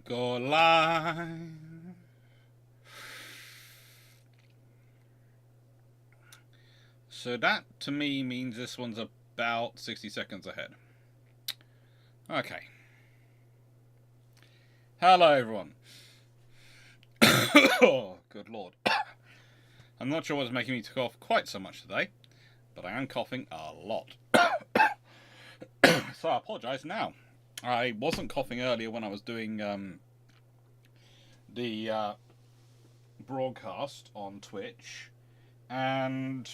Go live. So that, to me, means this one's about 60 seconds ahead. Okay. Hello, everyone. Oh, good lord. I'm not sure what's making me cough quite so much today, but I am coughing a lot. So I apologise now. I wasn't coughing earlier when I was doing the broadcast on Twitch, and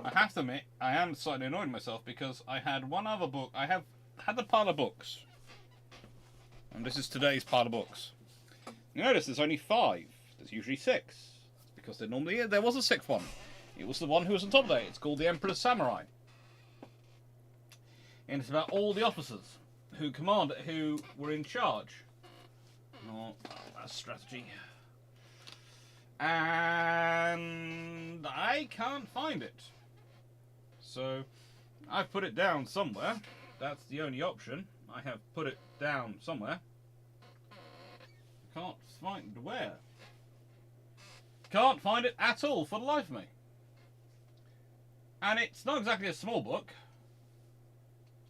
I have to admit, I am slightly annoyed myself because I had one other book. I had a pile of books, and this is today's pile of books. You notice there's only 5. There's usually 6. That's because there was a 6th one. It was the one who was on top of it. It's called the Emperor's Samurai, and it's about all the officers who were in charge. Oh, that's strategy. And I can't find it. So I've put it down somewhere. That's the only option. I have put it down somewhere. Can't find where. Can't find it at all for the life of me. And it's not exactly a small book.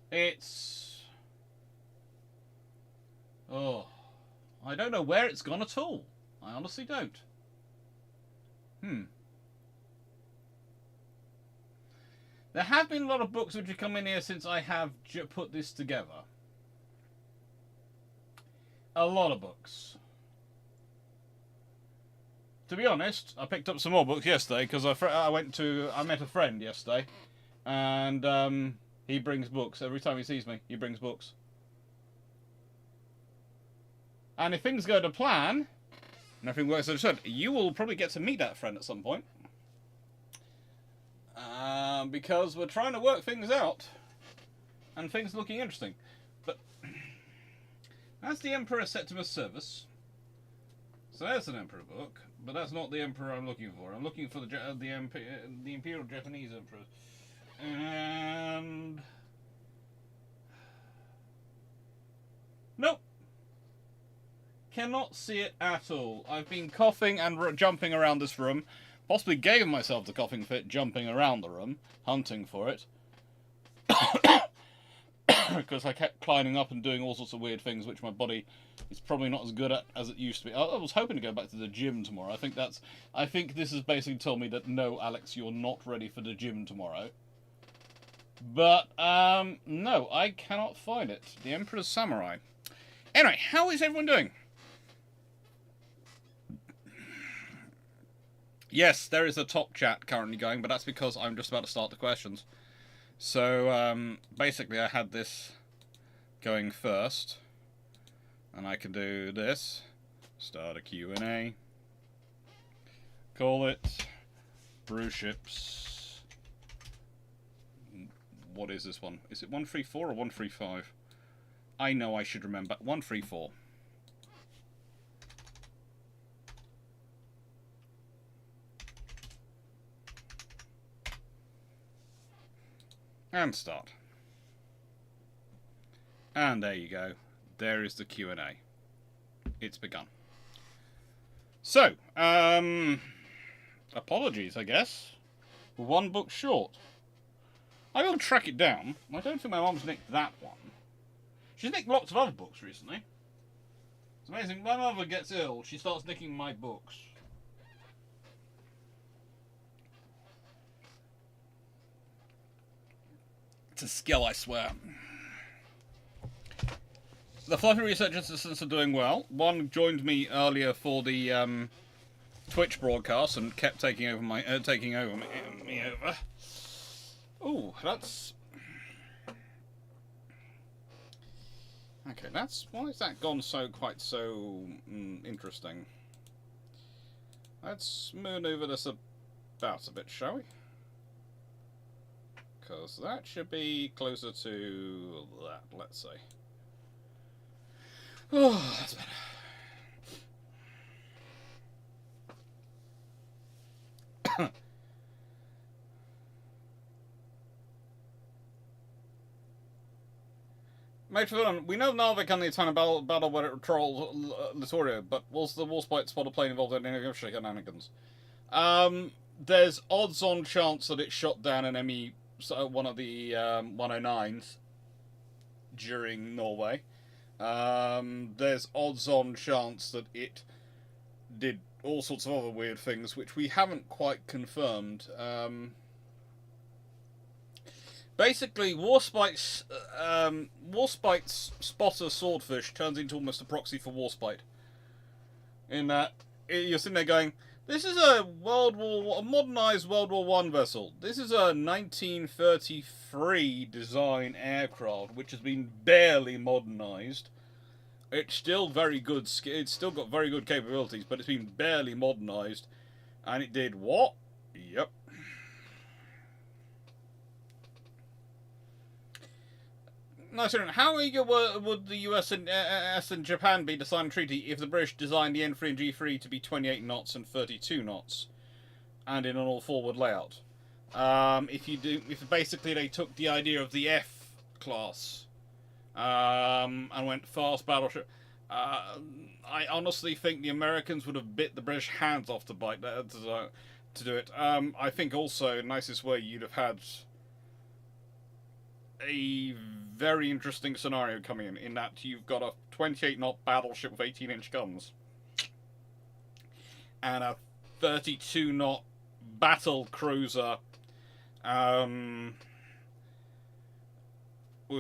It's... oh, I don't know where it's gone at all. I honestly don't. There have been a lot of books which have come in here since I have put this together. A lot of books. To be honest, I picked up some more books yesterday because I met a friend yesterday, and he brings books every time he sees me. He brings books, and if things go to plan, and everything works as it should, you will probably get to meet that friend at some point. Because we're trying to work things out, and things are looking interesting. But that's the Emperor Septimus Service. So that's an Emperor book, but that's not the Emperor I'm looking for. I'm looking for the Imperial Japanese Emperor. And nope, cannot see it at all. I've been coughing and jumping around this room. Possibly gave myself the coughing fit jumping around the room, hunting for it. Because I kept climbing up and doing all sorts of weird things, which my body is probably not as good at as it used to be. I was hoping to go back to the gym tomorrow. I think this has basically told me that no, Alex, you're not ready for the gym tomorrow. But, no, I cannot find it. The Emperor's Samurai. Anyway, how is everyone doing? Yes, there is a top chat currently going, but that's because I'm just about to start the questions. So, basically I had this going first, and I can do this, start a Q&A, call it Bruships. What is this one? Is it 134 or 135? I know I should remember. 134. And start. And there you go. There is the Q&A. It's begun. So, apologies, I guess. One book short. I will track it down. I don't think my mum's nicked that one. She's nicked lots of other books recently. It's amazing. When my mother gets ill, she starts nicking my books. It's a skill, I swear. The fluffy research assistants are doing well. One joined me earlier for the Twitch broadcast and kept taking over me over. Ooh, that's okay. Why has that gone quite so interesting? Let's maneuver this about a bit, shall we? Because that should be closer to that, let's say. Oh, that's better. Matron, we know Narvik and the Italian battle where it trolls Littorio, but was the Warspite spot a plane involved in any of shenanigans? There's odds-on chance that it shot down an ME, one of the 109s during Norway. There's odds-on chance that it did all sorts of other weird things, which we haven't quite confirmed. Basically, Warspite's spotter swordfish turns into almost a proxy for Warspite. In that, you're sitting there going, this is a modernized World War One vessel. This is a 1933 design aircraft, which has been barely modernized. It's still very good. It's still got very good capabilities, but it's been barely modernized. And it did what? Yep. No, sorry. How eager would the US and Japan be to sign a treaty if the British designed the N3 and G3 to be 28 knots and 32 knots, and in an all-forward layout? If basically they took the idea of the F class, and went fast battleship, I honestly think the Americans would have bit the British hands off to do it. I think also nicest way you'd have had a very interesting scenario coming in that you've got a 28 knot battleship with 18-inch guns and a 32 knot battle cruiser with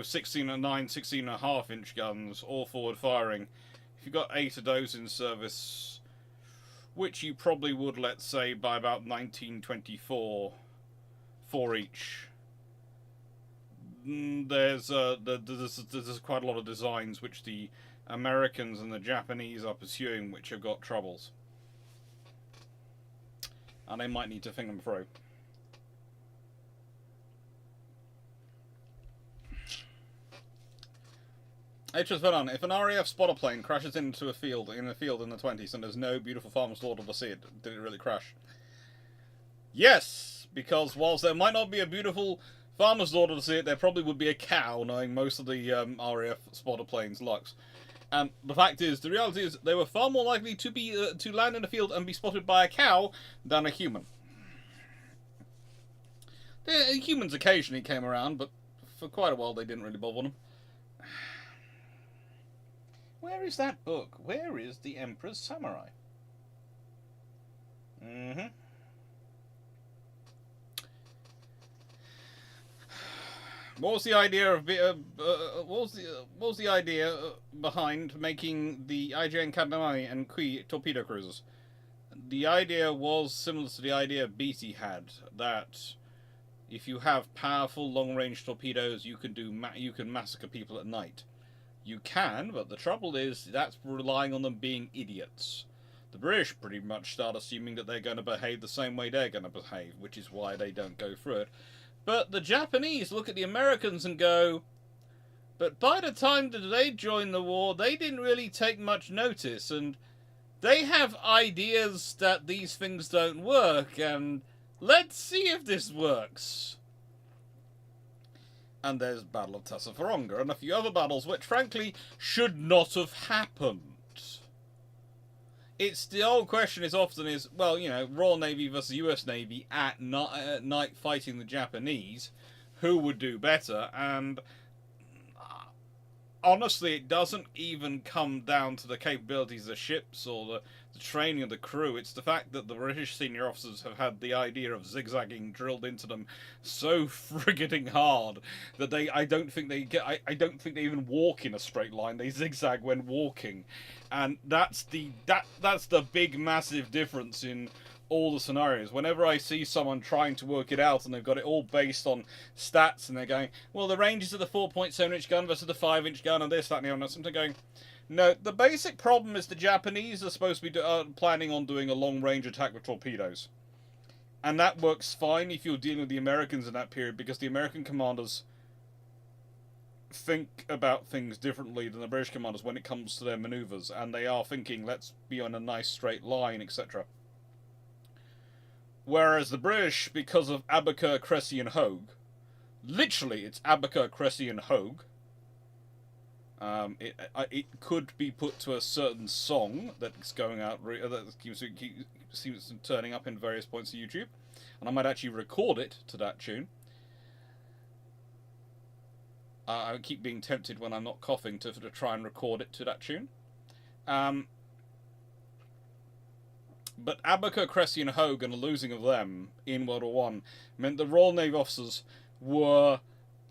16.5 inch guns, all forward firing. If you've got 8 of those in service, which you probably would, let's say, by about 1924, 4 each. There's quite a lot of designs which the Americans and the Japanese are pursuing which have got troubles. And they might need to think them through. HS Venom, if an RAF spotter plane crashes into a field in the 20s and there's no beautiful farmer's daughter to see it, did it really crash? Yes, because whilst there might not be a beautiful farmer's daughter to see it, there probably would be a cow, knowing most of the RAF spotter planes' lucks. And the fact is, the reality is, they were far more likely to be to land in a field and be spotted by a cow than a human. The humans occasionally came around, but for quite a while they didn't really bother them. Where is that book? Where is the Emperor's Samurai? What was the idea of what was the idea behind making the IJN Katamari and Kui torpedo cruisers? The idea was similar to the idea Beatty had, that if you have powerful long-range torpedoes, you can massacre people at night. You can, but the trouble is that's relying on them being idiots. The British pretty much start assuming that they're going to behave the same way they're going to behave, which is why they don't go through it. But the Japanese look at the Americans and go, but by the time that they joined the war, they didn't really take much notice, and they have ideas that these things don't work, and let's see if this works. And there's Battle of Tassafaronga and a few other battles which, frankly, should not have happened. It's the old question is, well, you know, Royal Navy versus US Navy at night fighting the Japanese, who would do better? And honestly, it doesn't even come down to the capabilities of the ships or the training of the crew. It's the fact that the British senior officers have had the idea of zigzagging drilled into them so frigging hard that I don't think they even walk in a straight line. They zigzag when walking, and that's the big massive difference in all the scenarios. Whenever I see someone trying to work it out and they've got it all based on stats and they're going, well, the ranges of the 4.7-inch gun versus the 5-inch gun and this, that, and the other, something going, no, the basic problem is the Japanese are supposed to be planning on doing a long-range attack with torpedoes. And that works fine if you're dealing with the Americans in that period, because the American commanders think about things differently than the British commanders when it comes to their maneuvers, and they are thinking, let's be on a nice straight line, etc. Whereas the British, because of Abaker, Cressy and Hogue, literally it's Abaker, Cressy and Hogue, It could be put to a certain song that's going out that keeps turning up in various points of YouTube, and I might actually record it to that tune. I keep being tempted when I'm not coughing to try and record it to that tune. But Abaca, Cressy, and Hogue, and the losing of them in World War One meant the Royal Navy officers were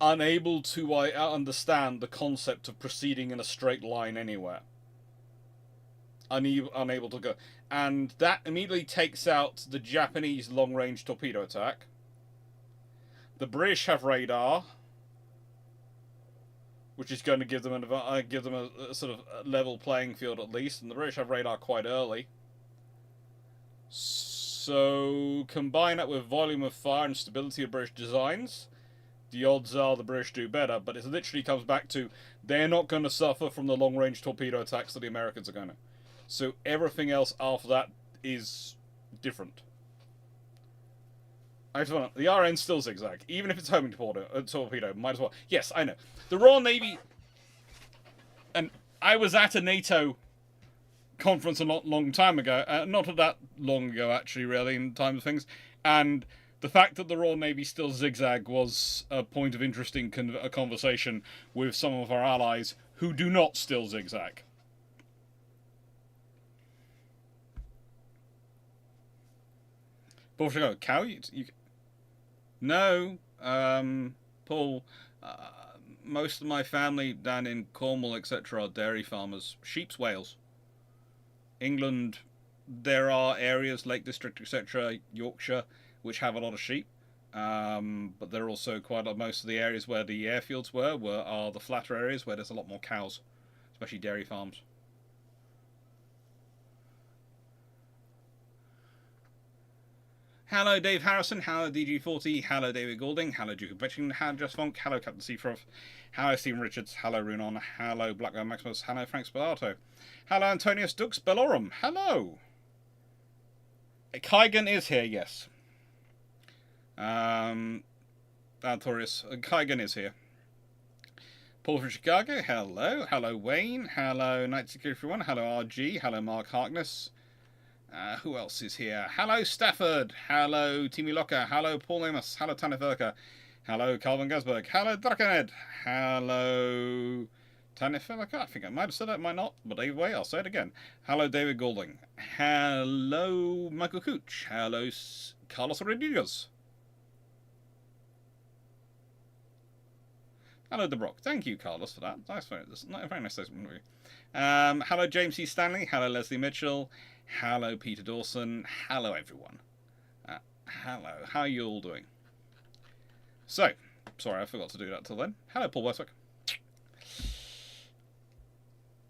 unable to understand the concept of proceeding in a straight line anywhere. Unable to go. And that immediately takes out the Japanese long-range torpedo attack. The British have radar, which is going to give them a sort of level playing field at least, and the British have radar quite early. So combine that with volume of fire and stability of British designs, the odds are the British do better, but it literally comes back to they're not going to suffer from the long-range torpedo attacks that the Americans are going to. So everything else after that is different. The RN still zigzag, even if it's homing torpedo, might as well. Yes, I know. The Royal Navy, and I was at a NATO conference a long time ago, not that long ago actually, really, in time of things, and the fact that the Royal Navy still zigzag was a point of interesting conversation with some of our allies who do not still zigzag. Paul should go, cow? No, Paul, most of my family down in Cornwall, etc., are dairy farmers. Sheep's Wales. England, there are areas, Lake District, etc., Yorkshire, which have a lot of sheep. But there are also most of the areas where the airfields are the flatter areas where there's a lot more cows, especially dairy farms. Hello, Dave Harrison. Hello, DG40. Hello, David Goulding. Hello, Duke of Betching. Hello, Just Funk. Hello, Captain Seafroth. Hello, Stephen Richards. Hello, Runon. Hello, Blackburn Maximus. Hello, Frank Spalato. Hello, Antonius Dux Bellorum. Hello. Kaigan is here, yes. Artorius. Kaigan is here. Paul from Chicago. Hello. Hello, Wayne. Hello, Night Security 1. Hello, RG. Hello, Mark Harkness. Who else is here? Hello, Stafford. Hello, Timmy Locker. Hello, Paul Amos. Hello, Tanner Verka. Hello, Calvin Gasberg. Hello, Drakened. Hello, Tanner Verka. I think I might have said that, might not. But either way, I'll say it again. Hello, David Goulding. Hello, Michael Cooch. Hello, Carlos Rodriguez. Hello, DeBrock. Thank you, Carlos, for that. That's very nice statement of you. Hello, James C. Stanley. Hello, Leslie Mitchell. Hello, Peter Dawson. Hello, everyone. Hello. How are you all doing? So, sorry, I forgot to do that till then. Hello, Paul Westwick.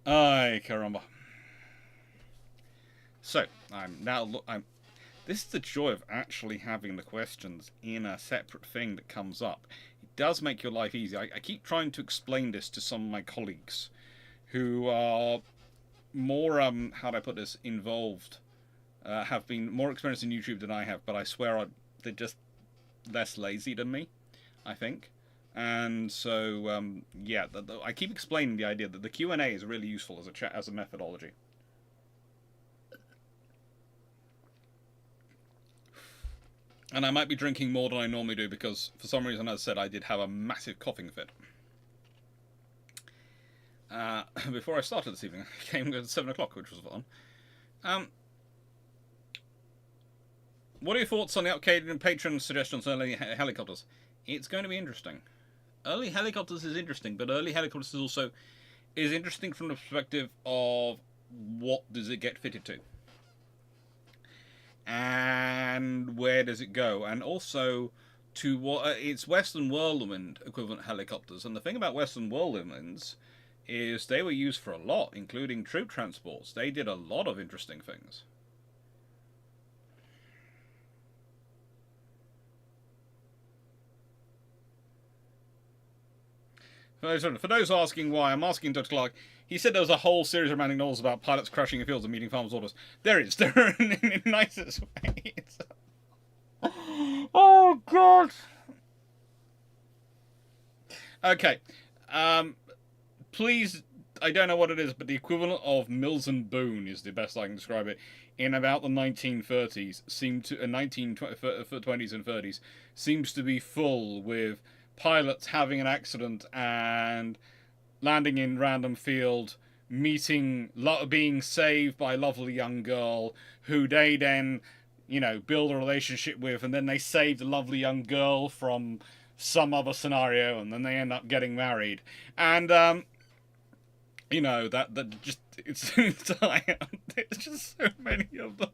Ay, caramba. So, this is the joy of actually having the questions in a separate thing that comes up. It does make your life easy. I keep trying to explain this to some of my colleagues who are more, how do I put this, involved, have been more experienced in YouTube than I have, but I swear they're just less lazy than me, I think. And so, yeah, I keep explaining the idea that the Q&A is really useful as a methodology. And I might be drinking more than I normally do because, for some reason, as I said, I did have a massive coughing fit. Before I started this evening, I came at 7 o'clock, which was fun. What are your thoughts on the upcade and Patreon suggestions on early helicopters? It's going to be interesting. Early helicopters is interesting, but early helicopters is interesting from the perspective of what does it get fitted to? And where does it go? And also to what it's Western Whirlwind equivalent helicopters. And the thing about Western Whirlwinds is they were used for a lot, including troop transports. They did a lot of interesting things. For those asking why, I'm asking Dr. Clarke. He said there was a whole series of romantic novels about pilots crashing in fields and meeting farmers' orders. There is. There are in the nicest ways. Oh, God. Okay. Please I don't know what it is, but the equivalent of Mills and Boone is the best I can describe it. In about the 1930s, 1920s and 30s, seems to be full with pilots having an accident and landing in random field, meeting, being saved by a lovely young girl who they then, build a relationship with, and then they save the lovely young girl from some other scenario, and then they end up getting married. And, that just, it's just so many of them.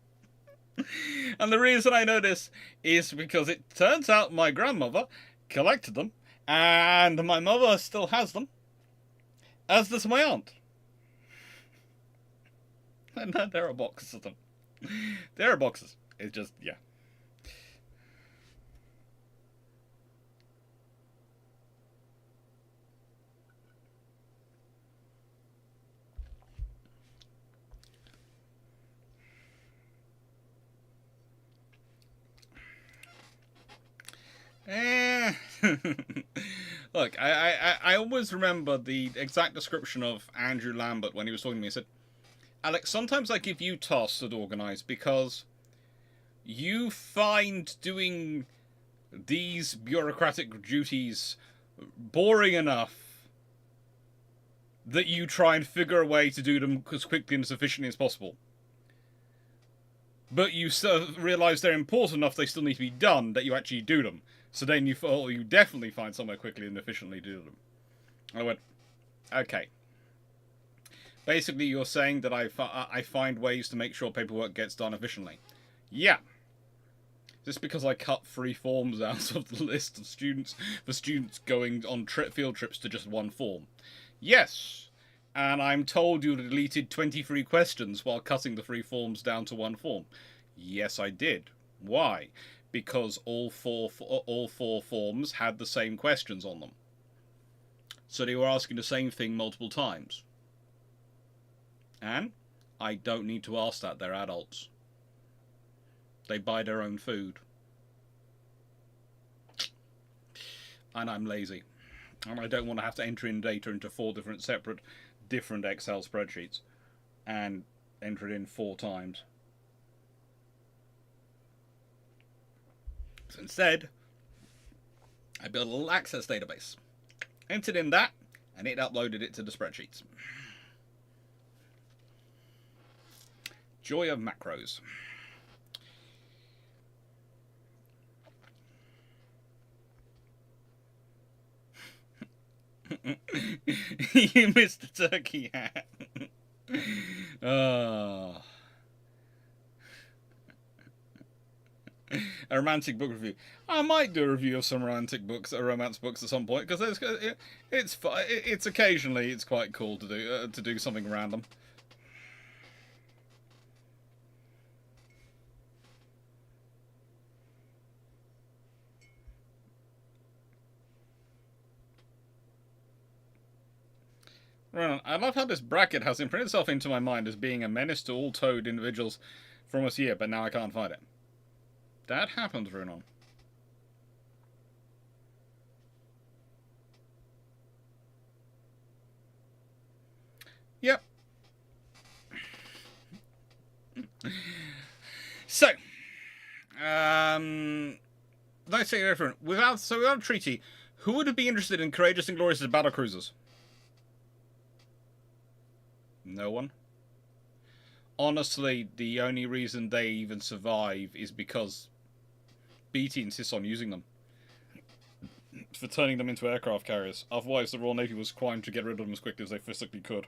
And the reason I know this is because it turns out my grandmother collected them, and my mother still has them, as does my aunt. And there are boxes of them. There are boxes. It's just, yeah. Look, I always remember the exact description of Andrew Lambert when he was talking to me. He said, Alex, sometimes I give you tasks to organise because you find doing these bureaucratic duties boring enough that you try and figure a way to do them as quickly and as efficiently as possible. But you realise they're important enough they still need to be done, that you actually do them. So then you definitely find somewhere quickly and efficiently to do them. I went, okay. Basically, you're saying that I find ways to make sure paperwork gets done efficiently. Yeah. Just because I cut 3 forms out of the list of students, for students going on field trips to just 1 form. Yes. And I'm told you deleted 23 questions while cutting the 3 forms down to 1 form. Yes, I did. Why? Because all four forms had the same questions on them. So they were asking the same thing multiple times. And I don't need to ask that, they're adults. They buy their own food. And I'm lazy. And I don't want to have to enter in data into 4 different Excel spreadsheets and enter it in 4 times. So instead, I built a little access database, entered in that, and it uploaded it to the spreadsheets. Joy of macros. You missed the turkey hat. Oh. A romantic book review. I might do a review of some romantic books, romance books at some point, because it's occasionally it's quite cool to do something random. I love how this bracket has imprinted itself into my mind as being a menace to all toad individuals from us here, but now I can't find it. That happens, Runon. Yep. So, let's say different. Without a treaty, who would be interested in courageous and glorious as battle cruisers? No one. Honestly, the only reason they even survive is because BT insists on using them for turning them into aircraft carriers. Otherwise, the Royal Navy was trying to get rid of them as quickly as they physically could.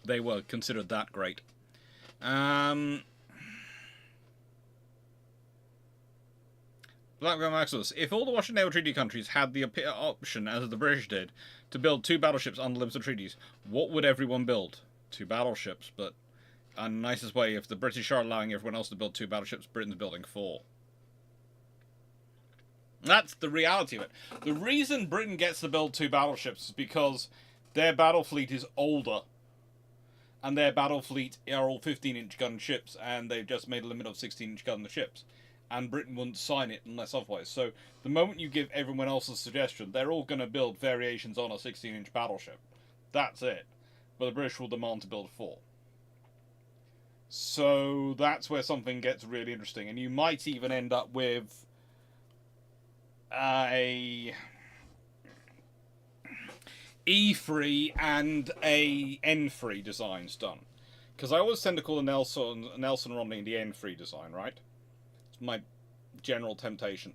They were considered that great. Blackburn Maximus. If all the Washington Naval Treaty countries had the option, as the British did, to build 2 battleships under limited treaties, what would everyone build? 2 battleships, but in the nicest way, if the British are allowing everyone else to build 2 battleships, Britain's building 4. That's the reality of it. The reason Britain gets to build 2 battleships is because their battle fleet is older. And their battle fleet are all 15-inch gun ships, and they've just made a limit of 16-inch gun ships. and Britain wouldn't sign it unless otherwise. So the moment you give everyone else a suggestion, they're all going to build variations on a 16-inch battleship. That's it. But the British will demand to build 4. So that's where something gets really interesting, and you might even end up with a E3 and a N3 designs done. Because I always tend to call the Nelson Romney the N3 design, right? It's my general temptation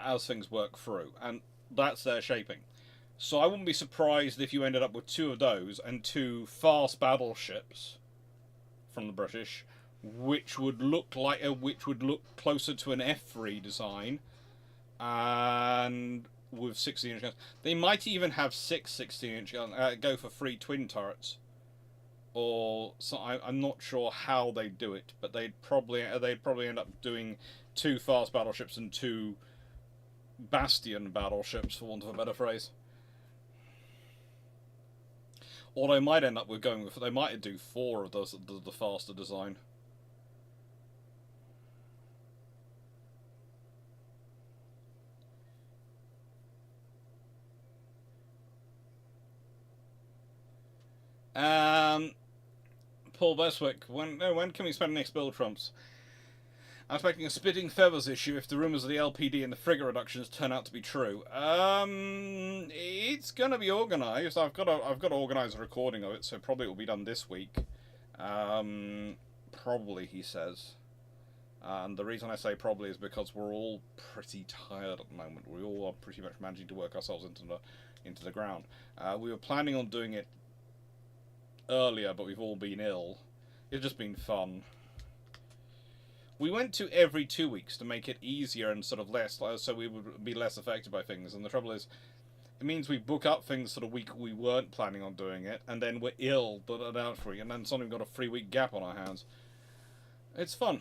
as things work through, and that's their shaping. So I wouldn't be surprised if you ended up with 2 of those and 2 fast battleships from the British, which would look closer to an F3 design, and with 16-inch guns. They might even have 6 16-inch guns. Go for 3 twin turrets, or so. I'm not sure how they do it, but they'd probably end up doing 2 fast battleships and 2 bastion battleships, for want of a better phrase. Or they might end up with they might do 4 of the faster design. Paul Beswick, when can we expect the next build trumps? I'm expecting a spitting feathers issue if the rumours of the LPD and the frigate reductions turn out to be true. It's gonna be organised. I've got to organise a recording of it, so probably it will be done this week. Probably, he says. And the reason I say probably is because we're all pretty tired at the moment. We all are pretty much managing to work ourselves into the ground. We were planning on doing it earlier, but we've all been ill. It's just been fun. We went to every 2 weeks to make it easier and sort of less, so we would be less affected by things. And the trouble is, it means we book up things for the week we weren't planning on doing it, and then we're ill, but out for it, and then suddenly we've got a 3-week gap on our hands. It's fun.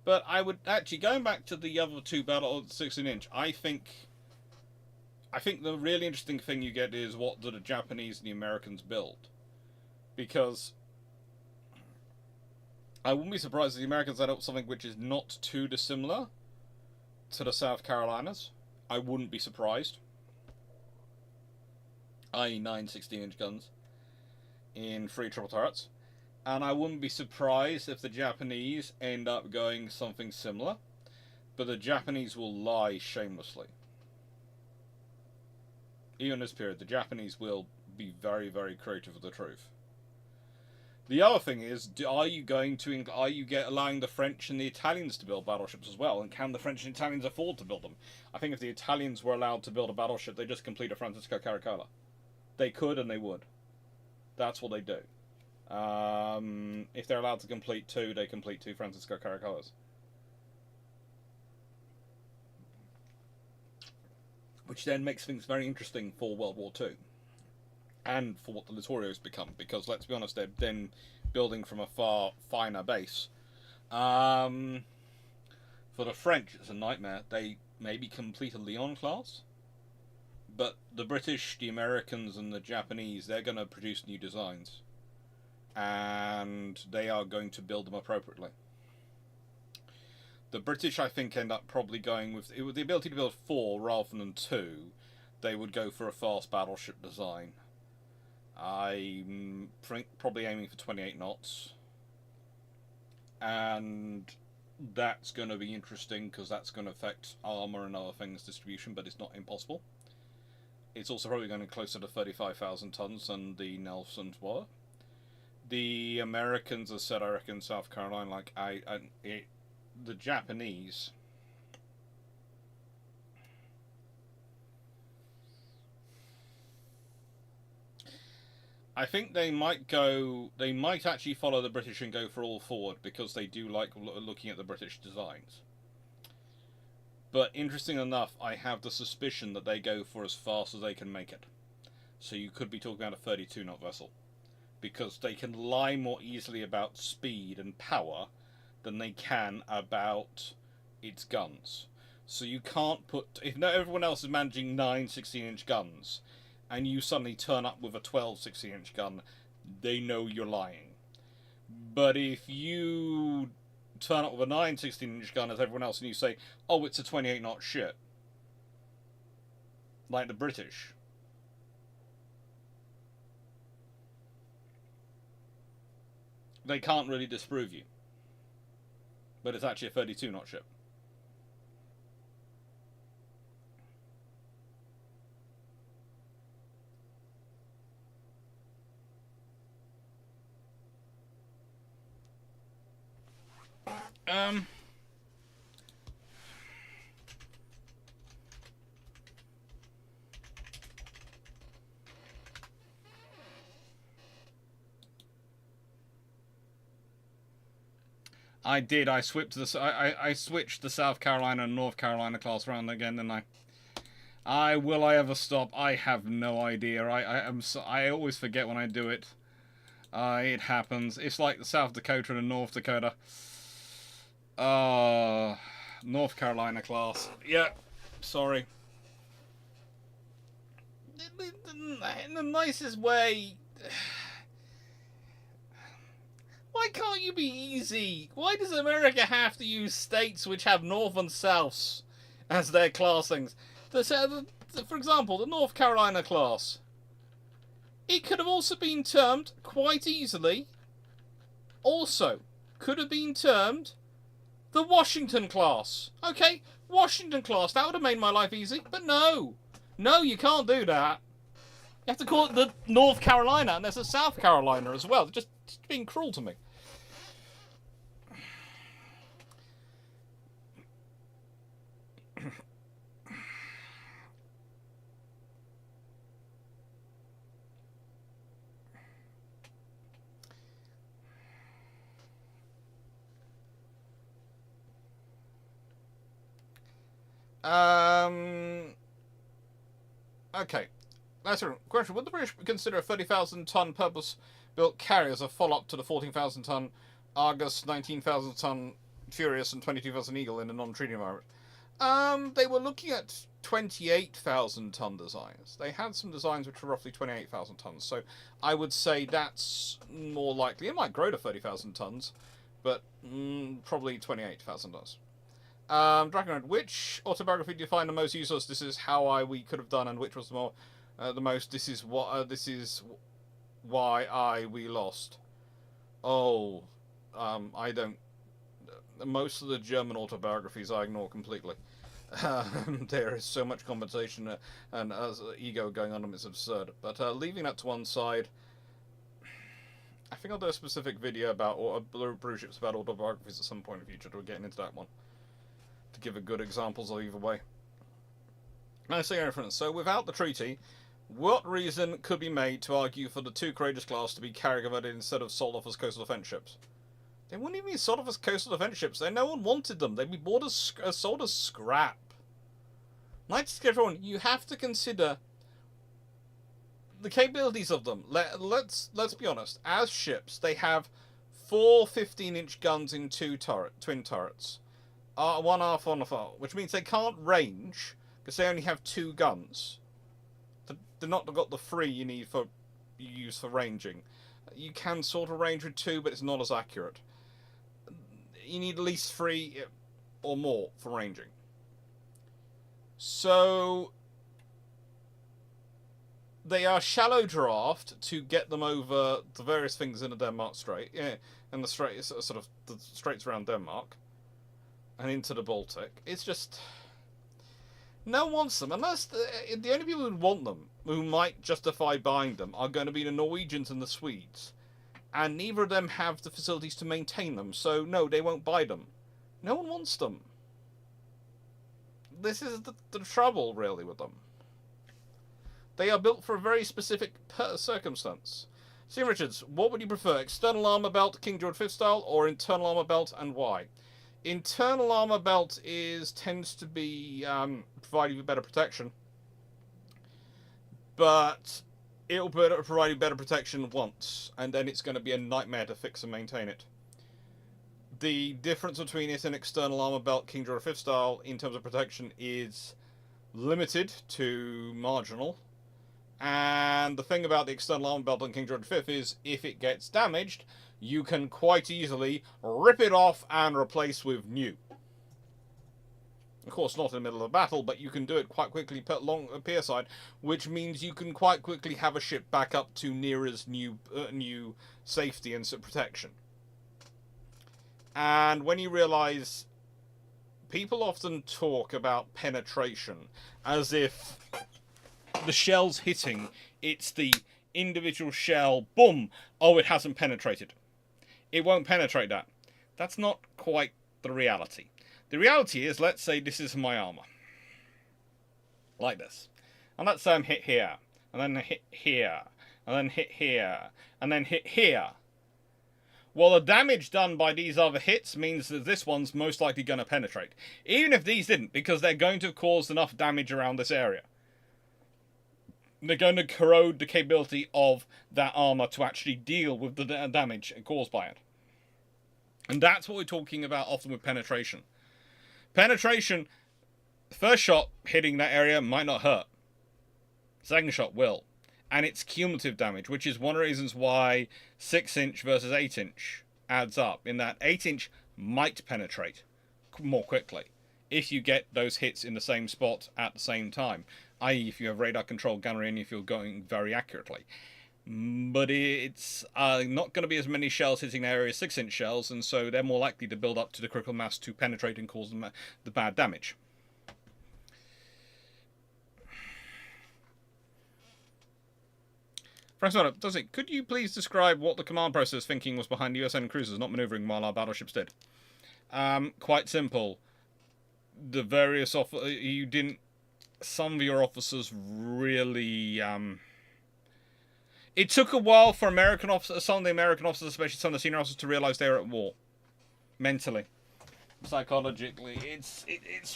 But I would actually, going back to the other 2 battle 16-inch, I think the really interesting thing you get is what do the Japanese and the Americans build. Because I wouldn't be surprised if the Americans end up with something which is not too dissimilar to the South Carolinas. I wouldn't be surprised. I.e. 9 16-inch guns in 3 triple turrets. And I wouldn't be surprised if the Japanese end up going something similar. But the Japanese will lie shamelessly. Even in this period, the Japanese will be very, very creative with the truth. The other thing is, are you allowing the French and the Italians to build battleships as well? And can the French and Italians afford to build them? I think if the Italians were allowed to build a battleship, they just complete a Francisco Caracola. They could and they would. That's what they do. If they're allowed to complete 2, they complete 2 Francisco Caracolas. Which then makes things very interesting for World War II. And for what the Littorios become, because let's be honest, they're then building from a far finer base. For the French, it's a nightmare. They maybe complete a Leon class, but the British, the Americans, and the Japanese, they're going to produce new designs, and they are going to build them appropriately. The British, I think, end up probably going with the ability to build 4 rather than 2. They would go for a fast battleship design. I'm probably aiming for 28 knots. And that's going to be interesting because that's going to affect armour and other things distribution, but it's not impossible. It's also probably going to be closer to 35,000 tons than the Nelsons were. The Americans, as said, I reckon South Carolina, the Japanese. I think they might actually follow the British and go for all forward because they do like looking at the British designs. But interesting enough, I have the suspicion that they go for as fast as they can make it. So you could be talking about a 32-knot vessel. Because they can lie more easily about speed and power than they can about its guns. So you can't put... If everyone else is managing 9 16-inch guns, and you suddenly turn up with a 12 16-inch gun, they know you're lying. But if you turn up with a 9 16-inch gun as everyone else and you say, oh, it's a 28-knot ship, like the British, they can't really disprove you. But it's actually a 32-knot ship. Um, I did. I switched I switched the South Carolina and North Carolina class around again, didn't I? Will I ever stop? I have no idea. I always forget when I do it. It happens. It's like the South Dakota and the North Dakota. North Carolina class. Yeah, sorry. In the nicest way. Why can't you be easy? Why does America have to use states which have North and Souths as their classings? For example, the North Carolina class. It could have also been termed, quite easily, also, could have been termed the Washington class. Okay, Washington class, that would have made my life easy, but no. No, you can't do that. You have to call it the North Carolina, and there's a South Carolina as well. Just being cruel to me. Okay. That's a question. Would the British consider a 30,000-ton purpose-built carrier as a follow-up to the 14,000-ton Argus, 19,000-ton Furious, and 22,000 Eagle in a non-treaty environment? They were looking at 28,000-ton designs. They had some designs which were roughly 28,000 tons, so I would say that's more likely. It might grow to 30,000 tons, but probably 28,000 tons. Dragonhead, which autobiography do you find the most useless? This is how we could have done, and which was the most? This is why we lost. Oh, I don't. Most of the German autobiographies I ignore completely. There is so much compensation and ego going on, and it's absurd. But leaving that to one side, I think I'll do a specific video about Bruships about autobiographies at some point in the future. We're getting into that one to give a good examples of either way. I say reference. So without the treaty, what reason could be made to argue for the two courageous class to be carrier converted instead of sold off as coastal defence ships? They wouldn't even be sold off as coastal defence ships. No one wanted them. They'd be sold as scrap. Like to everyone, you have to consider the capabilities of them. Let's be honest. As ships, they have 4 15-inch guns in twin turrets. One half on the far, which means they can't range because they only have 2 guns. They're not got the 3 you need for use for ranging. You can sort of range with 2, but it's not as accurate. You need at least 3 or more for ranging. So they are shallow draft to get them over the various things in the Denmark Strait, and the strait is sort of the straits around Denmark and into the Baltic. It's just no one wants them, unless the only people who want them, who might justify buying them, are going to be the Norwegians and the Swedes, and neither of them have the facilities to maintain them. So no, they won't buy them. No one wants them. This is the trouble, really, with them. They are built for a very specific circumstance. Stephen Richards, what would you prefer? External armor belt, King George V style, or internal armor belt, and why? Internal armor belt tends to be providing you better protection, but it'll provide you better protection once, and then it's going to be a nightmare to fix and maintain it. The difference between it and external armor belt King George V style in terms of protection is limited to marginal. And the thing about the external armor belt on King George V is if it gets damaged, you can quite easily rip it off and replace with new. Of course, not in the middle of a battle, but you can do it quite quickly, put long pier side, which means you can quite quickly have a ship back up to nearest new safety and protection. And when you realise, people often talk about penetration as if the shell's hitting, it's the individual shell, boom, oh, it hasn't penetrated. It won't penetrate that. That's not quite the reality. The reality is, let's say this is my armor. Like this. And let's say I'm hit here, and then hit here, and then hit here, and then hit here. Well, the damage done by these other hits means that this one's most likely going to penetrate. Even if these didn't, because they're going to cause enough damage around this area. They're going to corrode the capability of that armor to actually deal with the damage caused by it. And that's what we're talking about often with penetration. Penetration, first shot hitting that area might not hurt. Second shot will. And it's cumulative damage, which is one of the reasons why 6-inch versus 8-inch adds up. In that 8-inch might penetrate more quickly if you get those hits in the same spot at the same time. I.e. if you have radar control gunnery and if you're going very accurately. But it's not going to be as many shells hitting the area as 6-inch shells, and so they're more likely to build up to the critical mass to penetrate and cause the bad damage. Frank, does it? Could you please describe what the command process thinking was behind USN cruisers not maneuvering while our battleships did? Quite simple. The various you didn't. Some of your officers really. It took a while for American officers, some of the American officers, especially some of the senior officers, to realise they were at war. Mentally. Psychologically. It's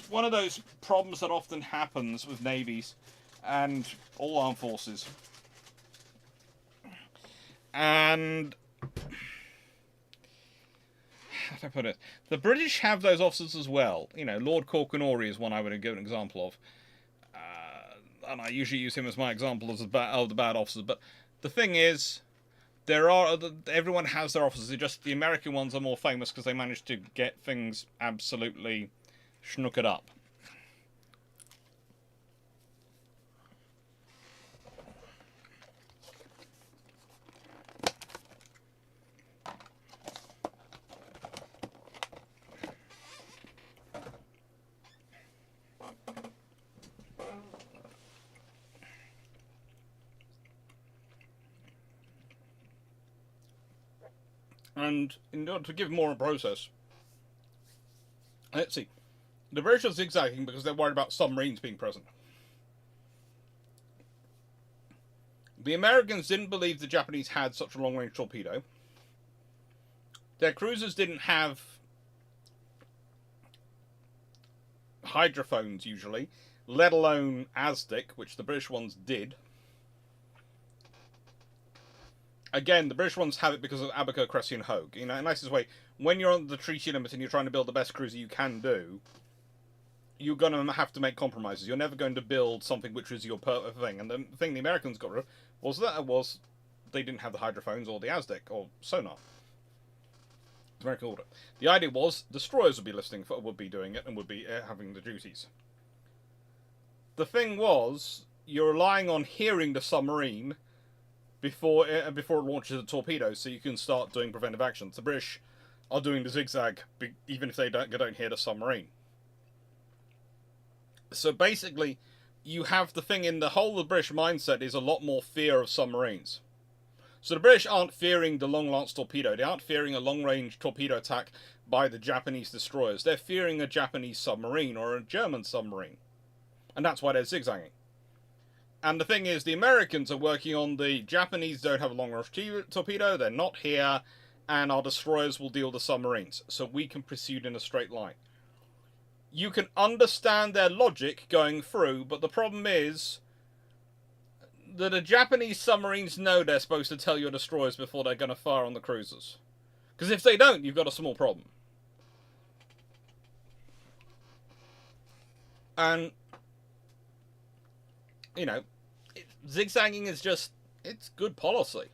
one of those problems that often happens with navies and all armed forces. And how do I put it? The British have those officers as well. You know, Lord Corkinori is one I would give an example of. And I usually use him as my example of the bad officers. But the thing is, everyone has their officers. Just the American ones are more famous because they managed to get things absolutely schnookered up. And in order to give more a process, let's see. The British are zigzagging because they're worried about submarines being present. The Americans didn't believe the Japanese had such a long-range torpedo. Their cruisers didn't have hydrophones, usually, let alone ASDIC, which the British ones did. Again, the British ones have it because of Abaco, Cressy and Hogue. You know, in the nicest way, when you're on the treaty limit and you're trying to build the best cruiser you can do, you're going to have to make compromises. You're never going to build something which is your perfect thing. And the thing the Americans got rid of was they didn't have the hydrophones or the ASDIC or sonar. The American order. The idea was destroyers would be doing it and would be having the duties. The thing was, you're relying on hearing the submarine before it launches a torpedo, so you can start doing preventive actions. The British are doing the zigzag, even if they don't hear the submarine. So basically, you have the thing in the whole of the British mindset is a lot more fear of submarines. So the British aren't fearing the long-lance torpedo. They aren't fearing a long-range torpedo attack by the Japanese destroyers. They're fearing a Japanese submarine or a German submarine. And that's why they're zigzagging. And the thing is, the Americans are working on the Japanese don't have a long-range torpedo, they're not here, and our destroyers will deal with the submarines. So we can proceed in a straight line. You can understand their logic going through, but the problem is that the Japanese submarines know they're supposed to tell your destroyers before they're going to fire on the cruisers. Because if they don't, you've got a small problem. And you know, zigzagging is just, it's good policy.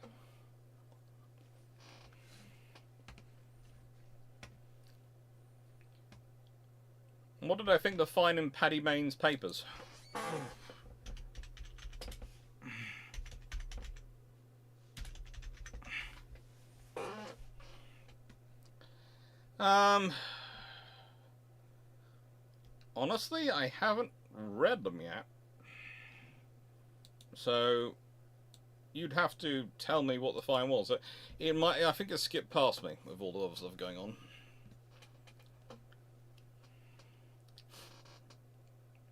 What did I think of fine in Paddy Main's papers? Honestly, I haven't read them yet. So, you'd have to tell me what the fine was. It might, I think it skipped past me with all the other stuff going on.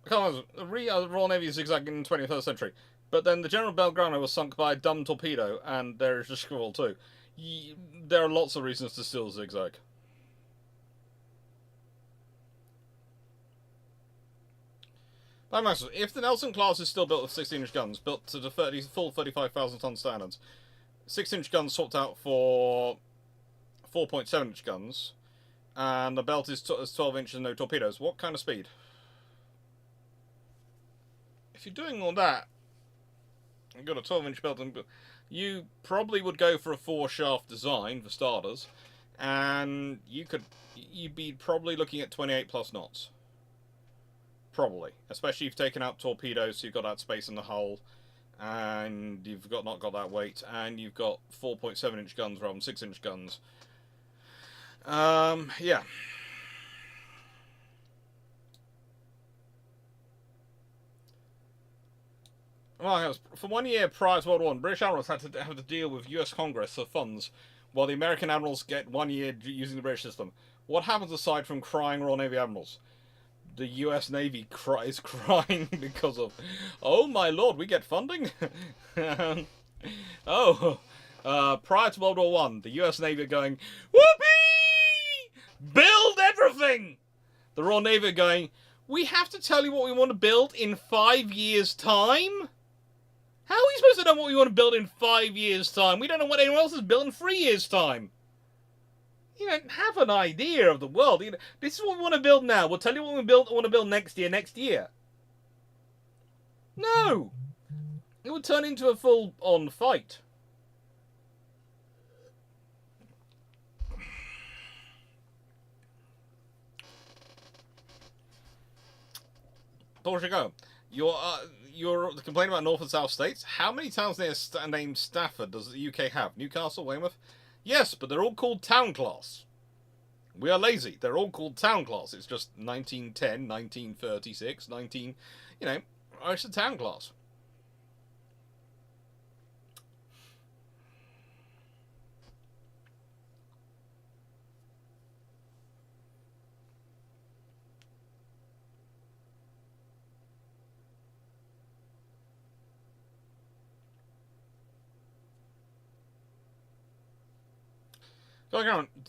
The Royal Navy is zigzagging in the 21st century. But then the General Belgrano was sunk by a dumb torpedo, and there is a squirrel too. There are lots of reasons to still zigzag. If the Nelson class is still built with 16-inch guns, built to the full 35,000-ton standards, 6-inch guns swapped out for 4.7-inch guns, and the belt is 12 inches and no torpedoes, what kind of speed? If you're doing all that, you've got a 12-inch belt, and you probably would go for a 4-shaft design for starters, and you'd be probably looking at 28 plus knots. Probably, especially if you've taken out torpedoes, so you've got that space in the hull, and you've not got that weight, and you've got 4.7-inch guns rather than 6-inch guns. Yeah. Well, for 1 year prior to World War I, British admirals had to have to deal with US Congress for funds, while the American admirals get 1 year using the British system. What happens aside from crying Royal Navy admirals? The US Navy is crying because of, oh my lord, we get funding? Prior to World War I, the US Navy are going, whoopee! Build everything! The Royal Navy are going, we have to tell you what we want to build in 5 years' time? How are we supposed to know what we want to build in 5 years' time? We don't know what anyone else has built in 3 years' time. You don't have an idea of the world. This is what we want to build now. We'll tell you what we want to build next year. No! It would turn into a full-on fight. There you go. You're complaining about North and South states. How many towns named Stafford does the UK have? Newcastle, Weymouth? Yes, but they're all called town class. We are lazy. They're all called town class. It's just 1910, 1936, it's a town class.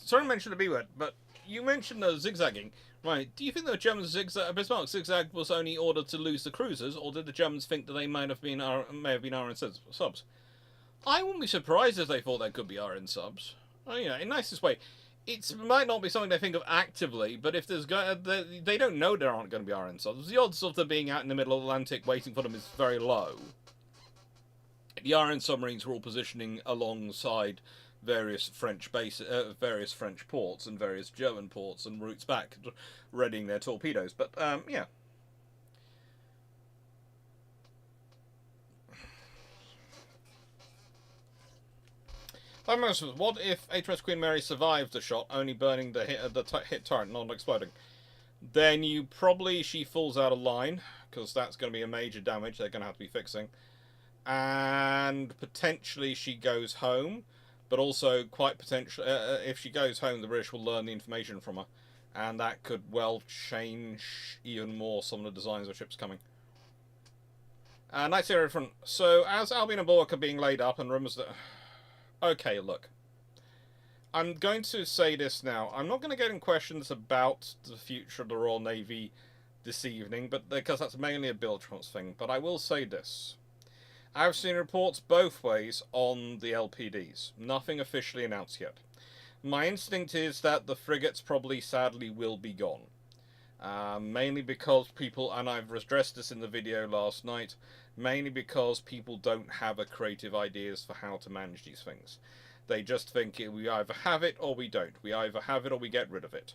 Sorry to mention the B word, but you mentioned the zigzagging. Right, do you think the Germans Bismarck zigzag was only ordered to lose the cruisers, or did the Germans think that they may have been RN subs? I wouldn't be surprised if they thought there could be RN subs. In the nicest way. It might not be something they think of actively, but if they don't know there aren't going to be RN subs. The odds of them being out in the middle of the Atlantic waiting for them is very low. The RN submarines were all positioning alongside various French various French ports and various German ports and routes back, readying their torpedoes. But yeah. What if HMS Queen Mary survived the shot, only burning the hit turret, not exploding? Then she falls out of line, because that's going to be a major damage they're going to have to be fixing. And potentially she goes home. But also, quite potentially, if she goes home, the British will learn the information from her. And that could well change even more some of the designs of ships coming. Night Area Front. So, as Albion and Bulwark are being laid up, and rumours that... Okay, look. I'm going to say this now. I'm not going to get in questions about the future of the Royal Navy this evening, because that's mainly a Bill Trump's thing. But I will say this. I've seen reports both ways on the LPDs. Nothing officially announced yet. My instinct is that the frigates probably, sadly, will be gone. Mainly because people, and I've addressed this in the video last night, mainly because people don't have a creative ideas for how to manage these things. They just think we either have it or we don't. We either have it or we get rid of it.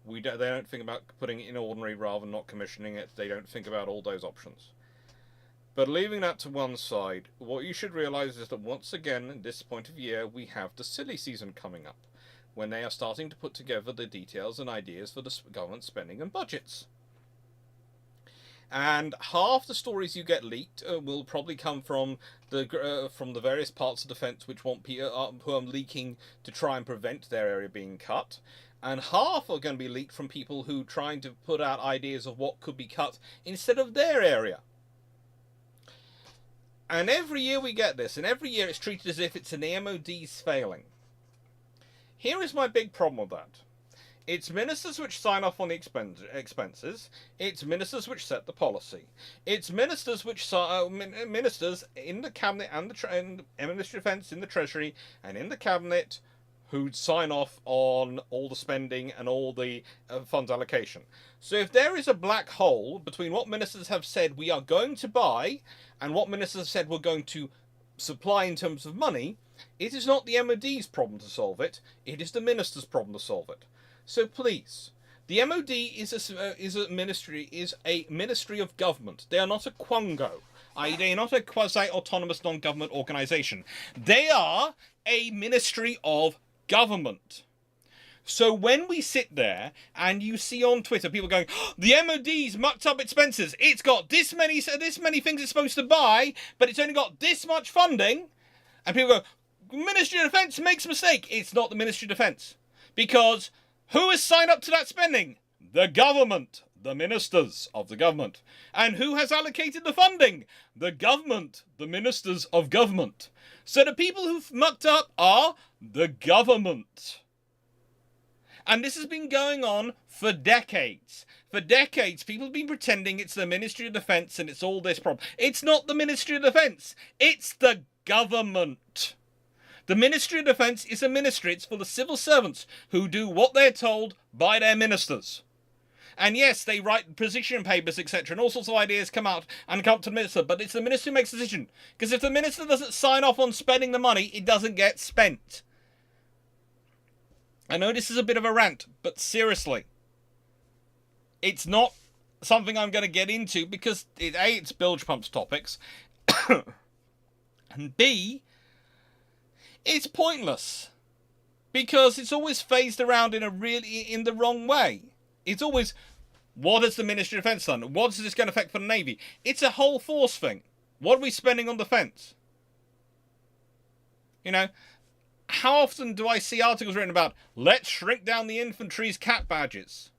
They don't think about putting it in ordinary rather than not commissioning it. They don't think about all those options. But leaving that to one side, what you should realise is that once again, at this point of year, we have the silly season coming up, when they are starting to put together the details and ideas for the government spending and budgets. And half the stories you get leaked will probably come from the various parts of defence which want who are leaking to try and prevent their area being cut, and half are going to be leaked from people who are trying to put out ideas of what could be cut instead of their area. And every year we get this, and every year it's treated as if it's an MOD's failing. Here is my big problem with that. It's ministers which sign off on the expenses. It's ministers which set the policy. It's ministers which ministers in the cabinet and the Ministry of Defence, in the Treasury and in the cabinet, who sign off on all the spending and all the funds allocation. So if there is a black hole between what ministers have said we are going to buy and what ministers have said we're going to supply in terms of money, it is not the MOD's problem to solve it. It is the minister's problem to solve it. So please, the MOD is a ministry of government. They are not a quango. They are not a quasi-autonomous non-government organisation. They are a ministry of government. So when we sit there and you see on Twitter people going, oh, the MOD's mucked up expenses. It's got this many things it's supposed to buy, but it's only got this much funding. And people go, Ministry of Defence makes a mistake. It's not the Ministry of Defence. Because who has signed up to that spending? The government. The ministers of the government. And who has allocated the funding? The government. The ministers of government. So the people who've mucked up are the government. And this has been going on for decades. For decades, people have been pretending it's the Ministry of Defence and it's all this problem. It's not the Ministry of Defence. It's the government. The Ministry of Defence is a ministry. It's for the civil servants who do what they're told by their ministers. And yes, they write position papers, etc. And all sorts of ideas come out and come up to the minister. But it's the minister who makes the decision. Because if the minister doesn't sign off on spending the money, it doesn't get spent. I know this is a bit of a rant, but seriously. It's not something I'm going to get into because, A, it's bilge pumps topics. And B, it's pointless. Because it's always phased around in the wrong way. It's always, what has the Ministry of Defence done? What is this going to affect for the Navy? It's a whole force thing. What are we spending on defence? You know, how often do I see articles written about, let's shrink down the infantry's cap badges?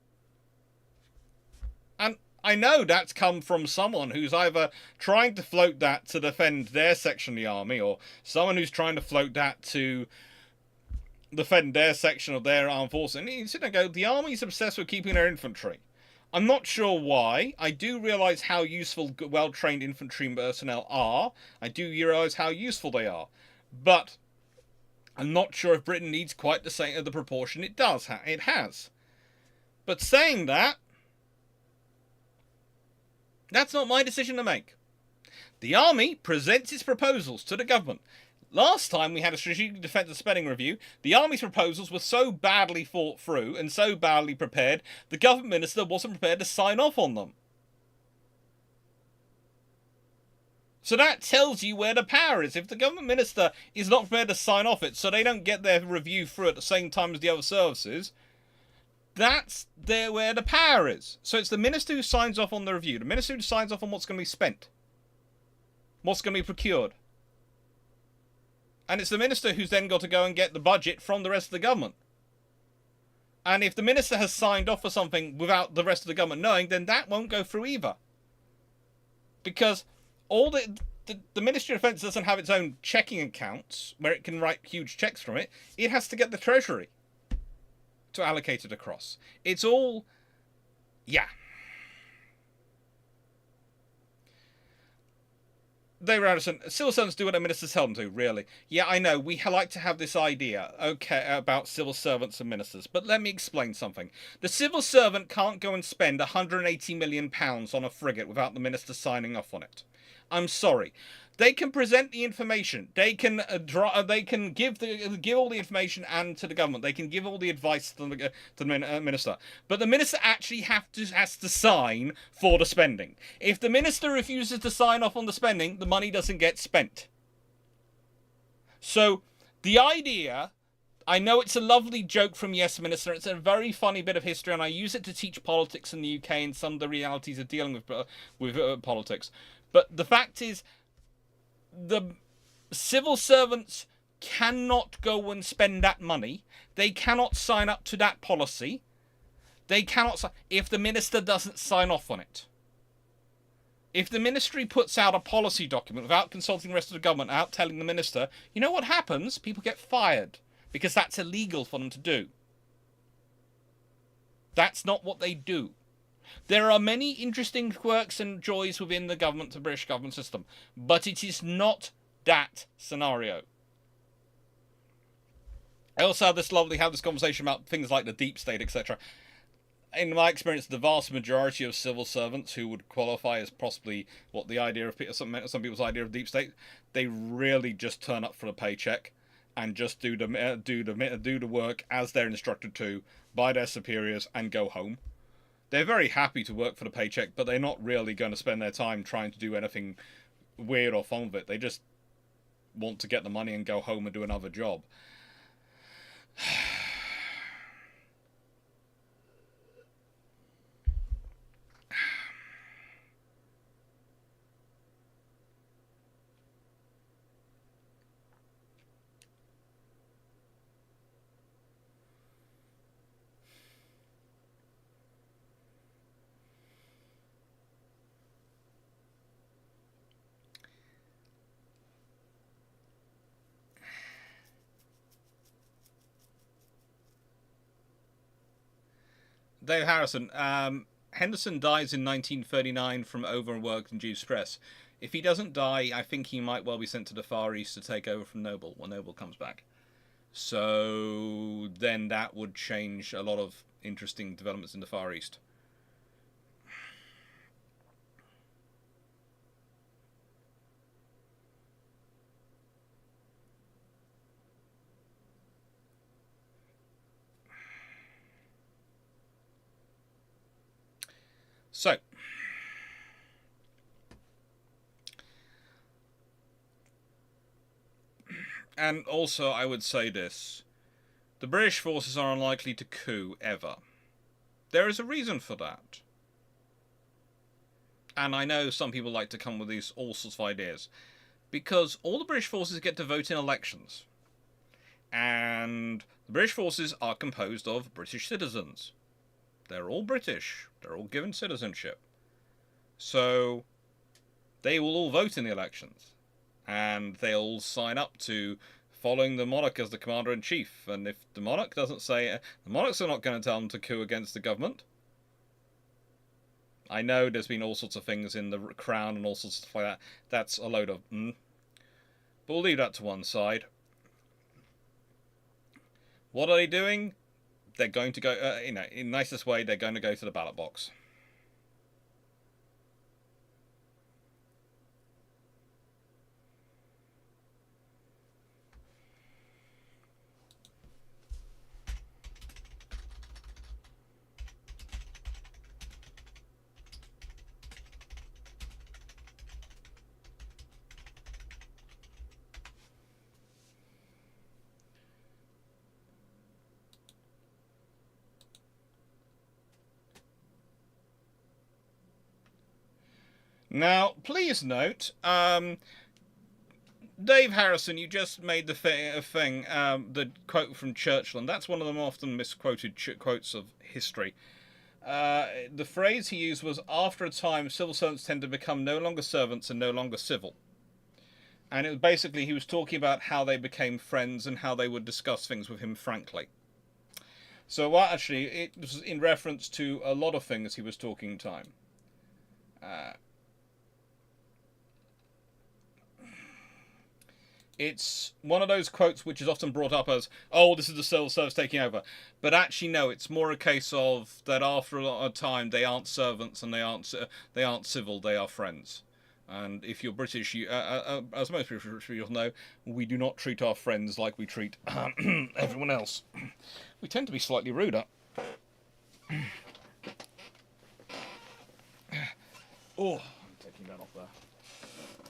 And I know that's come from someone who's either trying to float that to defend their section of the army, or someone who's trying to float that to defend their section of their armed forces. And you sit there and go, the army's obsessed with keeping their infantry. I'm not sure why. I do realise how useful well-trained infantry personnel are. I do realise how useful they are. But I'm not sure if Britain needs quite the proportion it does. It has. But saying that, that's not my decision to make. The army presents its proposals to the government. Last time we had a strategic defence and spending review, the army's proposals were so badly thought through and so badly prepared, the government minister wasn't prepared to sign off on them. So that tells you where the power is. If the government minister is not prepared to sign off it, so they don't get their review through at the same time as the other services, that's where the power is. So it's the minister who signs off on the review, the minister who signs off on what's going to be spent, what's going to be procured. And it's the minister who's then got to go and get the budget from the rest of the government. And if the minister has signed off for something without the rest of the government knowing, then that won't go through either. Because all the Ministry of Defence doesn't have its own checking accounts where it can write huge checks from it. It has to get the Treasury to allocate it across. It's all, yeah. David Anderson, civil servants do what their ministers tell them to, really. Yeah, I know, we like to have this idea, okay, about civil servants and ministers, but let me explain something. The civil servant can't go and spend £180 million on a frigate without the minister signing off on it. I'm sorry. They can present the information. They can give all the information and to the government. They can give all the advice to the minister. But the minister actually has to sign for the spending. If the minister refuses to sign off on the spending, the money doesn't get spent. So the idea, I know it's a lovely joke from Yes Minister. It's a very funny bit of history, and I use it to teach politics in the UK and some of the realities of dealing with politics. But the fact is, the civil servants cannot go and spend that money. They cannot sign up to that policy. They cannot if the minister doesn't sign off on it. If the ministry puts out a policy document without consulting the rest of the government, without telling the minister, you know what happens? People get fired because that's illegal for them to do. That's not what they do. There are many interesting quirks and joys within the British government system, but it is not that scenario. I also have this conversation about things like the deep state, etc. In my experience, the vast majority of civil servants who would qualify as possibly what the idea of some people's idea of deep state, they really just turn up for a paycheck and just do the work as they're instructed to by their superiors and go home. They're very happy to work for the paycheck, but they're not really going to spend their time trying to do anything weird or fun with it. They just want to get the money and go home and do another job. Dave Harrison, Henderson dies in 1939 from overwork and due stress. If he doesn't die, I think he might well be sent to the Far East to take over from Naval when Naval comes back. So then that would change a lot of interesting developments in the Far East. So, and also I would say this, the British forces are unlikely to coup ever. There is a reason for that. And I know some people like to come with these all sorts of ideas. Because all the British forces get to vote in elections. And the British forces are composed of British citizens. They're all British. They're all given citizenship. So they will all vote in the elections. And they'll all sign up to following the monarch as the commander-in-chief. And if the monarch doesn't say it, the monarchs are not going to tell them to coup against the government. I know there's been all sorts of things in the Crown and all sorts of stuff like that. That's a load of... But we'll leave that to one side. What are they doing? They're going to go, in the nicest way, they're going to go to the ballot box. Now, please note, Dave Harrison, you just made the thing, the quote from Churchill, and that's one of the often misquoted quotes of history. The phrase he used was, after a time, civil servants tend to become no longer servants and no longer civil. And it was basically, he was talking about how they became friends and how they would discuss things with him frankly. So, well, actually, it was in reference to a lot of things he was talking time. It's one of those quotes which is often brought up as, oh, this is the civil service taking over. But actually, no, it's more a case of that after a lot of time, they aren't servants and they aren't civil, they are friends. And if you're British, as most British people know, we do not treat our friends like we treat everyone else. We tend to be slightly ruder. Oh, I'm taking that off there.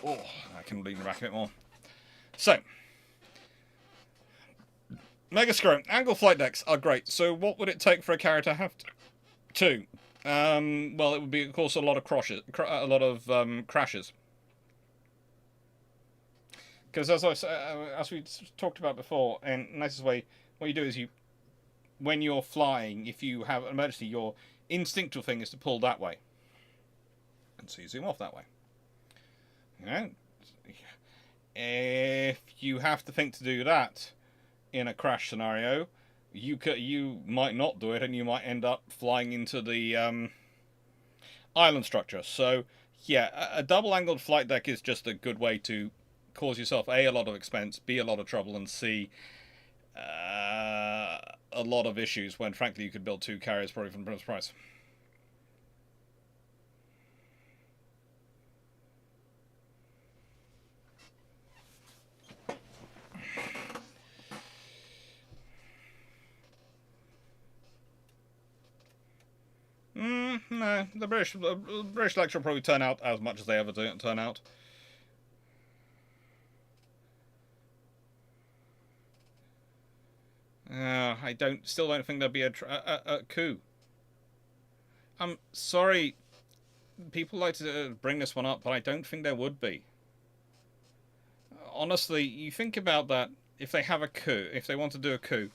Oh, I can lean back a bit more. So, Mega Scrum, angle flight decks are great. So what would it take for a carrier to have two? Well, it would be, of course, a lot of crashes. Because as we talked about before, in nicest way, what you do is when you're flying, if you have an emergency, your instinctual thing is to pull that way, and so you zoom off that way. You know, if you have to think to do that in a crash scenario, you might not do it, and you might end up flying into the island structure. So, yeah, a double-angled flight deck is just a good way to cause yourself A, a lot of expense, B, a lot of trouble, and C, a lot of issues when, frankly, you could build two carriers probably from the price. No, the British lecture will probably turn out as much as they ever turn out. I still don't think there'll be a coup. I'm sorry, people like to bring this one up, but I don't think there would be. Honestly, you think about that. If they have a coup, if they want to do a coup,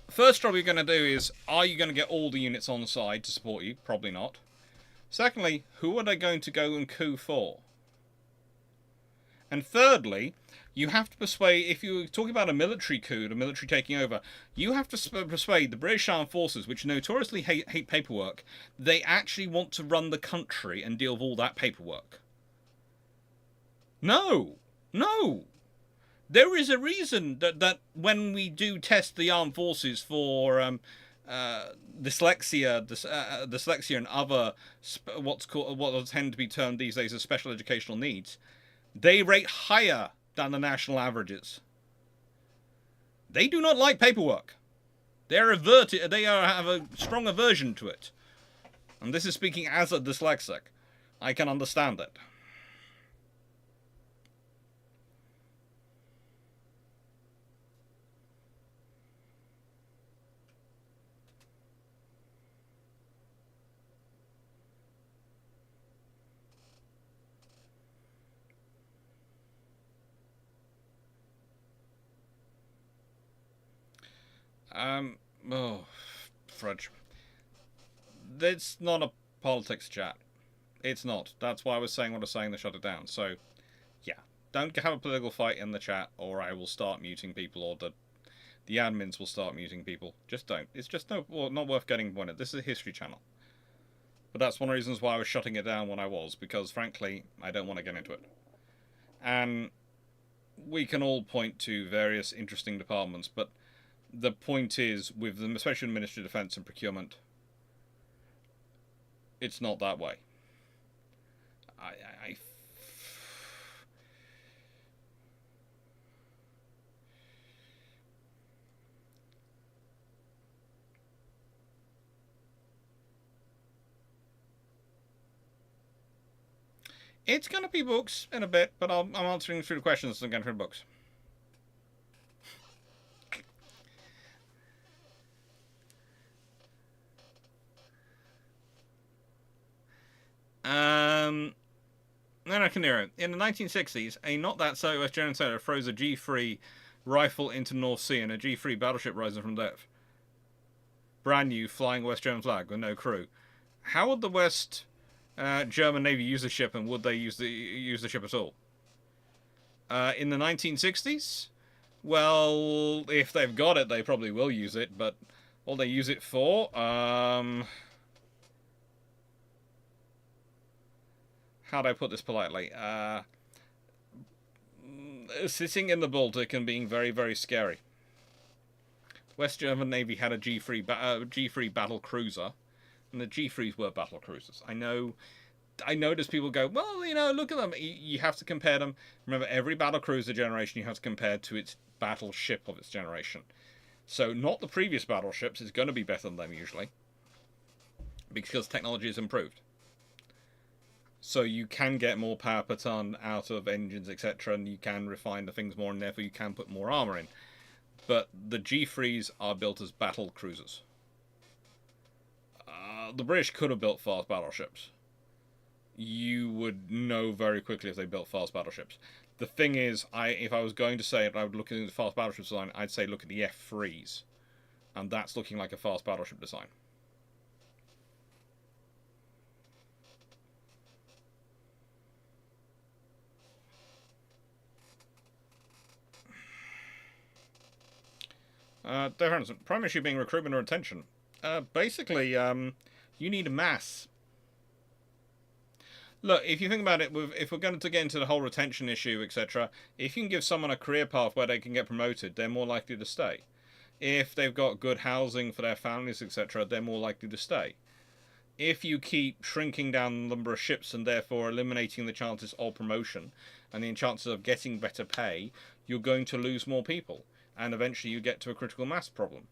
first job you're going to do is, are you going to get all the units on side to support you? Probably not. Secondly, who are they going to go and coup for? And thirdly, you have to persuade, if you're talking about a military coup, the military taking over, you have to persuade the British Armed Forces, which notoriously hate paperwork, they actually want to run the country and deal with all that paperwork. No! No! There is a reason that when we do test the armed forces for dyslexia and other what tend to be termed these days as special educational needs, they rate higher than the national averages. They do not like paperwork. They have a strong aversion to it. And this is speaking as a dyslexic. I can understand it. Fudge. It's not a politics chat. It's not. That's why I was saying what I was saying to shut it down. So, yeah. Don't have a political fight in the chat, or I will start muting people, or the admins will start muting people. Just don't. It's just not worth getting pointed. This is a history channel. But that's one of the reasons why I was shutting it down when I was, because, frankly, I don't want to get into it. And we can all point to various interesting departments, but the point is, with them, especially in Ministry of Defence and Procurement, it's not that way. It's going to be books in a bit, but I'm answering through the questions and going through the books. Canero. In the 1960s, a not that so West German sailor froze a G3 rifle into North Sea and a G3 battleship rising from depth. Brand new, flying West German flag with no crew. How would the West German Navy use the ship, and would they use the ship at all? In the 1960s? Well, if they've got it, they probably will use it, but what they use it for? How do I put this politely? Sitting in the Baltic and being very, very scary. West German Navy had a G3 battle cruiser, and the G3s were battle cruisers. I know I notice people go, well, you know, look at them. You have to compare them. Remember, every battle cruiser generation you have to compare to its battleship of its generation. So not the previous battleships. It's going to be better than them usually, because technology has improved. So you can get more power per ton out of engines, etc., and you can refine the things more, and therefore you can put more armor in. But the G3s are built as battle cruisers. The British could have built fast battleships. You would know very quickly if they built fast battleships. The thing is, if I was going to say it, I would look at the fast battleship design. I'd say look at the F3s, and that's looking like a fast battleship design. Difference. Primary issue being recruitment or retention. Basically, you need a mass. Look, if you think about it, if we're going to get into the whole retention issue, etc., if you can give someone a career path where they can get promoted, they're more likely to stay. If they've got good housing for their families, etc., they're more likely to stay. If you keep shrinking down the number of ships and therefore eliminating the chances of promotion and the chances of getting better pay, you're going to lose more people. And eventually you get to a critical mass problem.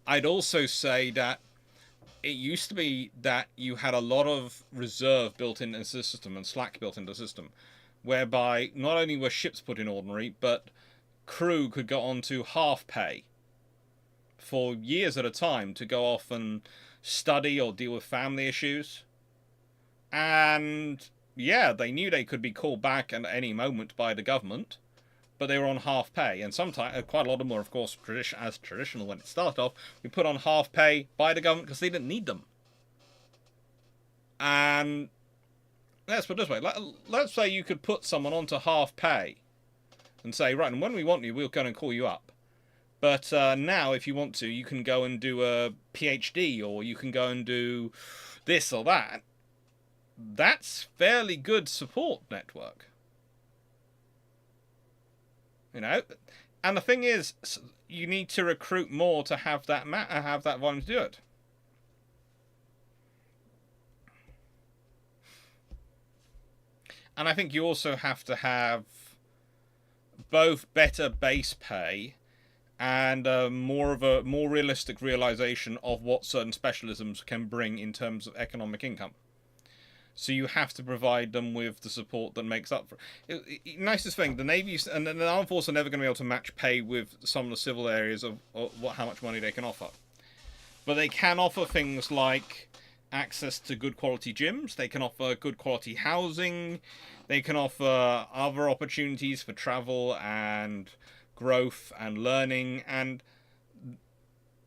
I'd also say that it used to be that you had a lot of reserve built into the system and slack built into the system, whereby not only were ships put in ordinary, but crew could go on to half pay for years at a time to go off and study or deal with family issues. And yeah, they knew they could be called back at any moment by the government, but they were on half pay, and sometimes quite a lot of them were, of course, as traditional when it started off. We put on half pay by the government because they didn't need them. And let's put it this way: let's say you could put someone onto half pay, and say, right, and when we want you, we'll go and call you up. But now, if you want to, you can go and do a PhD, or you can go and do this or that. That's fairly good support network. You know, and the thing is, you need to recruit more to have that volume to do it. And I think you also have to have both better base pay and more realistic realization of what certain specialisms can bring in terms of economic income. So you have to provide them with the support that makes up for it. Nicest thing, the Navy and the Armed Force are never going to be able to match pay with some of the civil areas of how much money they can offer. But they can offer things like access to good quality gyms, they can offer good quality housing, they can offer other opportunities for travel and growth and learning, and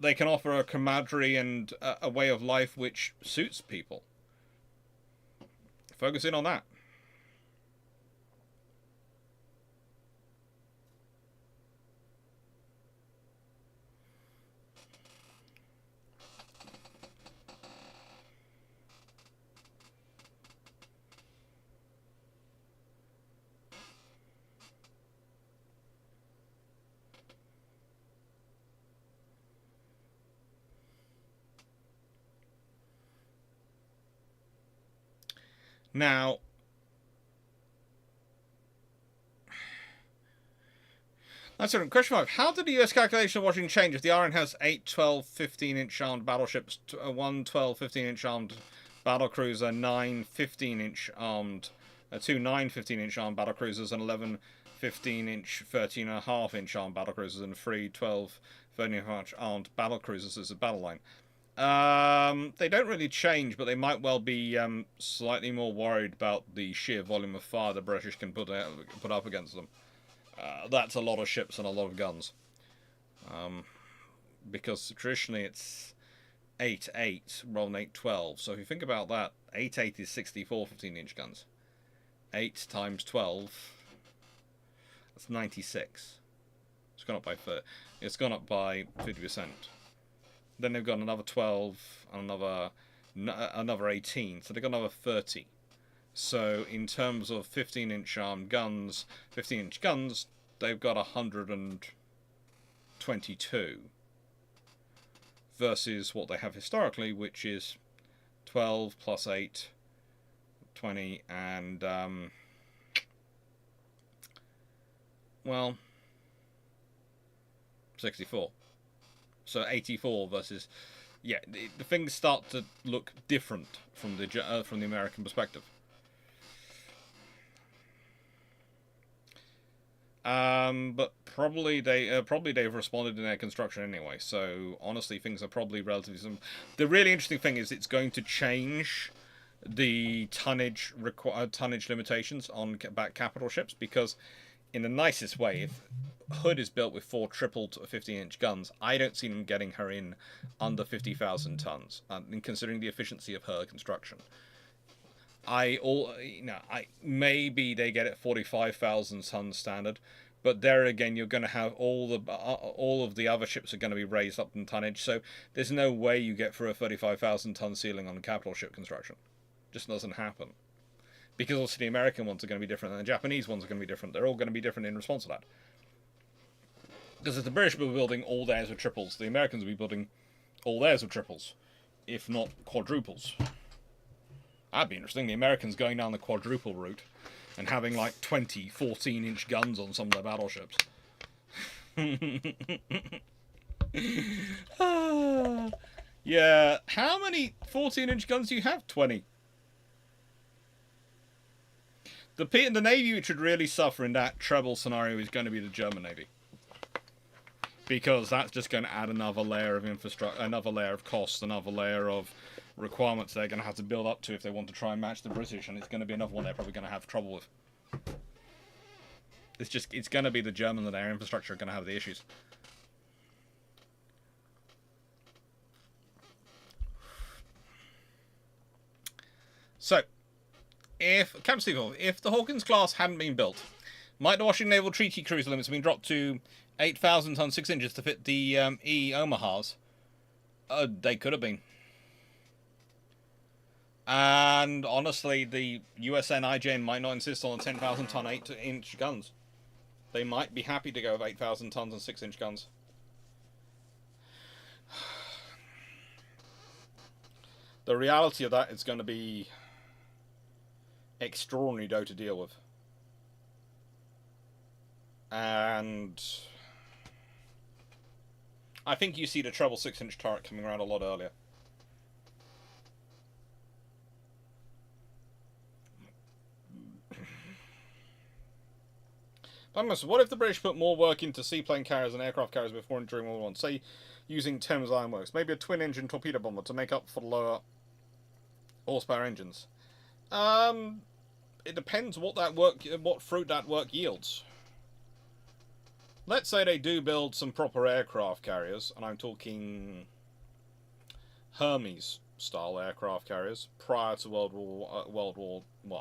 they can offer a camaraderie and a way of life which suits people. Focus in on that. Now, that's a question mark. How did the US calculation of Washington change if the RN has 8, 12, 15-inch armed battleships, 1, 12, 15-inch armed battlecruiser, 9, 15-inch armed, 2, 9, 15-inch armed battlecruisers, and 11, 15-inch, 13.5-inch armed battlecruisers, and 3, 12, 13.5-inch armed battlecruisers as a battle line? They don't really change, but they might well be slightly more worried about the sheer volume of fire the British can put up against them. That's a lot of ships and a lot of guns. Because traditionally it's 8-8 rather than 8-12. So if you think about that, 8-8 is 64 15-inch guns. 8 times 12, that's 96. It's gone up by 30. It's gone up by 50%. Then they've got another 12 and another 18, so they've got another 30. So in terms of 15-inch armed guns, 15-inch guns, they've got 122 versus what they have historically, which is 12 plus 8, 20, and, well, 64. So 84 versus... Yeah, the things start to look different from the American perspective. But probably they've responded in their construction anyway. So honestly, things are probably relatively simple. The really interesting thing is it's going to change the tonnage limitations on capital ships, because in the nicest way, if Hood is built with 4 triple 15-inch guns, I don't see them getting her in under 50,000 tons, considering the efficiency of her construction. Maybe they get it 45,000 tons standard, but there again, you're going to have all of the other ships are going to be raised up in tonnage, so there's no way you get for a 35,000 ton ceiling on capital ship construction. Just doesn't happen. Because also the American ones are going to be different, and the Japanese ones are going to be different. They're all going to be different in response to that. Because if the British were building all theirs with triples, the Americans will be building all theirs with triples, if not quadruples. That'd be interesting. The Americans going down the quadruple route and having like 20 14-inch guns on some of their battleships. Yeah, how many 14-inch guns do you have? 20. The Navy which would really suffer in that treble scenario is going to be the German Navy. Because that's just going to add another layer of infrastructure, another layer of cost, another layer of requirements they're going to have to build up to if they want to try and match the British, and it's going to be another one they're probably going to have trouble with. It's going to be the German that their infrastructure are going to have the issues. So, Captain Steve, if the Hawkins class hadn't been built, might the Washington Naval Treaty cruiser limits have been dropped to 8,000 tons 6 inches to fit the E Omahas? They could have been. And honestly, the USN IJN might not insist on 10,000 ton 8-inch guns. They might be happy to go with 8,000 tons and 6-inch guns. The reality of that is going to be extraordinary though to deal with. And I think you see the treble 6-inch turret coming around a lot earlier. What if the British put more work into seaplane carriers and aircraft carriers before and during World War I? Say, using Thames Ironworks, maybe a twin-engine torpedo bomber to make up for the lower horsepower engines. It depends what fruit that work yields. Let's say they do build some proper aircraft carriers, and I'm talking Hermes-style aircraft carriers prior to World War I.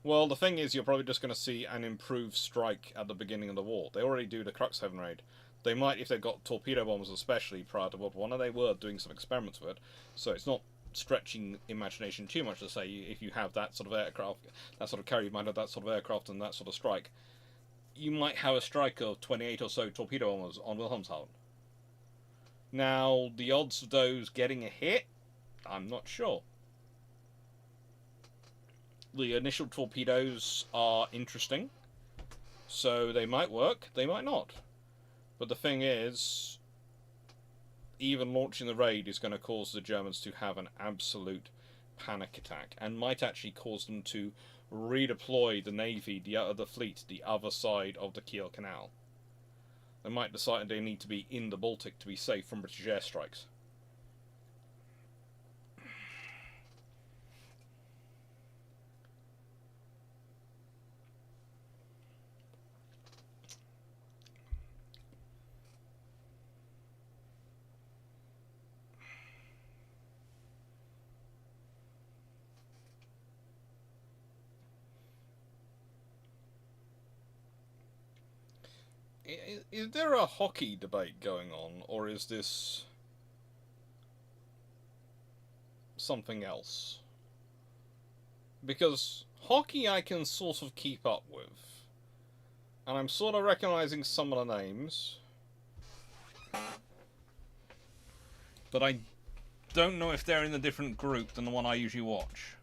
Well, the thing is, you're probably just going to see an improved strike at the beginning of the war. They already do the Cuxhaven raid. They might, if they've got torpedo bombers especially prior to World War I, and they were doing some experiments with it, so it's not stretching imagination too much to say if you have that sort of aircraft, that sort of carrier, you might have that sort of aircraft and that sort of strike. You might have a strike of 28 or so torpedo bombers on Wilhelmshaven. Now, the odds of those getting a hit, I'm not sure. The initial torpedoes are interesting, so they might work, they might not. But the thing is, even launching the raid is going to cause the Germans to have an absolute panic attack, and might actually cause them to redeploy the Navy, the fleet, the other side of the Kiel Canal. They might decide they need to be in the Baltic to be safe from British airstrikes. Is there a hockey debate going on, or is this something else? Because hockey I can sort of keep up with, and I'm sort of recognizing some of the names, but don't know if they're in a different group than the one I usually watch.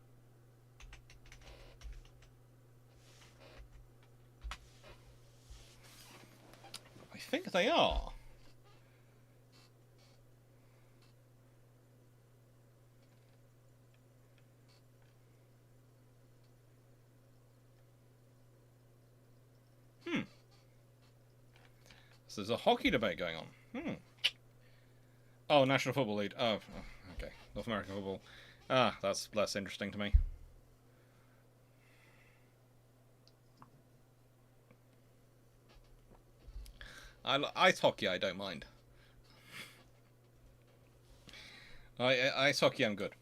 I think they are. So there's a hockey debate going on. Oh, National Football League. Oh, okay. North American football. Ah, that's less interesting to me. Ice hockey, I don't mind. Ice hockey, I'm good.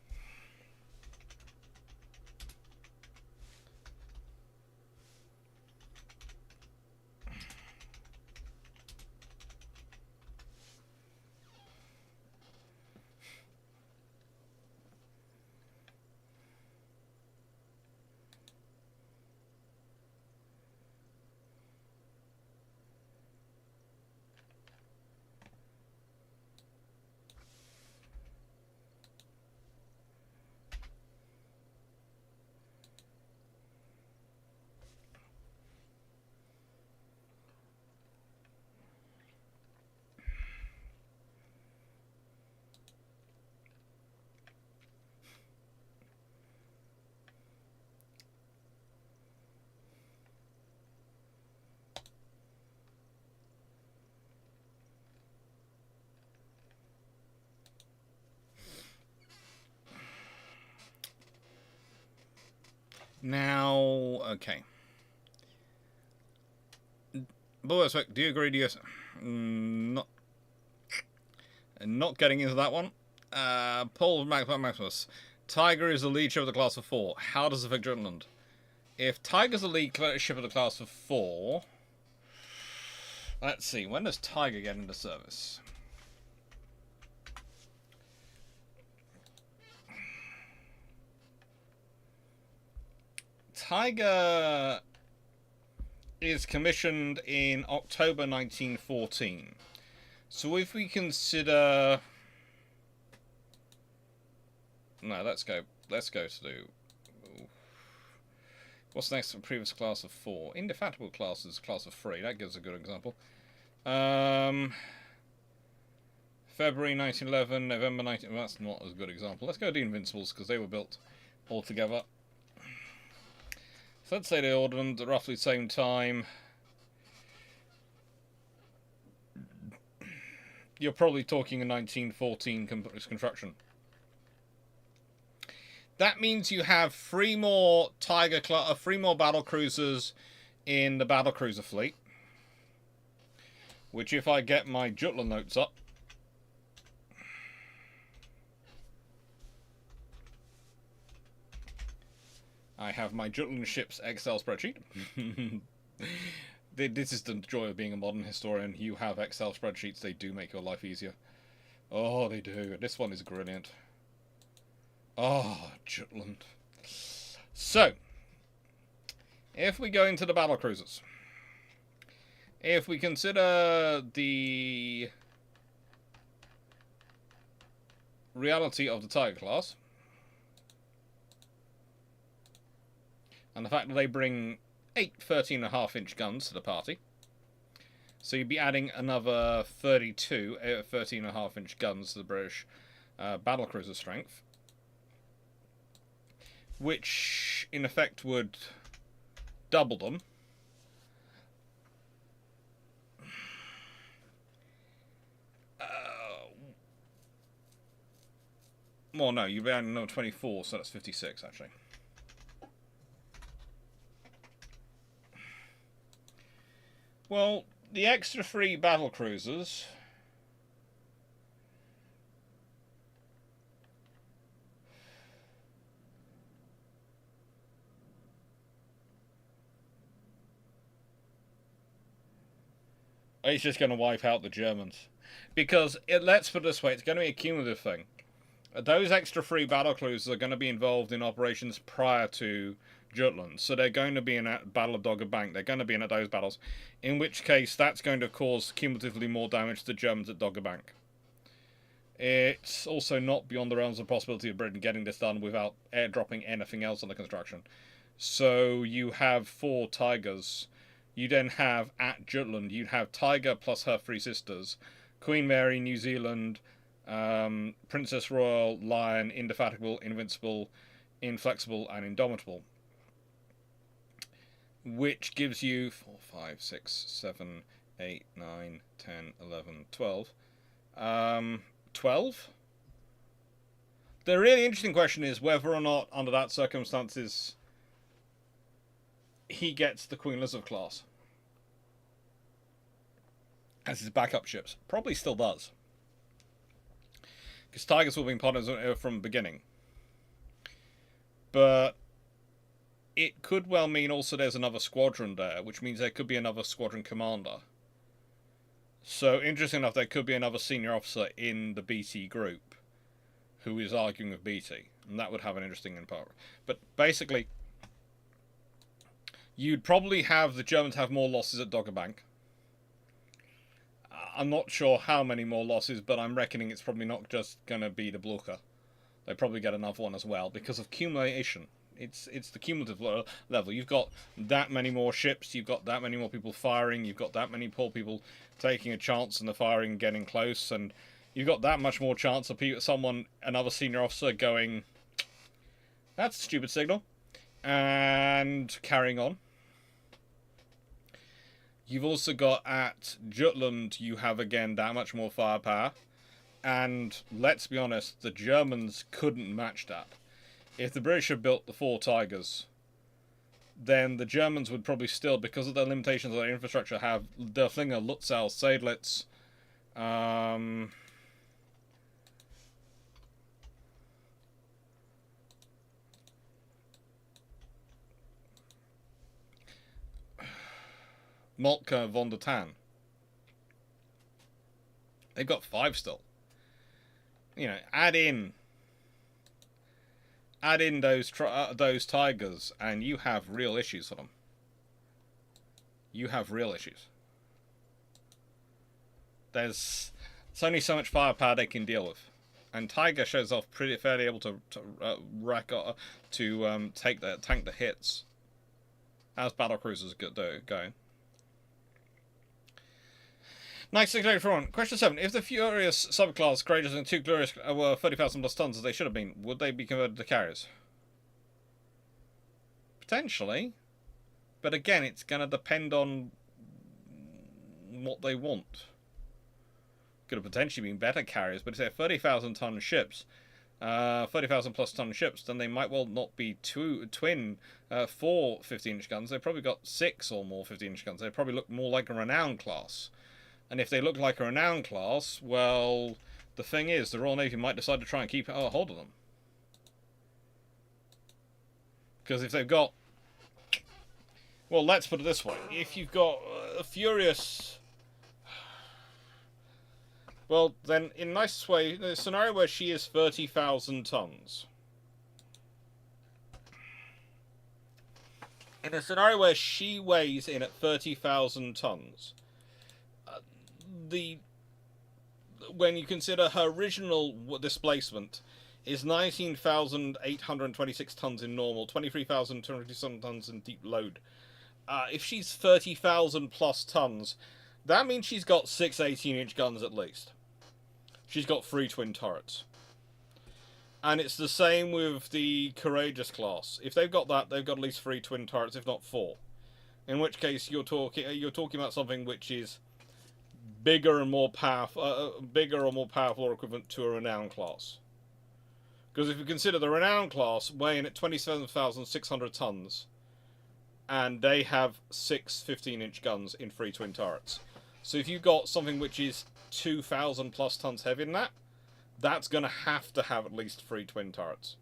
Now, okay. But do you agree? Not getting into that one. Paul Maximus. Tiger is the lead ship of the class of 4. How does it affect Jutland? If Tiger's the lead ship of the class of 4... Let's see, when does Tiger get into service? Tiger is commissioned in October 1914. So if we consider... No, let's go to... What's the next previous class of 4? Indefatigable class is class of 3. That gives a good example. February 1911, November 19... Well, that's not as good example. Let's go to the Invincibles, because they were built all together. So let's say they ordered them at roughly the same time. You're probably talking a 1914 construction. That means you have 3 more battle cruisers in the battle cruiser fleet. Which, if I get my Jutland notes up, I have my Jutland ships Excel spreadsheet. This is the joy of being a modern historian. You have Excel spreadsheets. They do make your life easier. Oh, they do. This one is brilliant. Oh, Jutland. So, if we go into the battle cruisers, if we consider the reality of the Tiger class, and the fact that they bring 8 13.5-inch guns to the party, so you'd be adding another 32 13.5-inch guns to the British battlecruiser strength, which in effect would double them. Well, no, you'd be adding another 24, so that's 56 actually. Well, the extra 3 battle cruisers it's just going to wipe out the Germans. Because, let's put it this way, it's going to be a cumulative thing. Those extra 3 battle cruisers are going to be involved in operations prior to Jutland. So they're going to be in a Battle of Dogger Bank. They're going to be in those battles. In which case, that's going to cause cumulatively more damage to the Germans at Dogger Bank. It's also not beyond the realms of possibility of Britain getting this done without airdropping anything else on the construction. So you have 4 Tigers. You then have at Jutland, you'd have Tiger plus her 3 sisters, Queen Mary, New Zealand, Princess Royal, Lion, Indefatigable, Invincible, Inflexible, and Indomitable. Which gives you 4, 5, 6, 7, 8, 9, 10, 11, 12. 12? The really interesting question is whether or not, under that circumstances, he gets the Queen Elizabeth class as his backup ships. Probably still does. Because Tigers will be partners from the beginning. But it could well mean also there's another squadron there, which means there could be another squadron commander. So, interesting enough, there could be another senior officer in the BT group who is arguing with BT. And that would have an interesting impact. But basically, you'd probably have the Germans have more losses at Doggerbank. I'm not sure how many more losses, but I'm reckoning it's probably not just going to be the Blucher. They probably get another one as well, because of accumulation. It's the cumulative level. You've got that many more ships, you've got that many more people firing, you've got that many poor people taking a chance in the firing and getting close, and you've got that much more chance of another senior officer going, that's a stupid signal, and carrying on. You've also got at Jutland, you have again that much more firepower. And let's be honest, the Germans couldn't match that. If the British had built the 4 Tigers, then the Germans would probably still, because of the limitations of their infrastructure, have Der Flinger, Lutzow, Seydlitz, Moltke, von der Tann. They've got 5 still. You know, add in those Tigers, and you have real issues for them. You have real issues. There's only so much firepower they can deal with, and Tiger shows off pretty fairly able to tank the hits as battle cruisers go. Nice 681. Question 7. If the Furious subclass Courageous and 2 Glorious were 30,000 plus tons as they should have been, would they be converted to carriers? Potentially. But again, it's going to depend on what they want. Could have potentially been better carriers, but if they're 30,000 ton ships, 30,000 plus ton ships, then they might well not be twin 4 15-inch guns. They've probably got 6 or more 15-inch guns. They probably look more like a Renown class. And if they look like a Renown class, well, the thing is, the Royal Navy might decide to try and keep a hold of them. Because if they've got... Well, let's put it this way. If you've got a Furious... Well, then, in nicest way, the scenario where she is 30,000 tons. In a scenario where she weighs in at 30,000 tons... when you consider her original displacement is 19,826 tons in normal, 23,227 tons in deep load. If she's 30,000 plus tons, that means she's got 6 18-inch guns at least. She's got 3 twin turrets. And it's the same with the Courageous class. If they've got that, they've got at least 3 twin turrets, if not 4. In which case, you're talking about something which is bigger or more powerful or equivalent to a Renown class. Because if you consider the Renown class weighing at 27,600 tons, and they have 6 15-inch guns in 3 twin turrets. So if you've got something which is 2,000 plus tons heavier than that, that's going to have at least 3 twin turrets.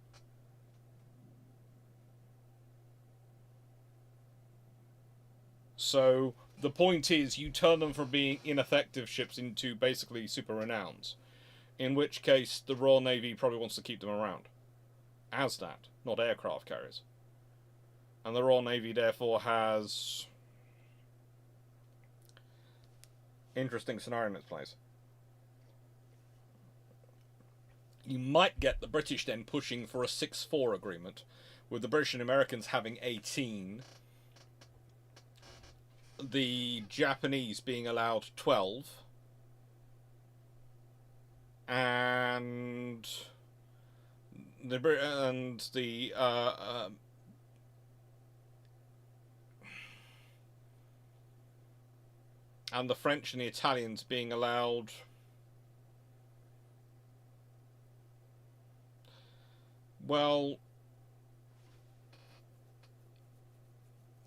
So the point is, you turn them from being ineffective ships into basically super Renowns. In which case, the Royal Navy probably wants to keep them around. As that, not aircraft carriers. And the Royal Navy, therefore, has... interesting scenario in its place. You might get the British then pushing for a 6-4 agreement, with the British and Americans having 18, the Japanese being allowed 12, and the French and the Italians being allowed, well,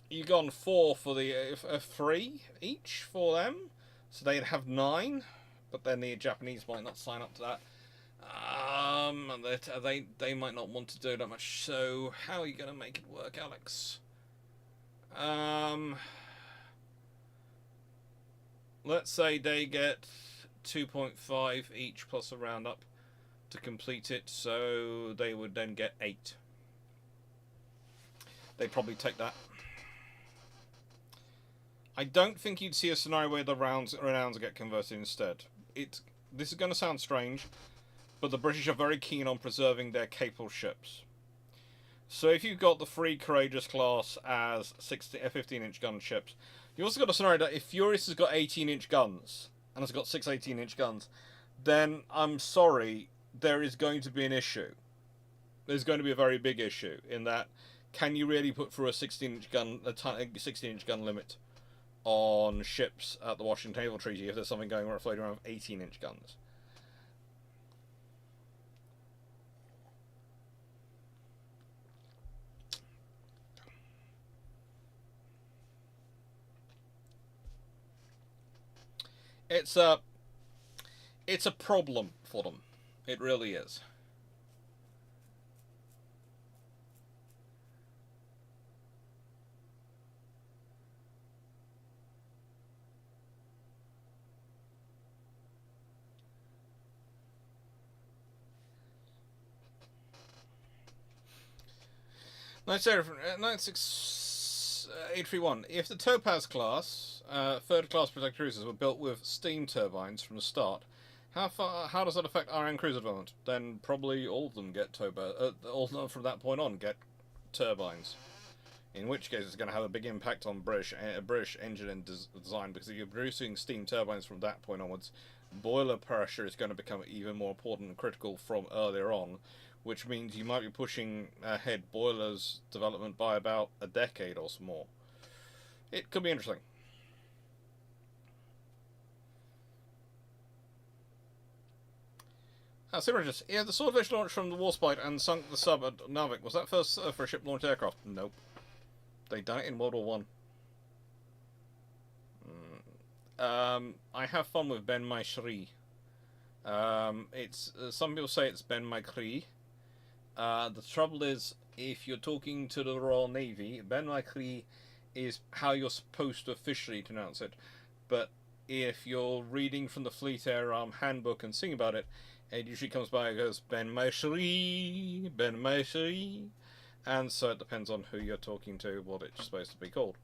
you've gone 4 for the 3 each for them, so they'd have 9, but then the Japanese might not sign up to that. They might not want to do that much. So how are you going to make it work, Alex? Let's say they get 2.5 each plus a roundup to complete it, so they would then get 8. They'd probably take that. I don't think you'd see a scenario where the rounds get converted instead. This is going to sound strange, but the British are very keen on preserving their capable ships. So if you've got the Free Courageous class as 15-inch gun ships, you also got a scenario that if Furious has got 18-inch guns, and has got 6 18-inch guns, then I'm sorry, there is going to be an issue. There's going to be a very big issue in that, can you really put through a 16-inch gun limit on ships at the Washington Naval Treaty if there's something going around floating around with 18-inch guns? It's a problem for them. It really is. If the Topaz class, third class protected cruisers were built with steam turbines from the start, how does that affect Iron cruiser development? Then probably all of them get Topaz. All of them from that point on get turbines. In which case, it's going to have a big impact on British engine design, because if you're producing steam turbines from that point onwards, boiler pressure is going to become even more important and critical from earlier on, which means you might be pushing ahead boilers development by about a decade or more. It could be interesting. Similarly, yeah, the Swordfish launched from the Warspite and sunk the sub at Narvik. Was that first for a ship-launched aircraft? Nope. They done it in World War One. I have fun with Ben My Shri. It's some people say it's Ben My Cree. The trouble is, if you're talking to the Royal Navy, Ben My Cree is how you're supposed to officially pronounce it. But if you're reading from the Fleet Air Arm handbook and sing about it, it usually comes by and goes Ben My Shri, Ben My Shri. And so it depends on who you're talking to, what it's supposed to be called.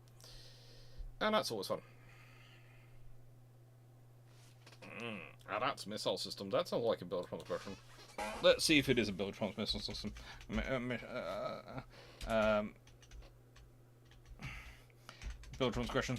And that's always fun. That's missile system. That sounds like a build transgression. Let's see if it is a build trans missile system. Build transgression.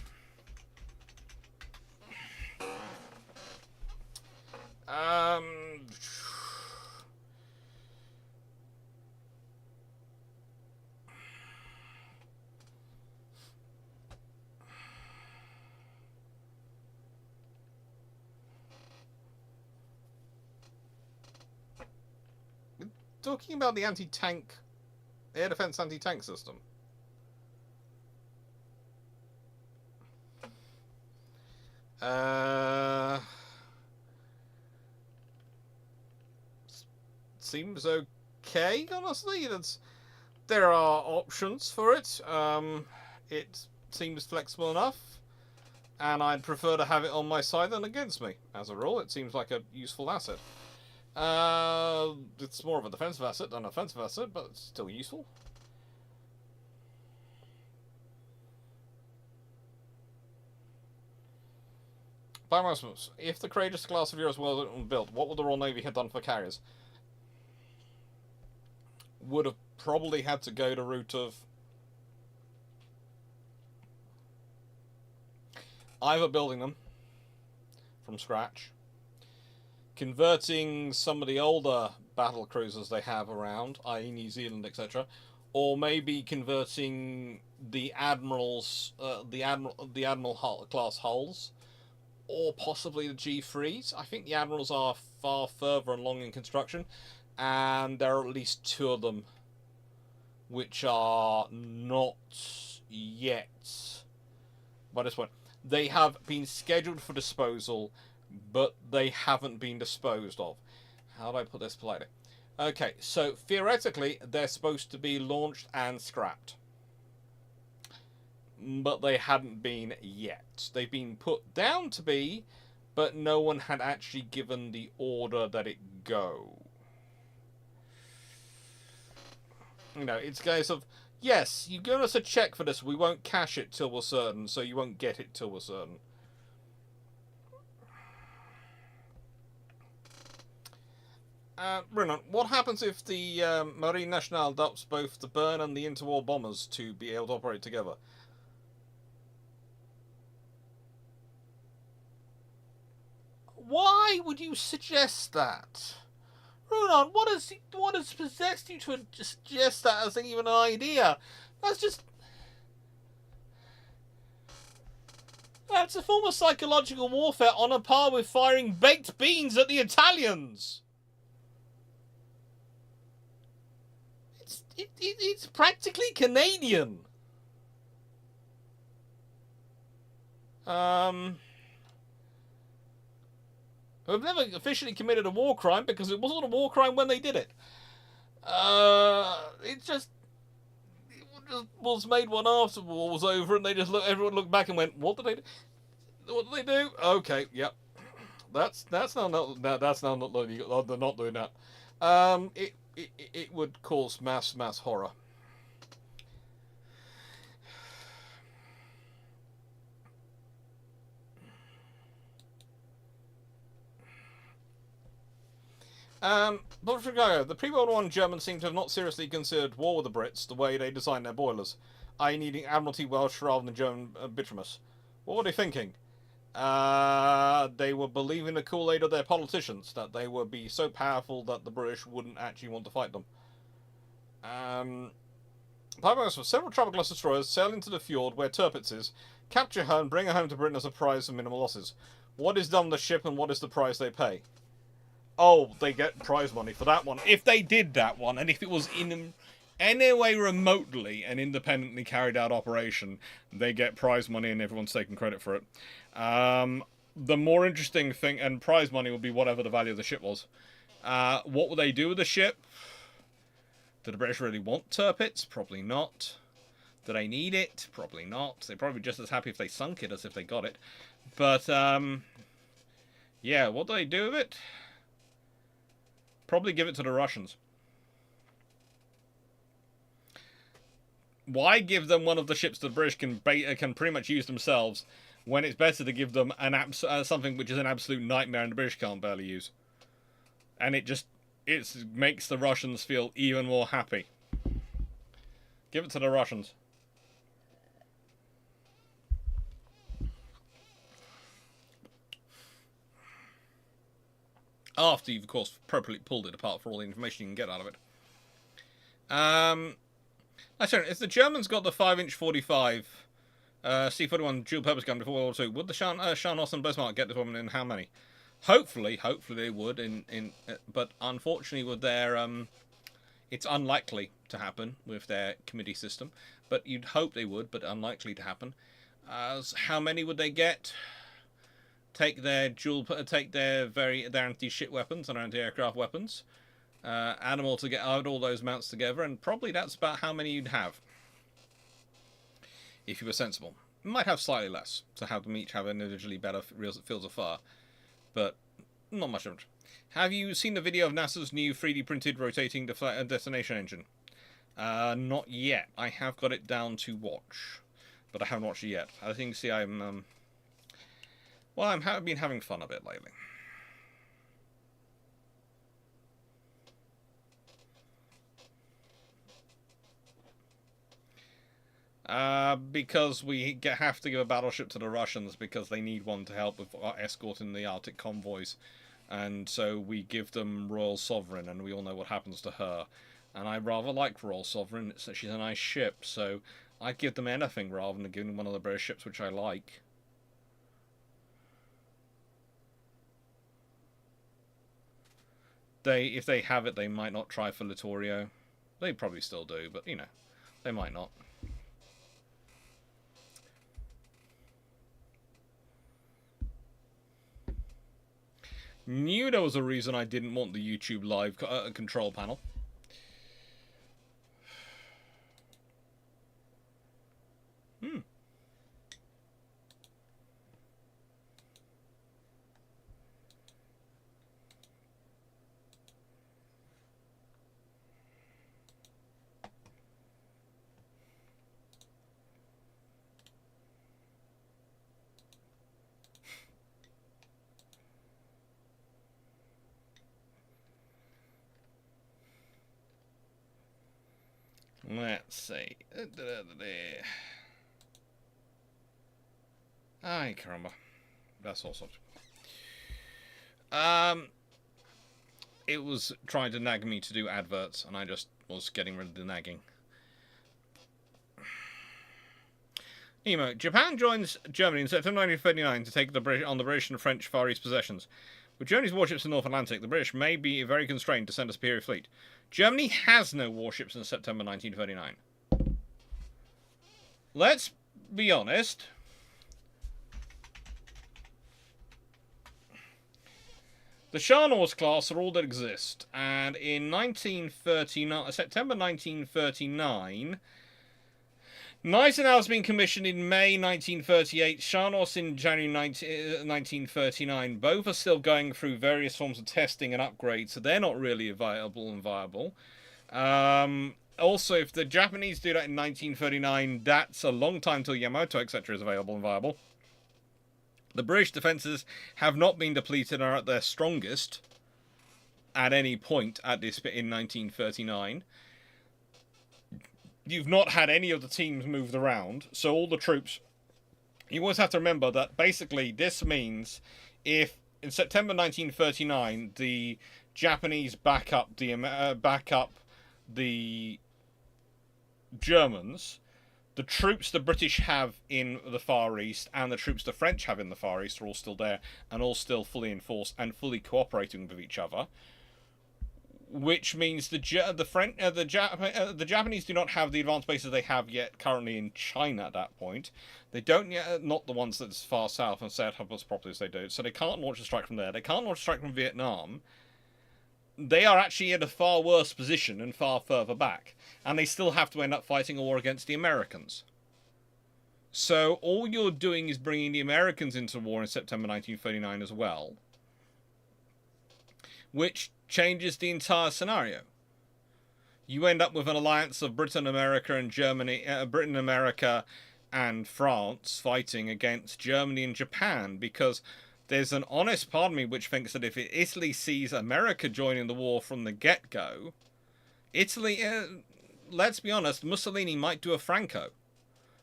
Talking about the anti-tank, air defense anti-tank system. Seems okay, honestly. There are options for it. It seems flexible enough, and I'd prefer to have it on my side than against me. As a rule, it seems like a useful asset. It's more of a defensive asset than an offensive asset, but it's still useful. If the Courageous class of Euros were built, what would the Royal Navy have done for carriers? would have probably had to go the route of either building them from scratch, converting some of the older battle cruisers they have around, i.e. New Zealand, etc., or maybe converting the admirals, the admiral class hulls, or possibly the G3s. I think the admirals are far further along in construction, and there are at least 2 of them which are not yet by this point. They have been scheduled for disposal, but they haven't been disposed of. How do I put this politely? Okay, so theoretically, they're supposed to be launched and scrapped. But they hadn't been yet. They've been put down to be, but no one had actually given the order that it go. You know, it's a case of, yes, you give us a check for this, we won't cash it till we're certain, so you won't get it till we're certain. Bruno, what happens if the Marine Nationale adopts both the Burn and the interwar bombers to be able to operate together? Why would you suggest that? Runon, what has possessed you to suggest that as even an idea? That's a form of psychological warfare on a par with firing baked beans at the Italians. It's practically Canadian. We've never officially committed a war crime because it wasn't a war crime when they did it. It just was made one after the war was over, and everyone looked back and went, "What did they do? What did they do? Okay, yep, that's now not legal. They're not doing that. It would cause mass horror." But Chicago, the pre-World War I Germans seem to have not seriously considered war with the Brits the way they designed their boilers, i.e. needing Admiralty Welsh rather than German bituminous. What were they thinking? They were believing the Kool-Aid of their politicians, that they would be so powerful that the British wouldn't actually want to fight them. Pipeworks for several travel class destroyers sail into the fjord where Tirpitz is, capture her and bring her home to Britain as a prize for minimal losses. What is done with the ship and what is the price they pay? Oh, they get prize money for that one. If they did that one, and if it was in any way remotely an independently carried out operation, they get prize money and everyone's taking credit for it. The more interesting thing, and prize money would be whatever the value of the ship was. What would they do with the ship? Did the British really want Tirpitz? Probably not. Do they need it? Probably not. They're probably just as happy if they sunk it as if they got it. But, yeah, what do they do with it? Probably give it to the Russians. Why give them one of the ships the British can pretty much use themselves when it's better to give them something which is an absolute nightmare and the British can't barely use? And it makes the Russians feel even more happy. Give it to the Russians. After you've, of course, appropriately pulled it apart for all the information you can get out of it. Actually, if the Germans got the 5-inch 45 C-41 dual-purpose gun before World War II, would the Scharnhorst and Bismarck get this woman in how many? Hopefully they would. But unfortunately, with their it's unlikely to happen with their committee system. But you'd hope they would, but unlikely to happen. How many would they get? Take their anti-ship weapons and anti-aircraft weapons, add them all together, add all those mounts together, and probably that's about how many you'd have. If you were sensible, you might have slightly less to have them each have individually better fields of fire, but not much of it. Have you seen the video of NASA's new 3D printed rotating detonation engine? Not yet. I have got it down to watch, but I haven't watched it yet. As you can see, well, I've been having fun a bit lately. Because we have to give a battleship to the Russians because they need one to help with escorting the Arctic convoys. And so we give them Royal Sovereign, and we all know what happens to her. And I rather like Royal Sovereign. She's a nice ship, so I'd give them anything rather than giving one of the British ships which I like. If they have it, they might not try for Littorio. They probably still do, but, you know, they might not. Knew there was a reason I didn't want the YouTube live control panel. Let's see. Ay, caramba. That's all sorts. It was trying to nag me to do adverts, and I just was getting rid of the nagging. Emo. Japan joins Germany in September 1939 to take on the British and French Far East possessions. With Germany's warships in the North Atlantic, the British may be very constrained to send a superior fleet. Germany has no warships in September 1939. Let's be honest. The Shah-North class are all that exist, and in September 1939, Gneisenau's been commissioned in May 1938, Shah-North in January 1939. Both are still going through various forms of testing and upgrades, so they're not really viable. Also, if the Japanese do that in 1939, that's a long time till Yamato, etc. is available and viable. The British defences have not been depleted and are at their strongest at any point in 1939. You've not had any of the teams moved around, so all the troops... You always have to remember that basically this means if in September 1939 the Japanese back up the Germans, the troops the British have in the Far East and the troops the French have in the Far East are all still there and all still fully enforced and fully cooperating with each other. Which means the Japanese do not have the advanced bases they have yet currently in China at that point. They don't yet, not the ones that's far south and set up as properly as they do. So they can't launch a strike from there. They can't launch a strike from Vietnam. They are actually in a far worse position and far further back. And they still have to end up fighting a war against the Americans. So all you're doing is bringing the Americans into war in September 1939 as well. Which changes the entire scenario. You end up with an alliance of Britain, America, and Germany, Britain, America, and France fighting against Germany and Japan, because there's an honest part of me which thinks that if Italy sees America joining the war from the get-go, Italy, let's be honest, Mussolini might do a Franco.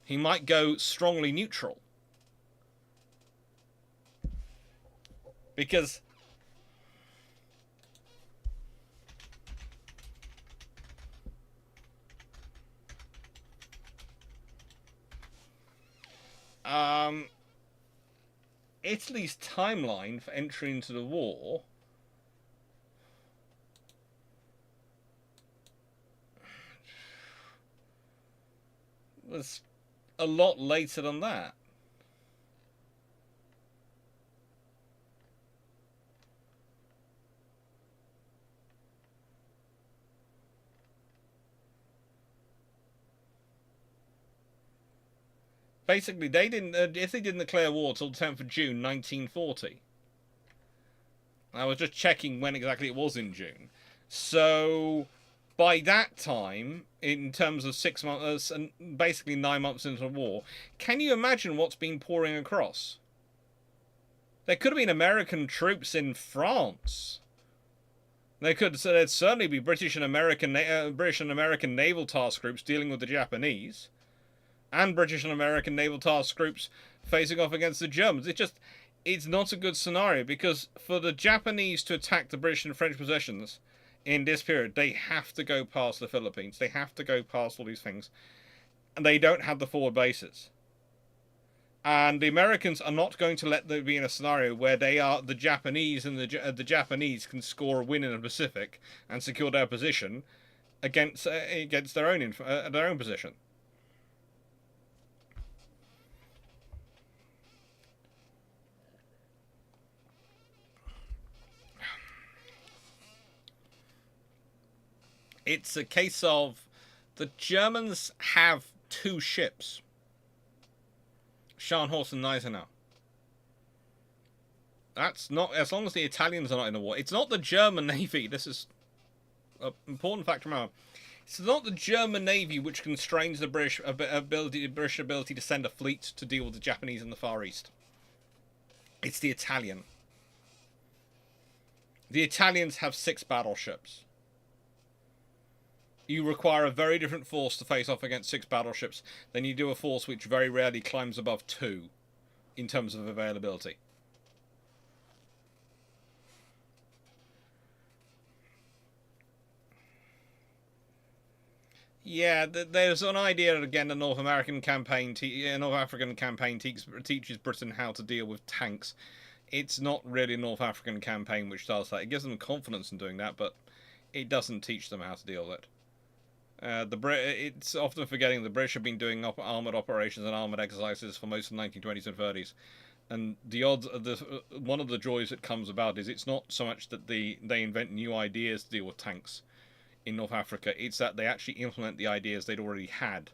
He might go strongly neutral. Because Italy's timeline for entry into the war was a lot later than that. Basically, Italy didn't declare war till the 10th of June, 1940. I was just checking when exactly it was in June. So, by that time, in terms of 6 months, and basically 9 months into the war, can you imagine what's been pouring across? There could have been American troops in France. There'd certainly be British and American naval task groups dealing with the Japanese. and British and American naval task groups facing off against the Germans. It's not a good scenario, because for the Japanese to attack the British and French possessions in this period, they have to go past the Philippines. They have to go past all these things, and they don't have the forward bases. And the Americans are not going to let them be in a scenario where the Japanese, and the Japanese can score a win in the Pacific and secure their position against their own position. It's a case of the Germans have 2 ships, Scharnhorst and Gneisenau. That's not, as long as the Italians are not in the war. It's not the German Navy. This is an important fact to remember. It's not the German Navy which constrains the British ability to send a fleet to deal with the Japanese in the Far East. It's the Italian. The Italians have 6 battleships. You require a very different force to face off against 6 battleships than you do a force which very rarely climbs above 2 in terms of availability. Yeah, there's an idea that, again, the North African campaign teaches Britain how to deal with tanks. It's not really a North African campaign which does that. It gives them confidence in doing that, but it doesn't teach them how to deal with it. It's often forgetting the British have been doing armoured operations and armoured exercises for most of the 1920s and 30s. And the odds of one of the joys that comes about is it's not so much that they invent new ideas to deal with tanks in North Africa, it's that they actually implement the ideas they'd already had.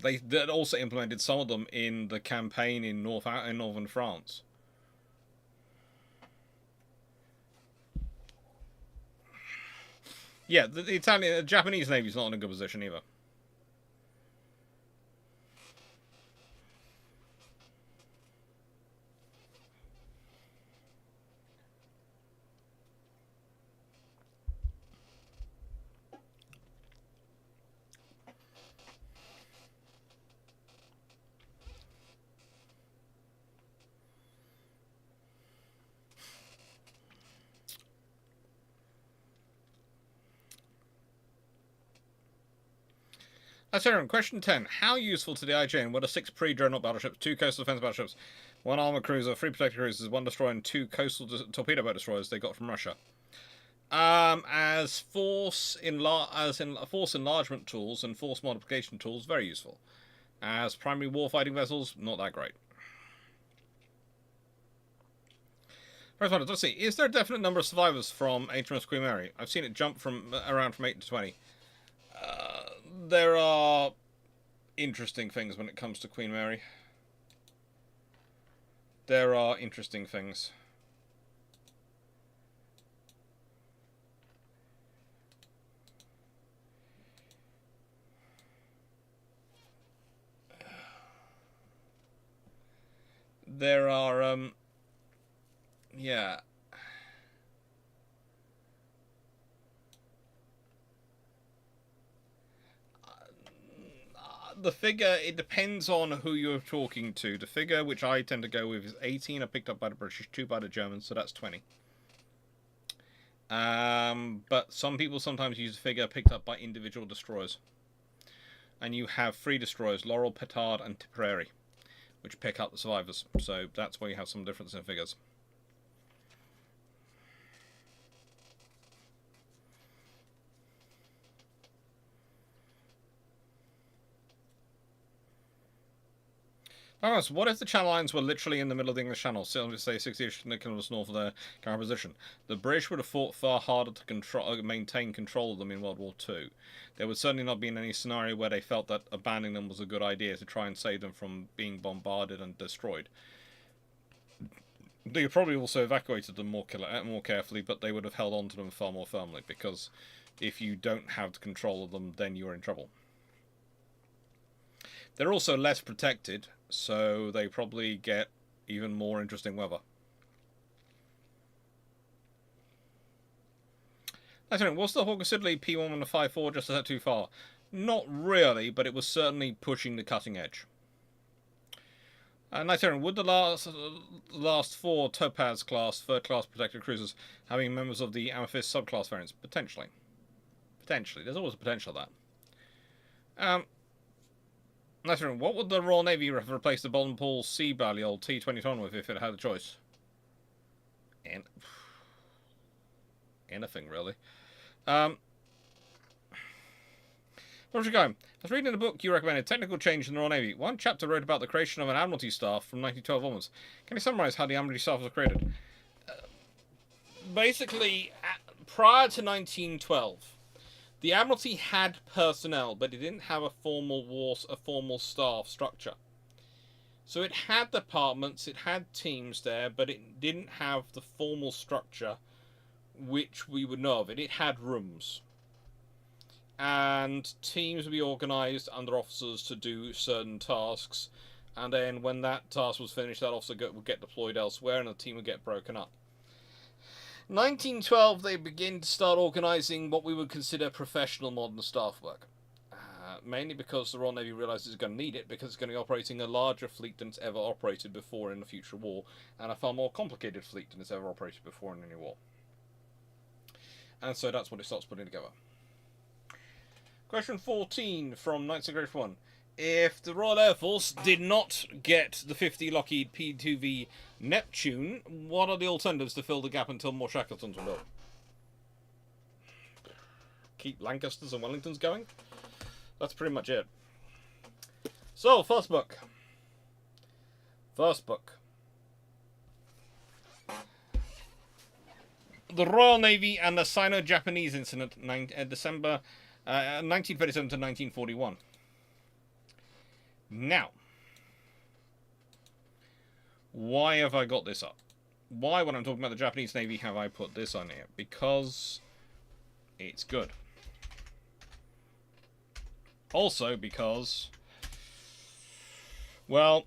They also implemented some of them in the campaign in northern France. Yeah, the Japanese Navy's not in a good position either. That's everyone. Question 10. How useful to the IJN were the 6 pre-dreadnought battleships, 2 coastal defense battleships, 1 armored cruiser, 3 protector cruisers, 1 destroyer, and 2 coastal torpedo boat destroyers they got from Russia? As force enlargement tools and force multiplication tools, very useful. As primary warfighting vessels, not that great. First one, let's see. Is there a definite number of survivors from HMS Queen Mary? I've seen it jump around from 8 to 20. There are interesting things when it comes to Queen Mary. There are interesting things. There are, yeah. The figure, it depends on who you're talking to. The figure which I tend to go with is 18 are picked up by the British, 2 by the Germans, so that's 20. But some people sometimes use a figure picked up by individual destroyers. And you have 3 destroyers, Laurel, Petard, and Tipperary, which pick up the survivors. So that's where you have some difference in figures. Alright, so what if the Channel Islands were literally in the middle of the English Channel, say 60 kilometers north of their current position? The British would have fought far harder to maintain control of them in World War II. There would certainly not be any scenario where they felt that abandoning them was a good idea to try and save them from being bombarded and destroyed. They probably also evacuated them more carefully, but they would have held on to them far more firmly, because if you don't have control of them, then you're in trouble. They're also less protected, so they probably get even more interesting weather. Was the Hawker Siddeley P1 and the 5.4 just a step too far? Not really, but it was certainly pushing the cutting edge. Nice Aaron, would the last 4 Topaz class, third class protected cruisers having members of the Amethyst subclass variants? Potentially. Potentially. There's always a potential of that. Nice Aaron, what would the Royal Navy replace the Bolton Pool Sea Balliol T-20 with if it had a choice? Anything, really. Where's it going? I was reading a book you recommended, Technical Change in the Royal Navy. One chapter wrote about the creation of an Admiralty staff from 1912 onwards. Can you summarise how the Admiralty staff was created? Basically, prior to 1912, the Admiralty had personnel, but it didn't have a formal staff structure. So it had departments, it had teams there, but it didn't have the formal structure which we would know of it. It had rooms. And teams would be organised under officers to do certain tasks, and then when that task was finished, that officer would get deployed elsewhere and the team would get broken up. 1912, they begin to start organising what we would consider professional modern staff work. Mainly because the Royal Navy realises it's going to need it, because it's going to be operating a larger fleet than it's ever operated before in a future war, and a far more complicated fleet than it's ever operated before in any war. And so that's what it starts putting together. Question 14 from Knights of Great 1. If the Royal Air Force did not get the 50 Lockheed P2V Neptune, what are the alternatives to fill the gap until more Shackletons were built? Keep Lancasters and Wellingtons going? That's pretty much it. So, first book. The Royal Navy and the Sino-Japanese incident, December 1937 to 1941. Now, why have I got this up? Why, when I'm talking about the Japanese Navy, have I put this on here? Because it's good. Also because, well,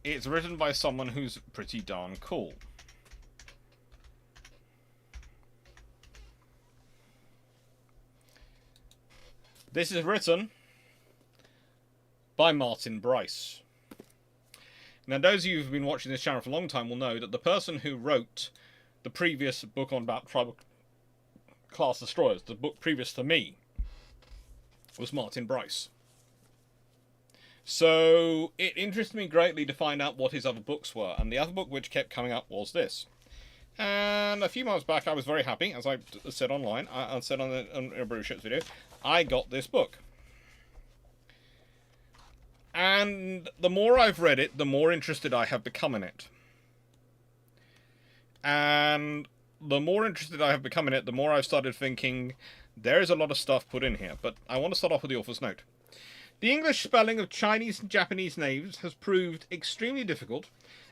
it's written by someone who's pretty darn cool. This is written by Martin Bryce. Now, those of you who've been watching this channel for a long time will know that the person who wrote the previous book on about tribal class destroyers, the book previous to me, was Martin Bryce. So it interested me greatly to find out what his other books were, and the other book which kept coming up was this. And a few months back, I was very happy, as I said online, I said on a Bruships video, I got this book. And the more I've read it, the more interested I have become in it. And the more interested I have become in it, the more I've started thinking, there is a lot of stuff put in here. But I want to start off with the author's note. The English spelling of Chinese and Japanese names has proved extremely difficult,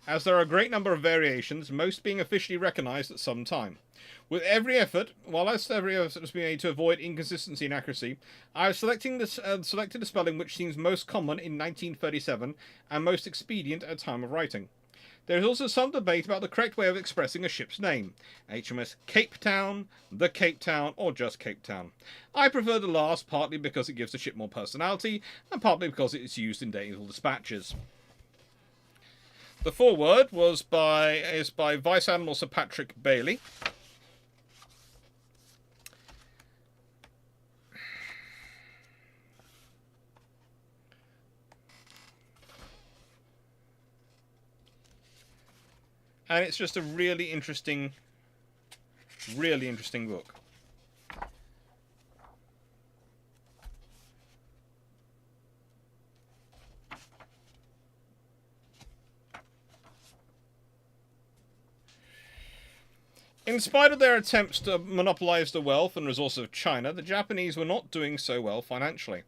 as there are a great number of variations, most being officially recognised at some time. With every effort, whilst every effort has been made to avoid inconsistency and accuracy, I have selected the spelling which seems most common in 1937 and most expedient at time of writing. There is also some debate about the correct way of expressing a ship's name, HMS Cape Town, the Cape Town, or just Cape Town. I prefer the last, partly because it gives the ship more personality, and partly because it is used in naval dispatches. The foreword is by Vice Admiral Sir Patrick Bailey. And it's just a really interesting book. In spite of their attempts to monopolize the wealth and resources of China, the Japanese were not doing so well financially.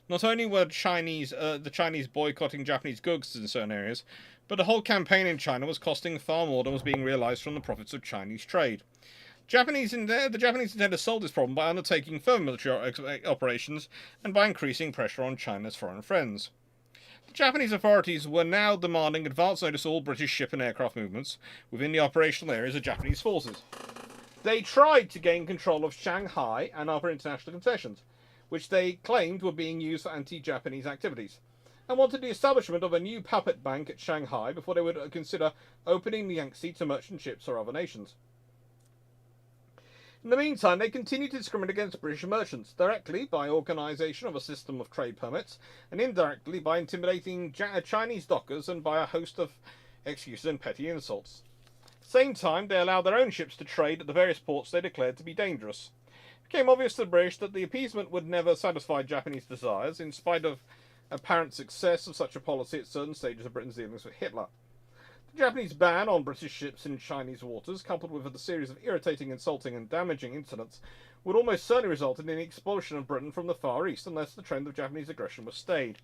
Not only were the Chinese boycotting Japanese goods in certain areas, but the whole campaign in China was costing far more than was being realized from the profits of Chinese trade. The Japanese intended to solve this problem by undertaking further military operations and by increasing pressure on China's foreign friends. Japanese authorities were now demanding advance notice of all British ship and aircraft movements within the operational areas of Japanese forces. They tried to gain control of Shanghai and other international concessions, which they claimed were being used for anti-Japanese activities, and wanted the establishment of a new puppet bank at Shanghai before they would consider opening the Yangtze to merchant ships or other nations. In the meantime, they continued to discriminate against British merchants, directly by organisation of a system of trade permits, and indirectly by intimidating Chinese dockers and by a host of excuses and petty insults. At the same time, they allowed their own ships to trade at the various ports they declared to be dangerous. It became obvious to the British that the appeasement would never satisfy Japanese desires, in spite of apparent success of such a policy at certain stages of Britain's dealings with Hitler. The Japanese ban on British ships in Chinese waters, coupled with a series of irritating, insulting and damaging incidents, would almost certainly result in the expulsion of Britain from the Far East unless the trend of Japanese aggression was stayed.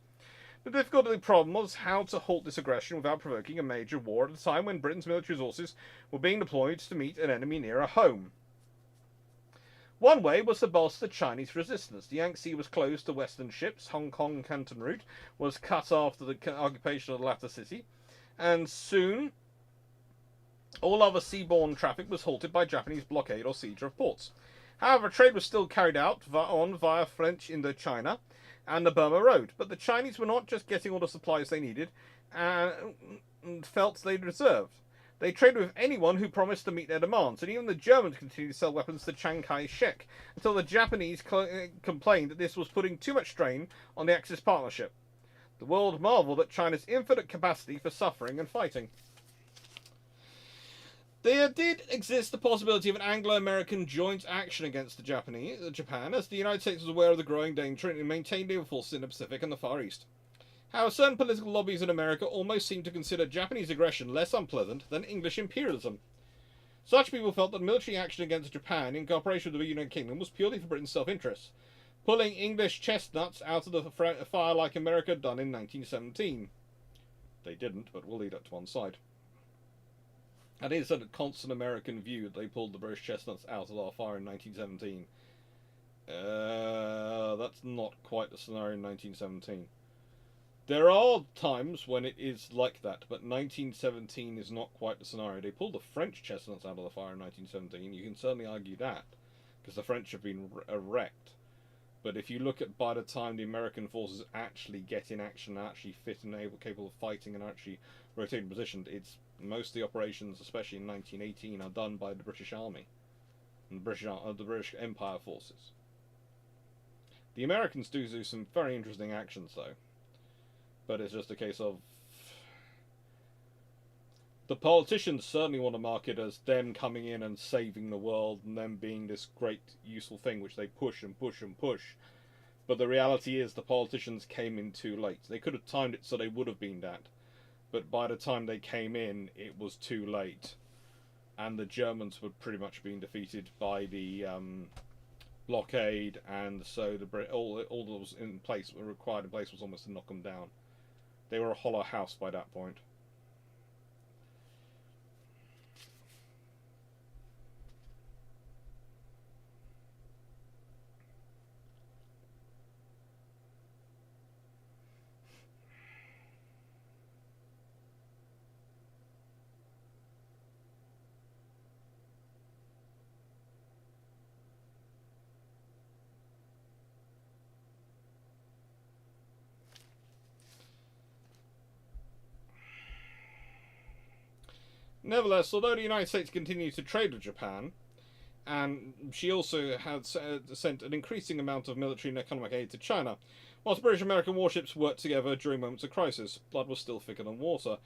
The difficult problem was how to halt this aggression without provoking a major war at a time when Britain's military resources were being deployed to meet an enemy nearer home. One way was to bolster Chinese resistance. The Yangtze was closed to Western ships, Hong Kong Canton route was cut after the occupation of the latter city, and soon all other seaborne traffic was halted by Japanese blockade or siege of ports. However, trade was still carried out via French Indochina and the Burma Road, but the Chinese were not just getting all the supplies they needed and felt they deserved. They traded with anyone who promised to meet their demands, and even the Germans continued to sell weapons to Chiang Kai-shek until the Japanese complained that this was putting too much strain on the Axis partnership. The world marveled at China's infinite capacity for suffering and fighting. There did exist the possibility of an Anglo-American joint action against Japan, as the United States was aware of the growing danger and maintained naval forces in the Pacific and the Far East. However, certain political lobbies in America almost seemed to consider Japanese aggression less unpleasant than English imperialism. Such people felt that military action against Japan in cooperation with the United Kingdom was purely for Britain's self-interest, pulling English chestnuts out of the fire like America had done in 1917. They didn't, but we'll leave that to one side. That is a constant American view that they pulled the British chestnuts out of our fire in 1917. That's not quite the scenario in 1917. There are times when it is like that, but 1917 is not quite the scenario. They pulled the French chestnuts out of the fire in 1917. You can certainly argue that, because the French have been wrecked. But if you look at by the time the American forces actually get in action, actually fit and capable of fighting and actually rotating positioned, it's most of the operations, especially in 1918, are done by the British Army and the British Empire forces. The Americans do some very interesting actions, though. But it's just a case of the politicians certainly want to mark it as them coming in and saving the world and them being this great useful thing which they push and push and push. But the reality is the politicians came in too late. They could have timed it so they would have been that. But by the time they came in, it was too late. And the Germans were pretty much being defeated by the blockade, and so all that was in place, required in place, was almost to knock them down. They were a hollow house by that point. Nevertheless, although the United States continued to trade with Japan, and she also had sent an increasing amount of military and economic aid to China, whilst British American warships worked together during moments of crisis, blood was still thicker than water.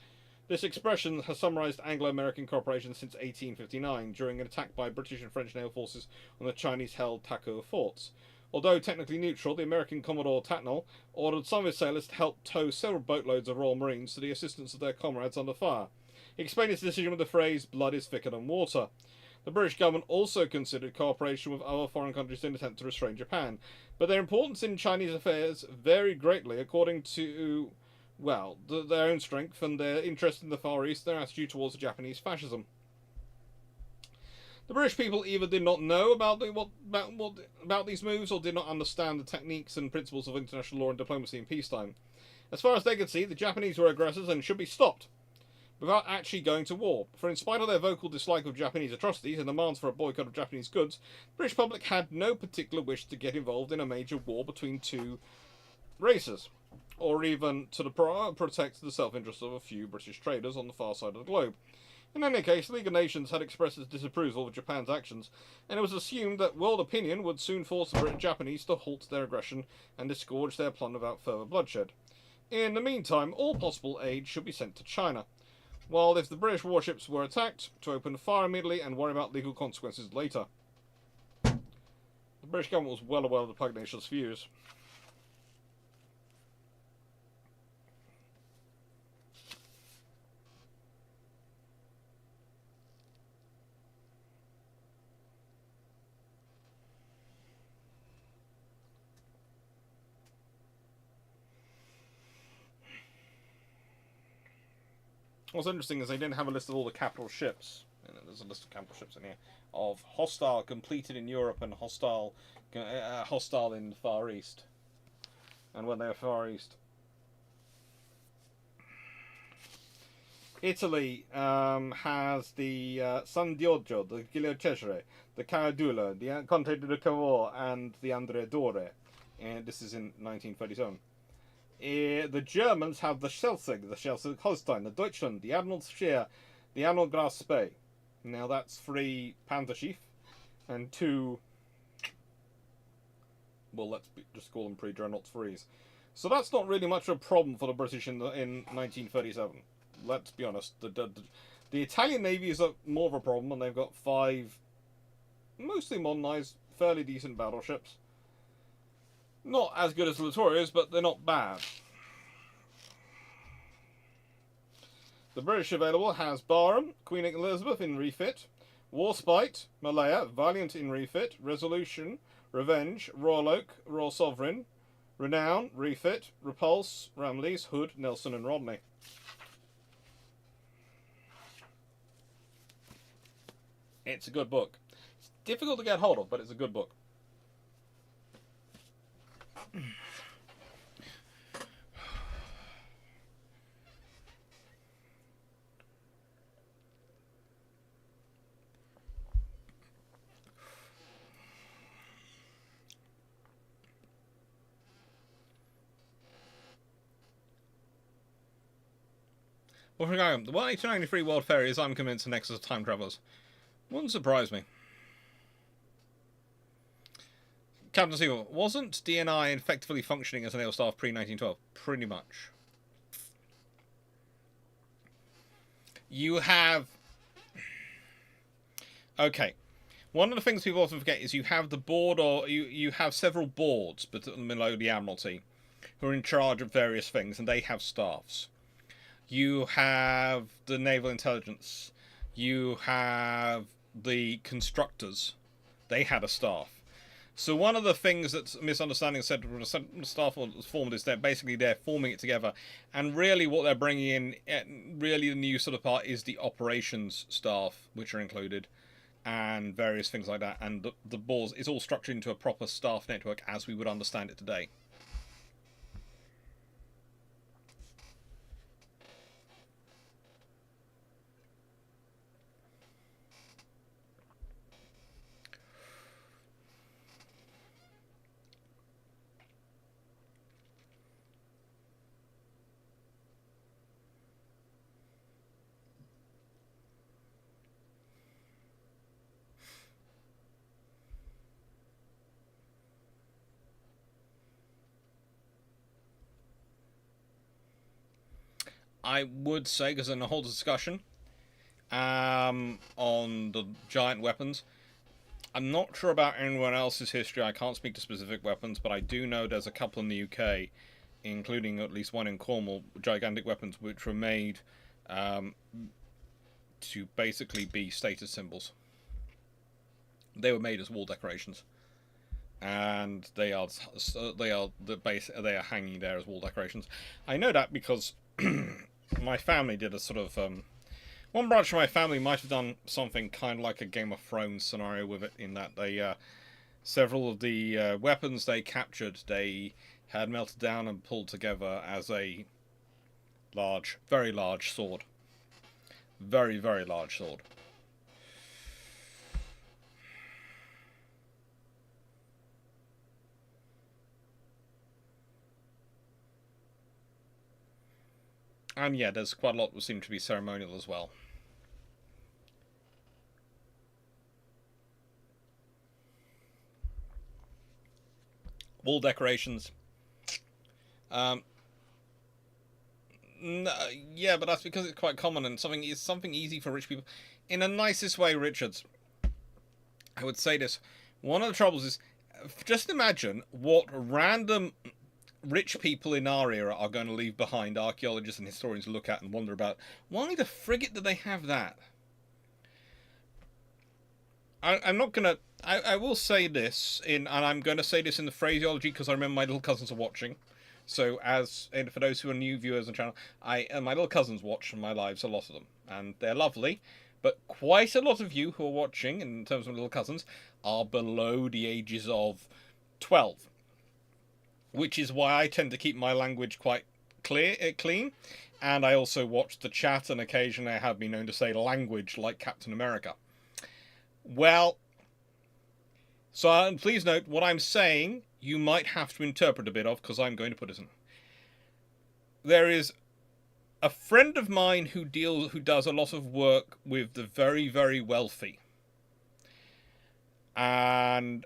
This expression has summarised Anglo-American cooperation since 1859, during an attack by British and French naval forces on the Chinese-held Taku forts. Although technically neutral, the American Commodore Tatnall ordered some of his sailors to help tow several boatloads of Royal Marines to the assistance of their comrades under fire. He explained his decision with the phrase, "blood is thicker than water." The British government also considered cooperation with other foreign countries in an attempt to restrain Japan, but their importance in Chinese affairs varied greatly according to, well, their own strength and their interest in the Far East, their attitude towards Japanese fascism. The British people either did not know about these moves or did not understand the techniques and principles of international law and diplomacy in peacetime. As far as they could see, the Japanese were aggressors and should be stopped, without actually going to war. For in spite of their vocal dislike of Japanese atrocities and demands for a boycott of Japanese goods, the British public had no particular wish to get involved in a major war between two races, or even to protect the self-interest of a few British traders on the far side of the globe. In any case, the League of Nations had expressed its disapproval of Japan's actions, and it was assumed that world opinion would soon force the Japanese to halt their aggression and disgorge their plunder without further bloodshed. In the meantime, all possible aid should be sent to China, while if the British warships were attacked, to open fire immediately and worry about legal consequences later. The British government was well aware of the pugnacious views. What's interesting is they didn't have a list of all the capital ships. There's a list of capital ships in here of hostile completed in Europe and hostile in the Far East. And when they were Far East, Italy has the San Giorgio, the Giglio Cesare, the Caradula, the Conte de Cavour, and the Andrea Dore. And this is in 1937. The Germans have the Schleswig Holstein, the Deutschland, the Admiralsheer, the Admiral Graf Spee. Now that's 3 Panzerschiff and 2, well, just call them pre-dreadnought 3s. So that's not really much of a problem for the British in 1937. Let's be honest. The Italian Navy is more of a problem, and they've got 5 mostly modernised, fairly decent battleships. Not as good as the Littorias, but they're not bad. The British available has Barham, Queen Elizabeth in refit, Warspite, Malaya, Valiant in refit, Resolution, Revenge, Royal Oak, Royal Sovereign, Renown, refit, Repulse, Ramillies, Hood, Nelson and Rodney. It's a good book. It's difficult to get hold of, but it's a good book. Well, the 1893 World Fair is, I'm convinced, the nexus of time travelers. Wouldn't surprise me. Captain Siegel, wasn't DNI effectively functioning as a naval staff pre-1912? Pretty much. You have... Okay. One of the things people often forget is you have the board, or you have several boards below the Admiralty who are in charge of various things, and they have staffs. You have the Naval Intelligence. You have the constructors. They had a staff. So one of the things that's misunderstanding said the staff was formed is they're forming it together, and really what they're bringing in, really the new sort of part is the operations staff, which are included, and various things like that, and the boards is all structured into a proper staff network as we would understand it today. I would say, because in the whole discussion on the giant weapons, I'm not sure about anyone else's history. I can't speak to specific weapons, but I do know there's a couple in the UK, including at least one in Cornwall, gigantic weapons which were made to basically be status symbols. They were made as wall decorations, and they are hanging there as wall decorations. I know that because my family did a sort of one branch of my family might have done something kind of like a Game of Thrones scenario with it, in that they several of the weapons they captured, they had melted down and pulled together as a large, very large sword. Very, very large sword. And yeah, there's quite a lot that seem to be ceremonial as well. Wall decorations. No, yeah, but that's because it's quite common and something easy for rich people. In the nicest way, Richards, I would say this. One of the troubles is, just imagine what random rich people in our era are going to leave behind archaeologists and historians to look at and wonder about. Why the frigate do they have that? I'm not going to... I will say this, and I'm going to say this in the phraseology because I remember my little cousins are watching. So, and for those who are new viewers on the channel, my little cousins watch my lives, a lot of them, and they're lovely. But quite a lot of you who are watching, in terms of my little cousins, are below the ages of 12, which is why I tend to keep my language quite clean. And I also watch the chat, and occasionally I have been known to say language like Captain America. Well, so please note what I'm saying. You might have to interpret a bit of, because I'm going to put it in. There is a friend of mine who does a lot of work with the very, very wealthy. And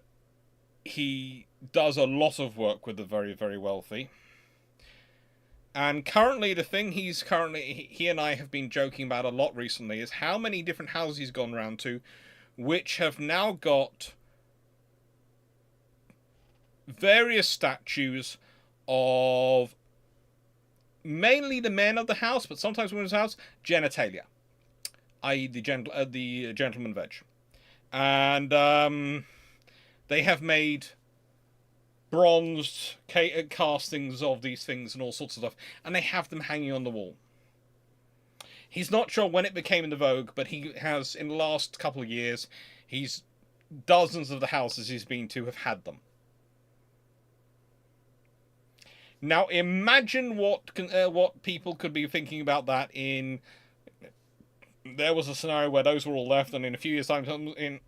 he does a lot of work with the very, very wealthy. And currently, the thing he and I have been joking about a lot recently is how many different houses he's gone around to, which have now got various statues of mainly the men of the house, but sometimes women's house, genitalia, i.e. the gentleman veg. And they have made bronzed castings of these things and all sorts of stuff, and they have them hanging on the wall. He's not sure when it became in the vogue, but he has, in the last couple of years, dozens of the houses he's been to have had them. Now imagine what people could be thinking about that in... There was a scenario where those were all left, and in a few years' time, in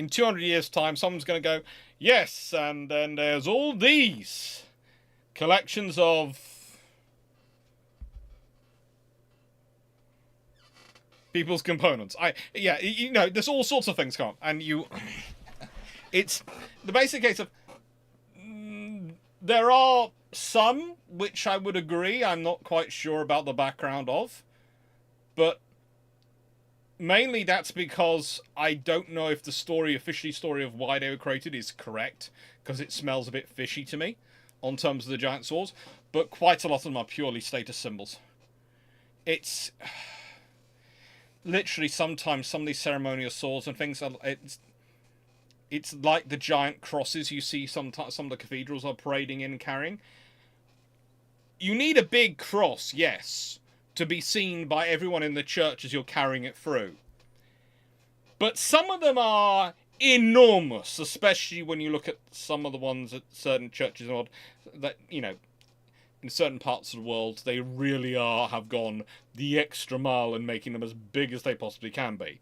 200 years' time, someone's going to go, yes, and then there's all these collections of people's components. There's all sorts of things come up, and it's the basic case of... There are some which I would agree I'm not quite sure about the background of, but mainly that's because I don't know if the official story of why they were created is correct, because it smells a bit fishy to me, on terms of the giant swords, but quite a lot of them are purely status symbols. It's... Literally, sometimes some of these ceremonial swords and things, it's like the giant crosses you see some of the cathedrals are parading in and carrying. You need a big cross, yes, to be seen by everyone in the church as you're carrying it through. But some of them are enormous, especially when you look at some of the ones at certain churches that, in certain parts of the world, they really have gone the extra mile in making them as big as they possibly can be.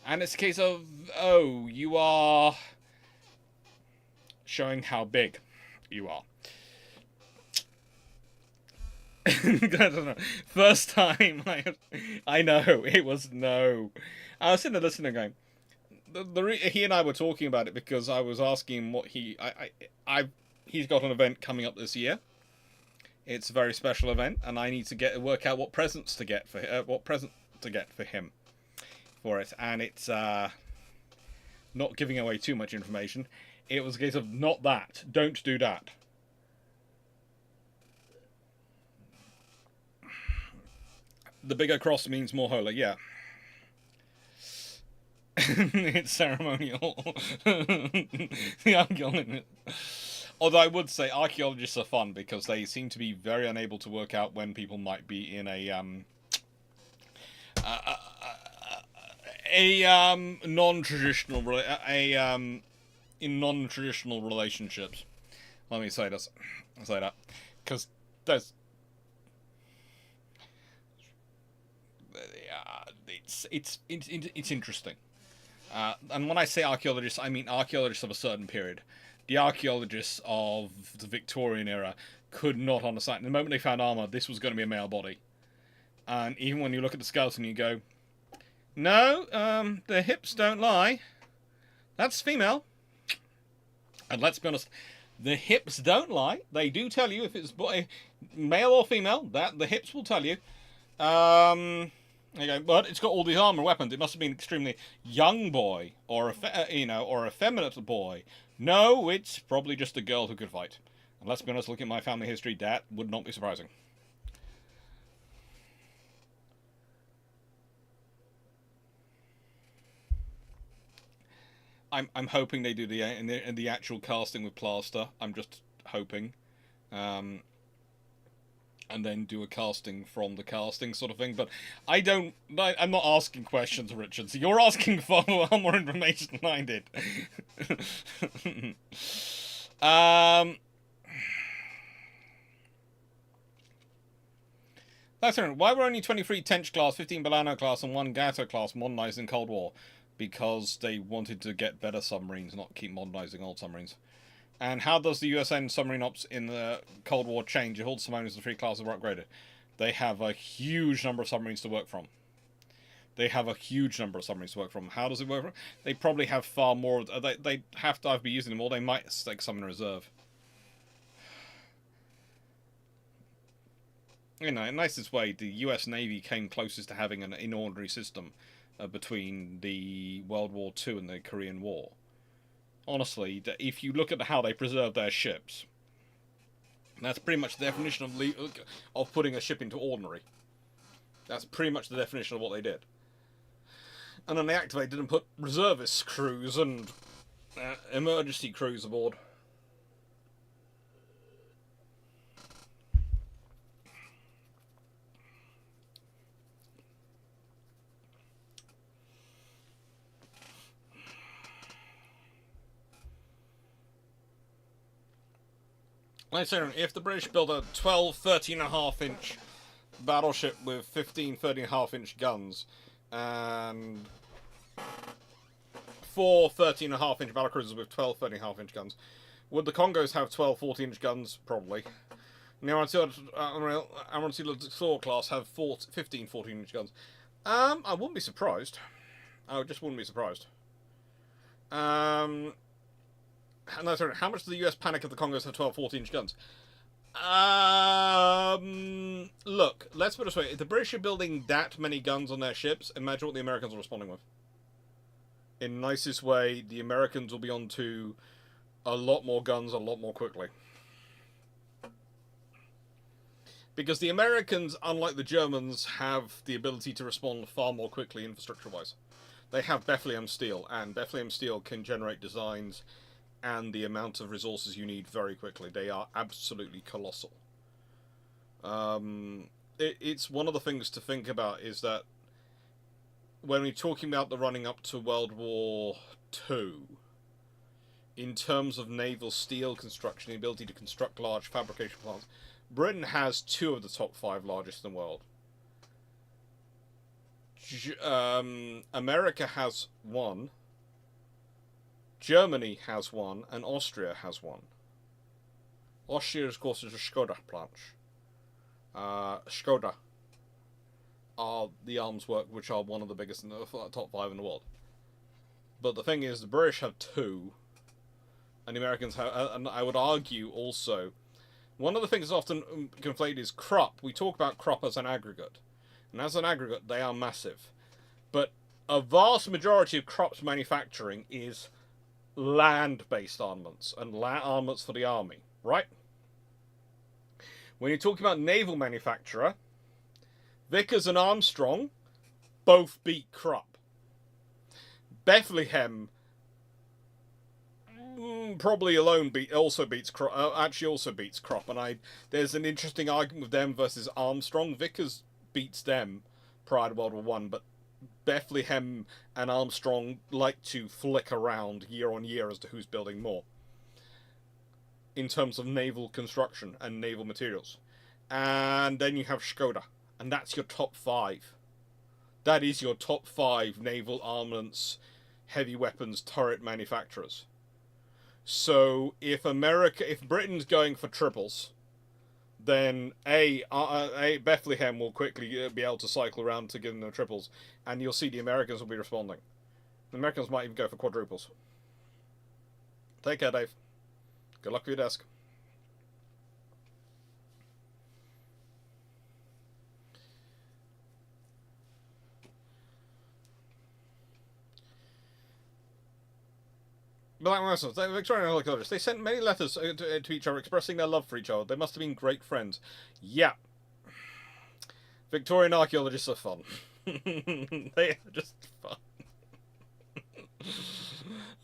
And it's a case of, oh, you are showing how big you are. I don't know. First time I know, it was no. I was sitting there listening going, he and I were talking about it because I was asking him what he's got an event coming up this year. It's a very special event, and I need to work out what presents to get for him for it, and it's not giving away too much information. It was a case of not that, don't do that. The bigger cross means more holy, yeah. It's ceremonial. Although I would say archaeologists are fun because they seem to be very unable to work out when people might be in non-traditional relationships. Let me say this. Say that. Because there's... it's interesting. And when I say archaeologists, I mean archaeologists of a certain period. The archaeologists of the Victorian era could not understand. The moment they found armor, this was going to be a male body. And even when you look at the skeleton, you go, no, the hips don't lie. That's female. And let's be honest, the hips don't lie. They do tell you if it's male or female. That the hips will tell you. There you go. But it's got all these armor weapons. It must have been an extremely young boy or or a feminine boy. No, it's probably just a girl who could fight. And let's be honest, looking at my family history, that would not be surprising. I'm hoping they do the actual casting with plaster. I'm just hoping, and then do a casting from the casting sort of thing. But I'm not asking questions, Richard. So you're asking for more information than I did. That's right. Why were only 23 Tench class, 15 Bolano class, and 1 Gato class modernized in Cold War? Because they wanted to get better submarines, not keep modernizing old submarines. And how does the USN submarine ops in the Cold War change if all the submarines in the 3 classes were upgraded? They have a huge number of submarines to work from. How does it work from? They probably have far more. They have to either be using them or they might stick some in reserve. In the nicest way, the US Navy came closest to having an in-ordinary system between the World War II and the Korean War. Honestly, if you look at how they preserve their ships, that's pretty much the definition of putting a ship into ordinary. That's pretty much the definition of what they did. And then they activated and put reservist crews and emergency crews aboard. Let's say if the British build a 12, 13.5-inch battleship with 15, 13.5-inch guns and 4 13.5-inch battlecruisers with 12, 13.5-inch guns, would the Congos have 12, 14-inch guns? Probably. The Admiralty Thor class have 15, 14-inch guns. I wouldn't be surprised. I just wouldn't be surprised. No, sorry, how much does the US panic if the Congos have 12, 14-inch guns? Look, let's put it this way. If the British are building that many guns on their ships, imagine what the Americans are responding with. In the nicest way, the Americans will be on to a lot more guns a lot more quickly. Because the Americans, unlike the Germans, have the ability to respond far more quickly infrastructure-wise. They have Bethlehem steel, and Bethlehem steel can generate designs and the amount of resources you need very quickly. They are absolutely colossal. It's one of the things to think about is that when we're talking about the running up to World War II, in terms of naval steel construction, the ability to construct large fabrication plants, Britain has 2 of the top 5 largest in the world. America has 1. Germany has 1, and Austria has 1. Austria, of course, is a Skoda plant. Skoda are the arms work which are one of the biggest in the top 5 in the world. But the thing is, the British have 2, and the Americans have, and I would argue also, one of the things that's often conflated is Krupp. We talk about Krupp as an aggregate, and as an aggregate, they are massive. But a vast majority of Krupp's manufacturing is land-based armaments and armaments for the army, right? When you're talking about naval manufacturer, Vickers and Armstrong both beat Krupp. Bethlehem probably alone also beats Krupp, and there's an interesting argument with them versus Armstrong. Vickers beats them prior to World War One, but Bethlehem and Armstrong like to flick around year on year as to who's building more. in terms of naval construction and naval materials. And then you have Skoda, and that's your top 5. That is your top 5 naval armaments, heavy weapons, turret manufacturers. So if Britain's going for triples, then Bethlehem will quickly be able to cycle around to give them the triples, and you'll see the Americans will be responding. The Americans might even go for quadruples. Take care, Dave. Good luck with your desk. Black Muslims, the Victorian archaeologists, they sent many letters to each other expressing their love for each other. They must have been great friends. Yeah. Victorian archaeologists are fun. They are just fun.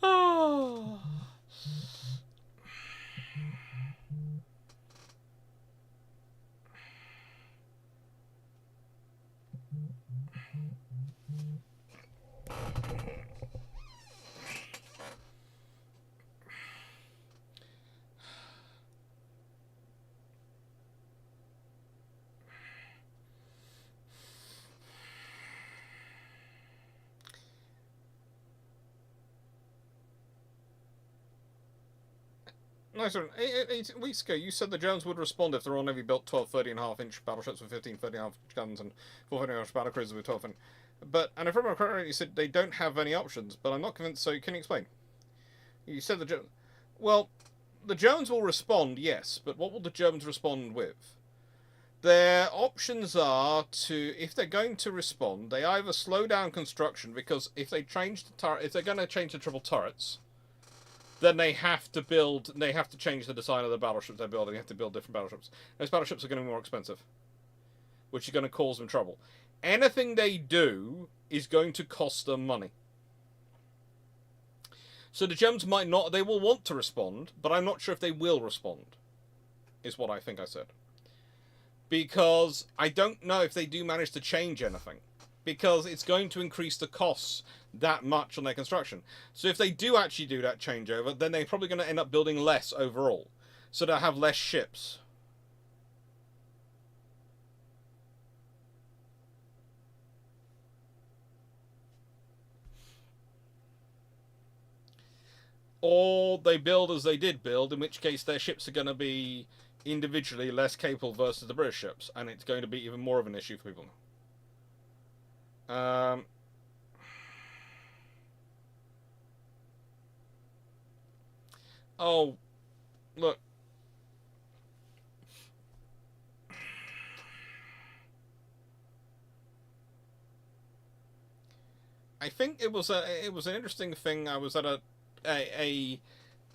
Oh. Nice one. 8 weeks ago, you said the Germans would respond if the Royal Navy built 12 30.5-inch battleships with 15 30.5-inch guns and 4 30.5-inch battlecruisers with 12. And if I remember correctly, you said they don't have any options, but I'm not convinced, so can you explain? You said the Germans... Well, the Germans will respond, yes, but what will the Germans respond with? Their options are to, if they're going to respond, they either slow down construction, because if they change if they're going to change the triple turrets, then they have to change the design of the battleships they're building. They have to build different battleships. Those battleships are going to be more expensive, which is going to cause them trouble. Anything they do is going to cost them money. So the Germans might not, they will want to respond, but I'm not sure if they will respond, is what I think I said. Because I don't know if they do manage to change anything, because it's going to increase the costs that much on their construction. So if they do actually do that changeover, then they're probably going to end up building less overall. So they'll have less ships. Or they build as they did build, in which case their ships are going to be individually less capable versus the British ships, and it's going to be even more of an issue for people. Oh, look. I think it was an interesting thing. I was at a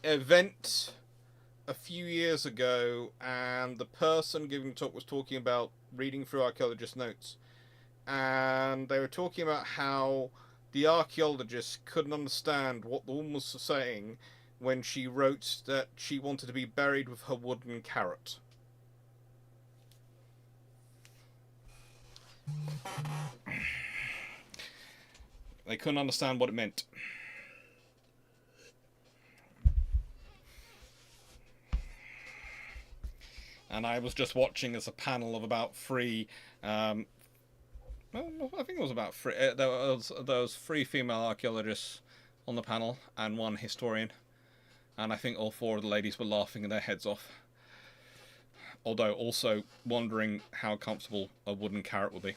event a few years ago, and the person giving the talk was talking about reading through archaeologists' notes, and they were talking about how the archaeologists couldn't understand what the woman was saying when she wrote that she wanted to be buried with her wooden carrot. They couldn't understand what it meant. And I was just watching as a panel of about 3... well, I think it was about 3... there was 3 female archaeologists on the panel and 1 historian. And I think all 4 of the ladies were laughing their heads off. Although also wondering how comfortable a wooden carrot would be.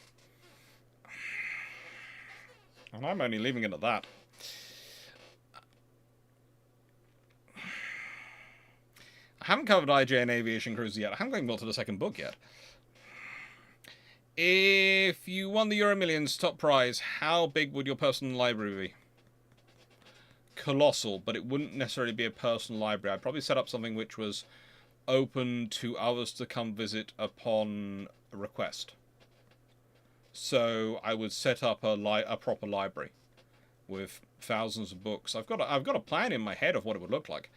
And I'm only leaving it at that. I haven't covered IJ and Aviation Cruiser yet. I haven't even got to the second book yet. If you won the Euro Millions top prize, how big would your personal library be? Colossal, but it wouldn't necessarily be a personal library. I'd probably set up something which was open to others to come visit upon request. So I would set up a proper library with thousands of books. I've got a plan in my head of what it would look like,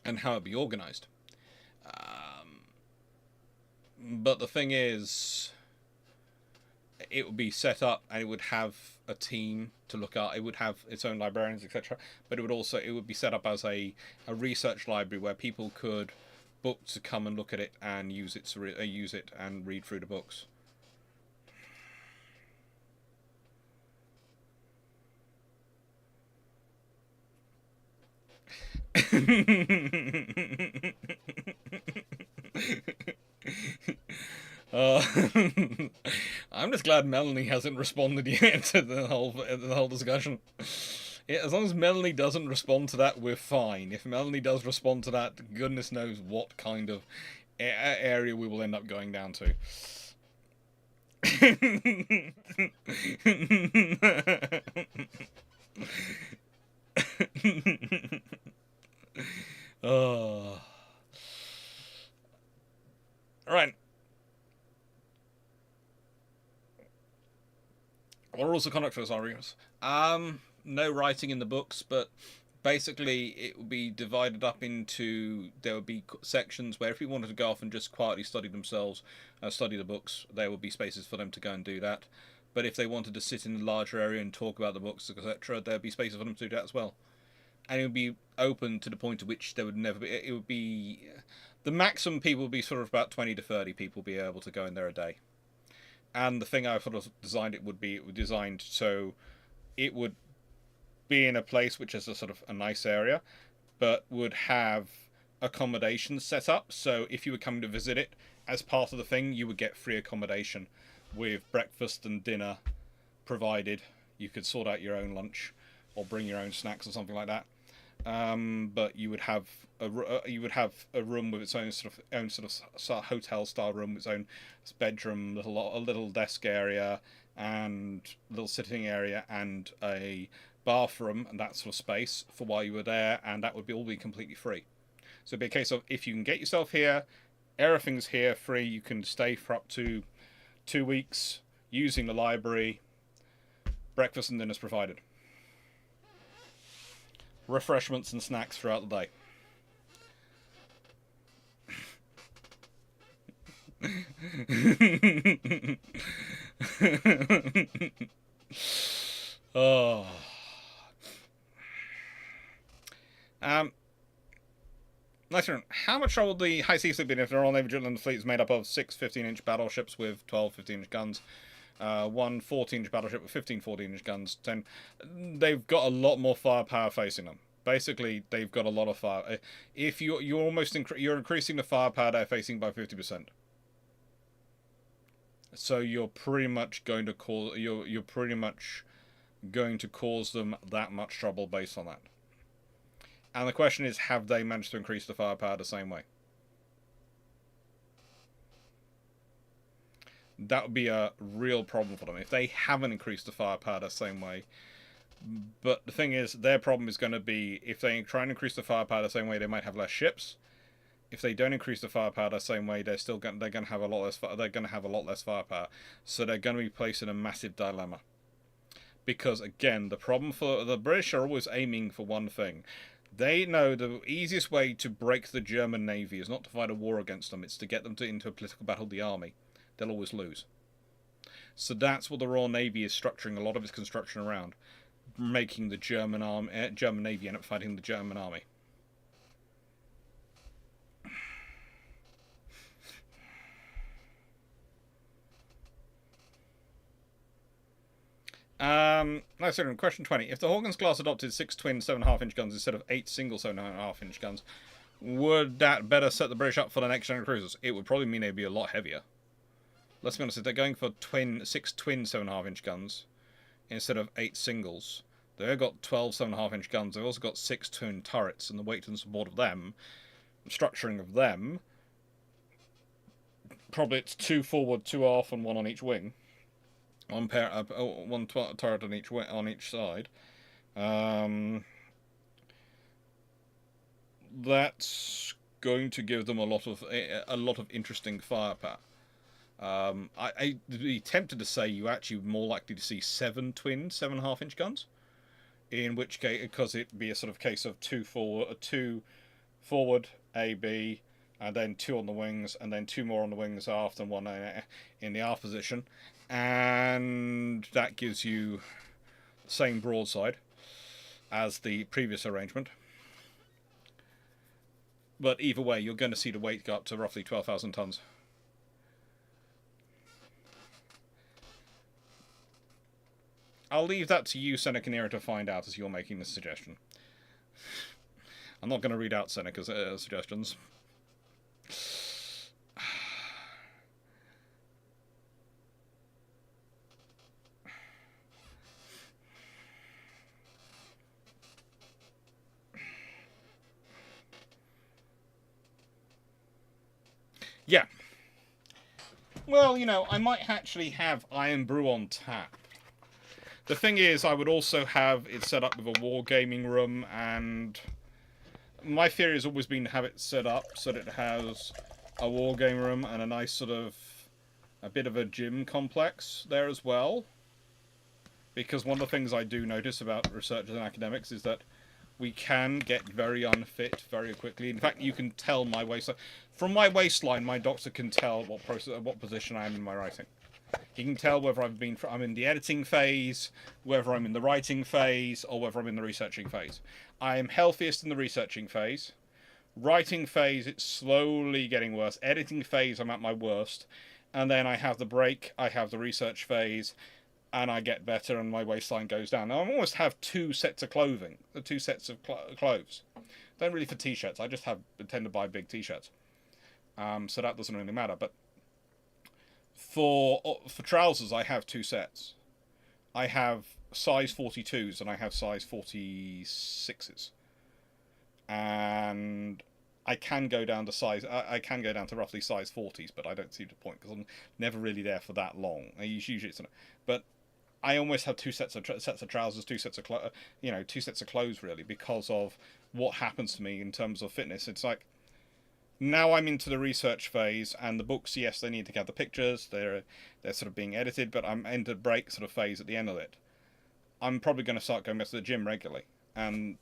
and how it'd be organized. But the thing is, it would be set up, and it would have a team to look at. It would have its own librarians, etc. But it would be set up as a research library where people could book to come and look at it and use it and read through the books. I'm just glad Melanie hasn't responded yet to the whole discussion. Yeah, as long as Melanie doesn't respond to that, we're fine. If Melanie does respond to that, goodness knows what kind of area we will end up going down to. Oh. Right. What rules of conduct for those arguments? No writing in the books, but basically it would be divided up into, there would be sections where if you wanted to go off and just quietly study themselves, study the books, there would be spaces for them to go and do that. But if they wanted to sit in a larger area and talk about the books, etc., there'd be spaces for them to do that as well. And it would be open to the point at which there would never be, it would be, the maximum people would be sort of about 20 to 30 people be able to go in there a day. And the thing I sort of designed it was designed so it would be in a place which is a sort of a nice area, but would have accommodation set up. So if you were coming to visit it, as part of the thing, you would get free accommodation with breakfast and dinner provided. You could sort out your own lunch or bring your own snacks or something like that. But you would have a room with its own sort of hotel style room, with its own bedroom, a little desk area, and little sitting area, and a bathroom and that sort of space for while you were there, and that would all be completely free. So it'd be a case of, if you can get yourself here, everything's here free. You can stay for up to 2 weeks using the library. Breakfast and dinner's provided. Refreshments and snacks throughout the day. Oh. Next one. How much trouble would the high seas have been if the Royal Navy Jutland fleet is made up of 6 15-inch battleships with 12 15-inch guns? One 14-inch battleship with 15 14-inch guns. 10. They've got a lot more firepower facing them. Basically, they've got a lot of fire. If you're increasing the firepower they're facing by 50%. So you're pretty much going to cause them that much trouble based on that. And the question is, have they managed to increase the firepower the same way? That would be a real problem for them if they haven't increased the firepower the same way. But the thing is, their problem is going to be, if they try and increase the firepower the same way, they might have less ships. If they don't increase the firepower the same way, they're going to have a lot less. They're going to have a lot less firepower. So they're going to be placed in a massive dilemma. Because again, the problem for the British are always aiming for one thing. They know the easiest way to break the German Navy is not to fight a war against them. It's to get them into a political battle with the army. They'll always lose. So that's what the Royal Navy is structuring a lot of its construction around, making the German Navy end up fighting the German army. Nice one. Question 20. If the Hawkins class adopted 6 twin 7.5-inch guns instead of 8 single 7.5-inch guns, would that better set the British up for the next generation cruisers? It would probably mean they'd be a lot heavier. Let's be honest, if they're going for 6 twin 7.5-inch guns instead of 8 singles, they've got 12 7.5-inch guns. They've also got 6 twin turrets, and the weight and support of them, structuring of them, probably it's 2 forward, 2 aft, and 1 on each wing. One turret on each side. That's going to give them a lot of interesting firepower. I'd be tempted to say you're actually more likely to see 7 twin 7.5-inch guns, in which case, because it'd be a sort of case of 2 forward, AB, and then 2 on the wings, and then 2 more on the wings aft, and 1 in the aft position, and that gives you the same broadside as the previous arrangement. But either way, you're going to see the weight go up to roughly 12,000 tons. I'll leave that to you, Seneca Nero, to find out as you're making this suggestion. I'm not going to read out Seneca's suggestions. Yeah. Well, you know, I might actually have Iron Brew on tap. The thing is, I would also have it set up with a wargaming room, and my theory has always been to have it set up so that it has a wargaming room and a nice sort of, a bit of a gym complex there as well. Because one of the things I do notice about researchers and academics is that we can get very unfit very quickly. In fact, you can tell my waistline. From my waistline, my doctor can tell what position I am in my writing. He can tell whether I'm in the editing phase, whether I'm in the writing phase, or whether I'm in the researching phase. I am healthiest in the researching phase. Writing phase, it's slowly getting worse. Editing phase, I'm at my worst. And then I have the break, I have the research phase, and I get better and my waistline goes down. Now, I almost have 2 sets of clothing, 2 sets of clothes. Don't really for t-shirts, I just tend to buy big t-shirts. So that doesn't really matter, but for trousers, I have 2 sets. I have size 42s and I have size 46s. And I can go down to I can go down to roughly size 40s, but I don't see the point because I'm never really there for that long. Usually it's, but I almost have 2 sets of trousers, 2 sets of 2 sets of clothes really, because of what happens to me in terms of fitness. It's like, now I'm into the research phase, and the books, yes, they need to get the pictures, they're sort of being edited, but I'm in the break sort of phase at the end of it. I'm probably going to start going back to the gym regularly, and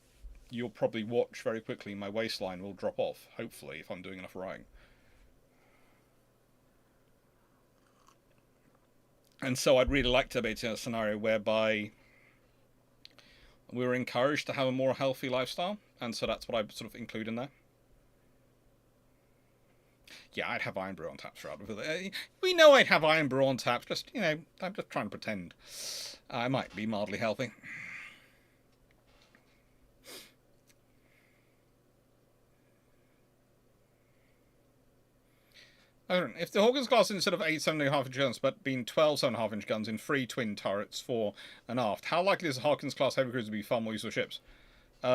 you'll probably watch very quickly my waistline will drop off, hopefully, if I'm doing enough writing. And so I'd really like to be in a scenario whereby we're encouraged to have a more healthy lifestyle, and so that's what I sort of include in there. Yeah, I'd have Iron Brew on tap throughout. We know I'd have Iron Brew on tap, just, I'm just trying to pretend. I might be mildly healthy. If the Hawkins class instead of 8 7.5-inch guns, but being 12 7.5-inch guns in 3 twin turrets fore and aft, how likely is the Hawkins class heavy cruiser to be far more useful ships? They'd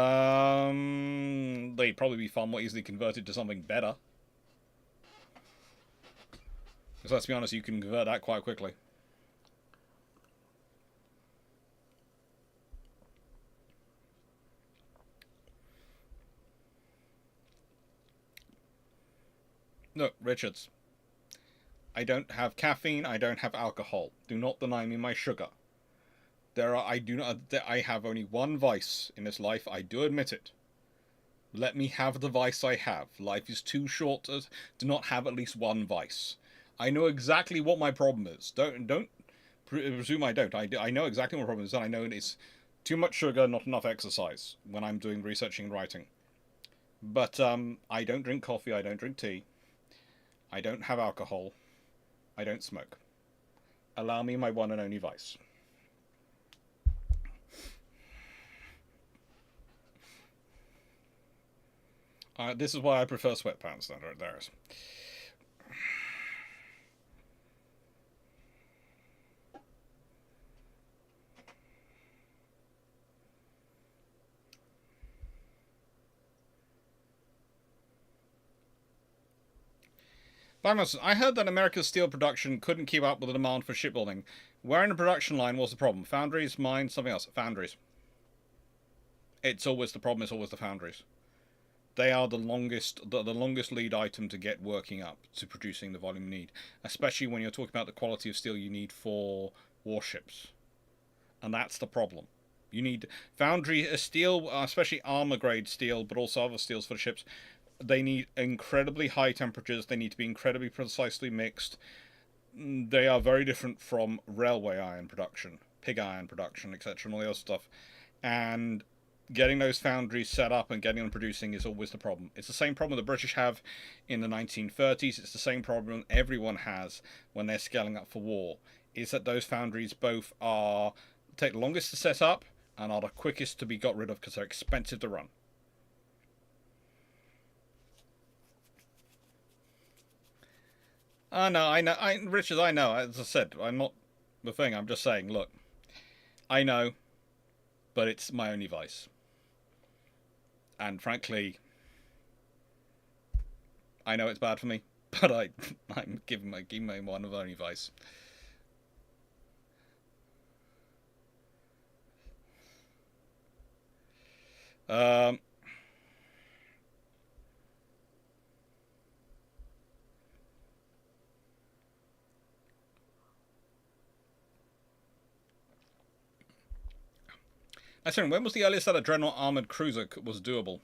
probably be far more easily converted to something better. Because let's be honest, you can convert that quite quickly. Look, Richards. I don't have caffeine, I don't have alcohol. Do not deny me my sugar. I have only one vice in this life, I do admit it. Let me have the vice I have. Life is too short to not have at least one vice. I know exactly what my problem is. Don't presume I don't. I know exactly what my problem is, and I know it's too much sugar, not enough exercise when I'm doing researching and writing. But I don't drink coffee, I don't drink tea. I don't have alcohol. I don't smoke. Allow me my one and only vice. This is why I prefer sweatpants. There is. I heard that America's steel production couldn't keep up with the demand for shipbuilding. Where in the production line was the problem? Foundries, mines, something else? Foundries. It's always the problem. It's always the foundries. They are the longest lead item to get working up to producing the volume you need, especially when you're talking about the quality of steel you need for warships, and that's the problem. You need foundry steel, especially armor grade steel, but also other steels for the ships. They need incredibly high temperatures. They need to be incredibly precisely mixed. They are very different from railway iron production, pig iron production, etc., and all the other stuff. And getting those foundries set up and getting them producing is always the problem. It's the same problem the British have in the 1930s. It's the same problem everyone has when they're scaling up for war. Is that those foundries both are take the longest to set up and are the quickest to be got rid of because they're expensive to run. I know, Richard, I know. As I said, I'm not the thing. I'm just saying, look, I know, but it's my only vice. And frankly, I know it's bad for me, but I'm giving my one of only vice. Um, Actually, when was the earliest that a Dreadnought armored cruiser was doable?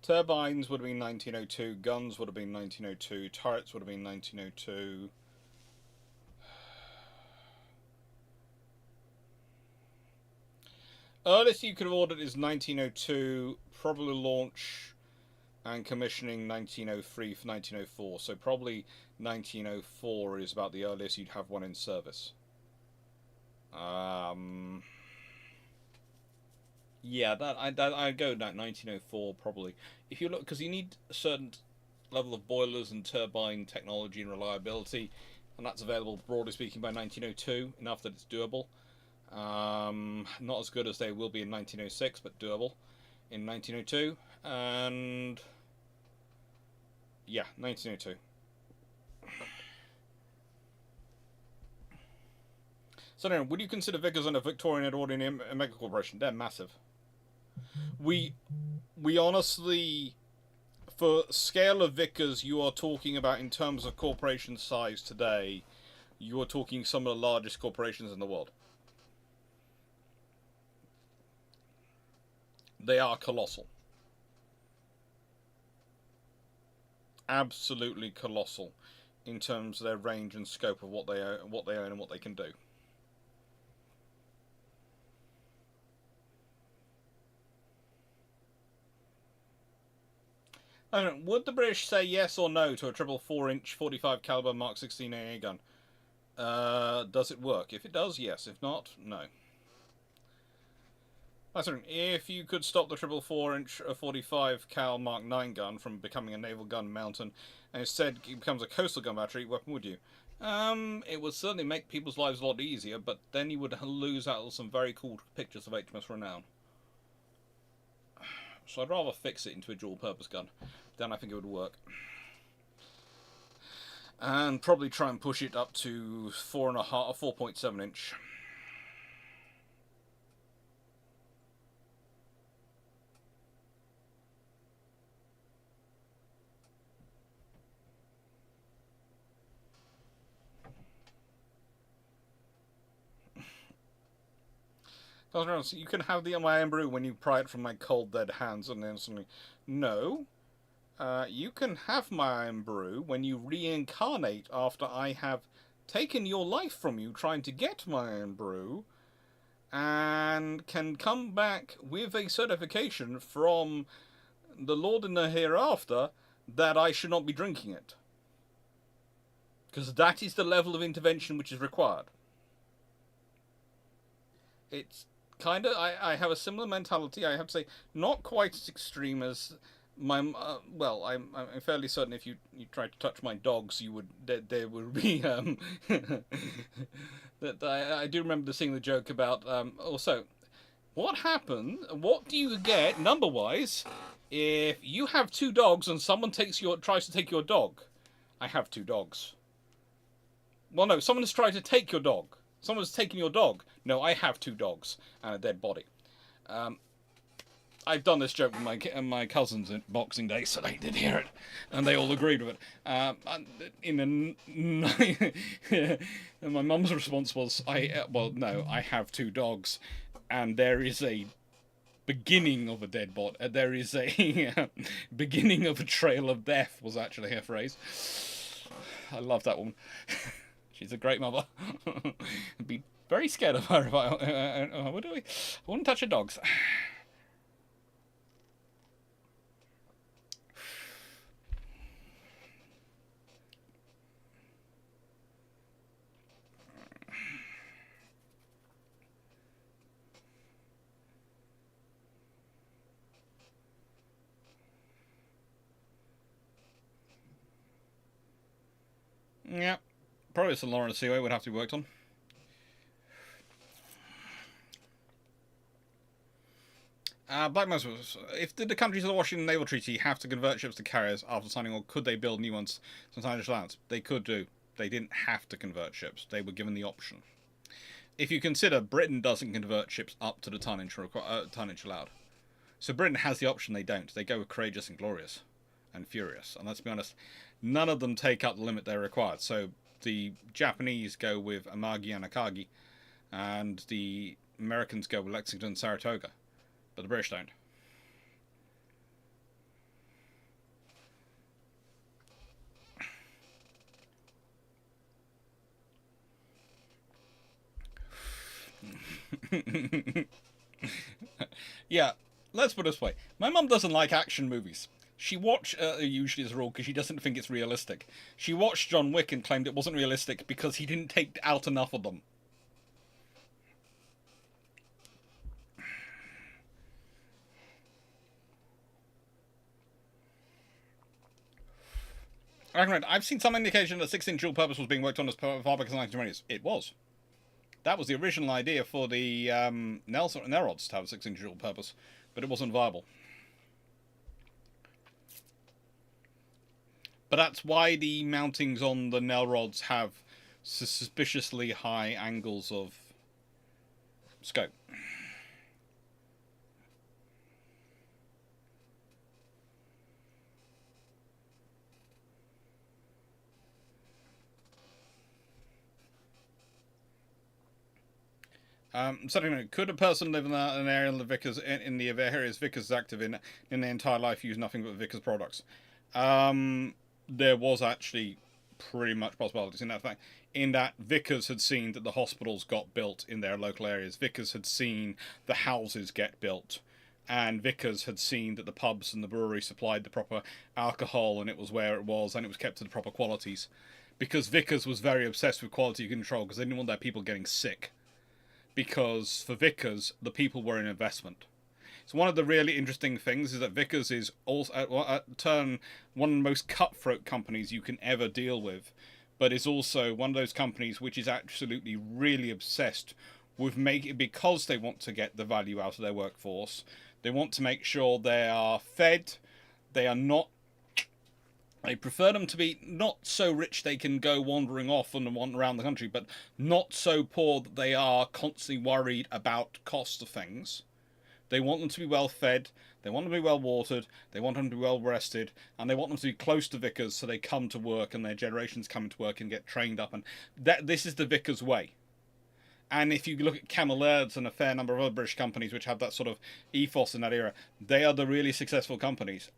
Turbines would have been 1902, guns would have been 1902, turrets would have been 1902. Earliest you could have ordered is 1902, probably launch and commissioning 1903 for 1904. So probably 1904 is about the earliest you'd have one in service. Yeah, I'd go that 1904 probably. If you look, because you need a certain level of boilers and turbine technology and reliability, and that's available broadly speaking by 1902, enough that it's doable. Not as good as they will be in 1906, but doable in 1902. And yeah, 1902. So now, would you consider Vickers and a Victorian Edwardian Mega Corporation? They're massive. We honestly, for scale of Vickers, you are talking about in terms of corporation size today, you are talking some of the largest corporations in the world. They are colossal. Absolutely colossal in terms of their range and scope of what they own and what they can do. I don't know, would the British say yes or no to a triple 4-inch 45 caliber Mark 16 AA gun? Does it work? If it does, yes. If not, no. If you could stop the triple 4-inch 45 cal Mark 9 gun from becoming a naval gun mountain, and instead it becomes a coastal gun battery, what would you? It would certainly make people's lives a lot easier, but then you would lose out on some very cool pictures of HMS Renown. So I'd rather fix it into a dual-purpose gun. Then I think it would work. And probably try and push it up to 4.7 inch. You can have the my brew when you pry it from my cold dead hands, and then suddenly, no. You can have my iron brew when you reincarnate after I have taken your life from you trying to get my iron brew, and can come back with a certification from the Lord in the hereafter that I should not be drinking it. Because that is the level of intervention which is required. It's kind of, I have a similar mentality. I have to say, not quite as extreme as my well, I'm fairly certain if you tried to touch my dogs, you would there would be that I do remember seeing the joke about also What happened? What do you get number-wise if you have 2 dogs and someone tries to take your dog? I have 2 dogs. Well, no, someone has tried to take your dog. Someone's taken your dog. No, I have 2 dogs and a dead body. I've done this joke with my cousins at Boxing Day, so they did hear it, and they all agreed with it. And my mum's response was, no, I have 2 dogs, and there is a beginning of a dead body. There is a beginning of a trail of death. Was actually her phrase. I love that woman. She's a great mother. I'd be very scared of her if I wouldn't touch her dogs. Yeah, probably some Lawrence Seaway would have to be worked on. Black Moses, if did the countries of the Washington Naval Treaty have to convert ships to carriers after signing, or could they build new ones from tonnage allowance? They could do. They didn't have to convert ships. They were given the option. If you consider Britain doesn't convert ships up to the tonnage allowed. So Britain has the option, they don't. They go with courageous and glorious and furious. And let's be honest, none of them take up the limit they're required. So the Japanese go with Amagi and Akagi, and the Americans go with Lexington and Saratoga. But the British don't. Yeah, let's put it this way. My mum doesn't like action movies. She watched, usually as a rule, because she doesn't think it's realistic. She watched John Wick and claimed it wasn't realistic because he didn't take out enough of them. I've seen some indication that 6-inch dual purpose was being worked on as far back as the 1920s. It was. That was the original idea for the Nelrods to have a 6-inch dual purpose, but it wasn't viable. But that's why the mountings on the Nelrods have suspiciously high angles of scope. Could a person live in an area in the areas Vickers is active in their entire life use nothing but Vickers products? There was actually pretty much possibilities in that fact. In that Vickers had seen that the hospitals got built in their local areas. Vickers had seen the houses get built. And Vickers had seen that the pubs and the brewery supplied the proper alcohol, and it was where it was, and it was kept to the proper qualities. Because Vickers was very obsessed with quality control, because they didn't want their people getting sick. Because for Vickers, the people were an investment. So one of the really interesting things is that Vickers is also at turn one of the most cutthroat companies you can ever deal with, but is also one of those companies which is absolutely really obsessed with making, because they want to get the value out of their workforce. They want to make sure they are fed. They are not. They prefer them to be not so rich they can go wandering off and wander around the country, but not so poor that they are constantly worried about cost of things. They want them to be well fed, they want them to be well watered, they want them to be well rested, and they want them to be close to Vickers so they come to work and their generations come to work and get trained up. And this is the Vickers way. And if you look at Camel Laird's and a fair number of other British companies which have that sort of ethos in that era, they are the really successful companies.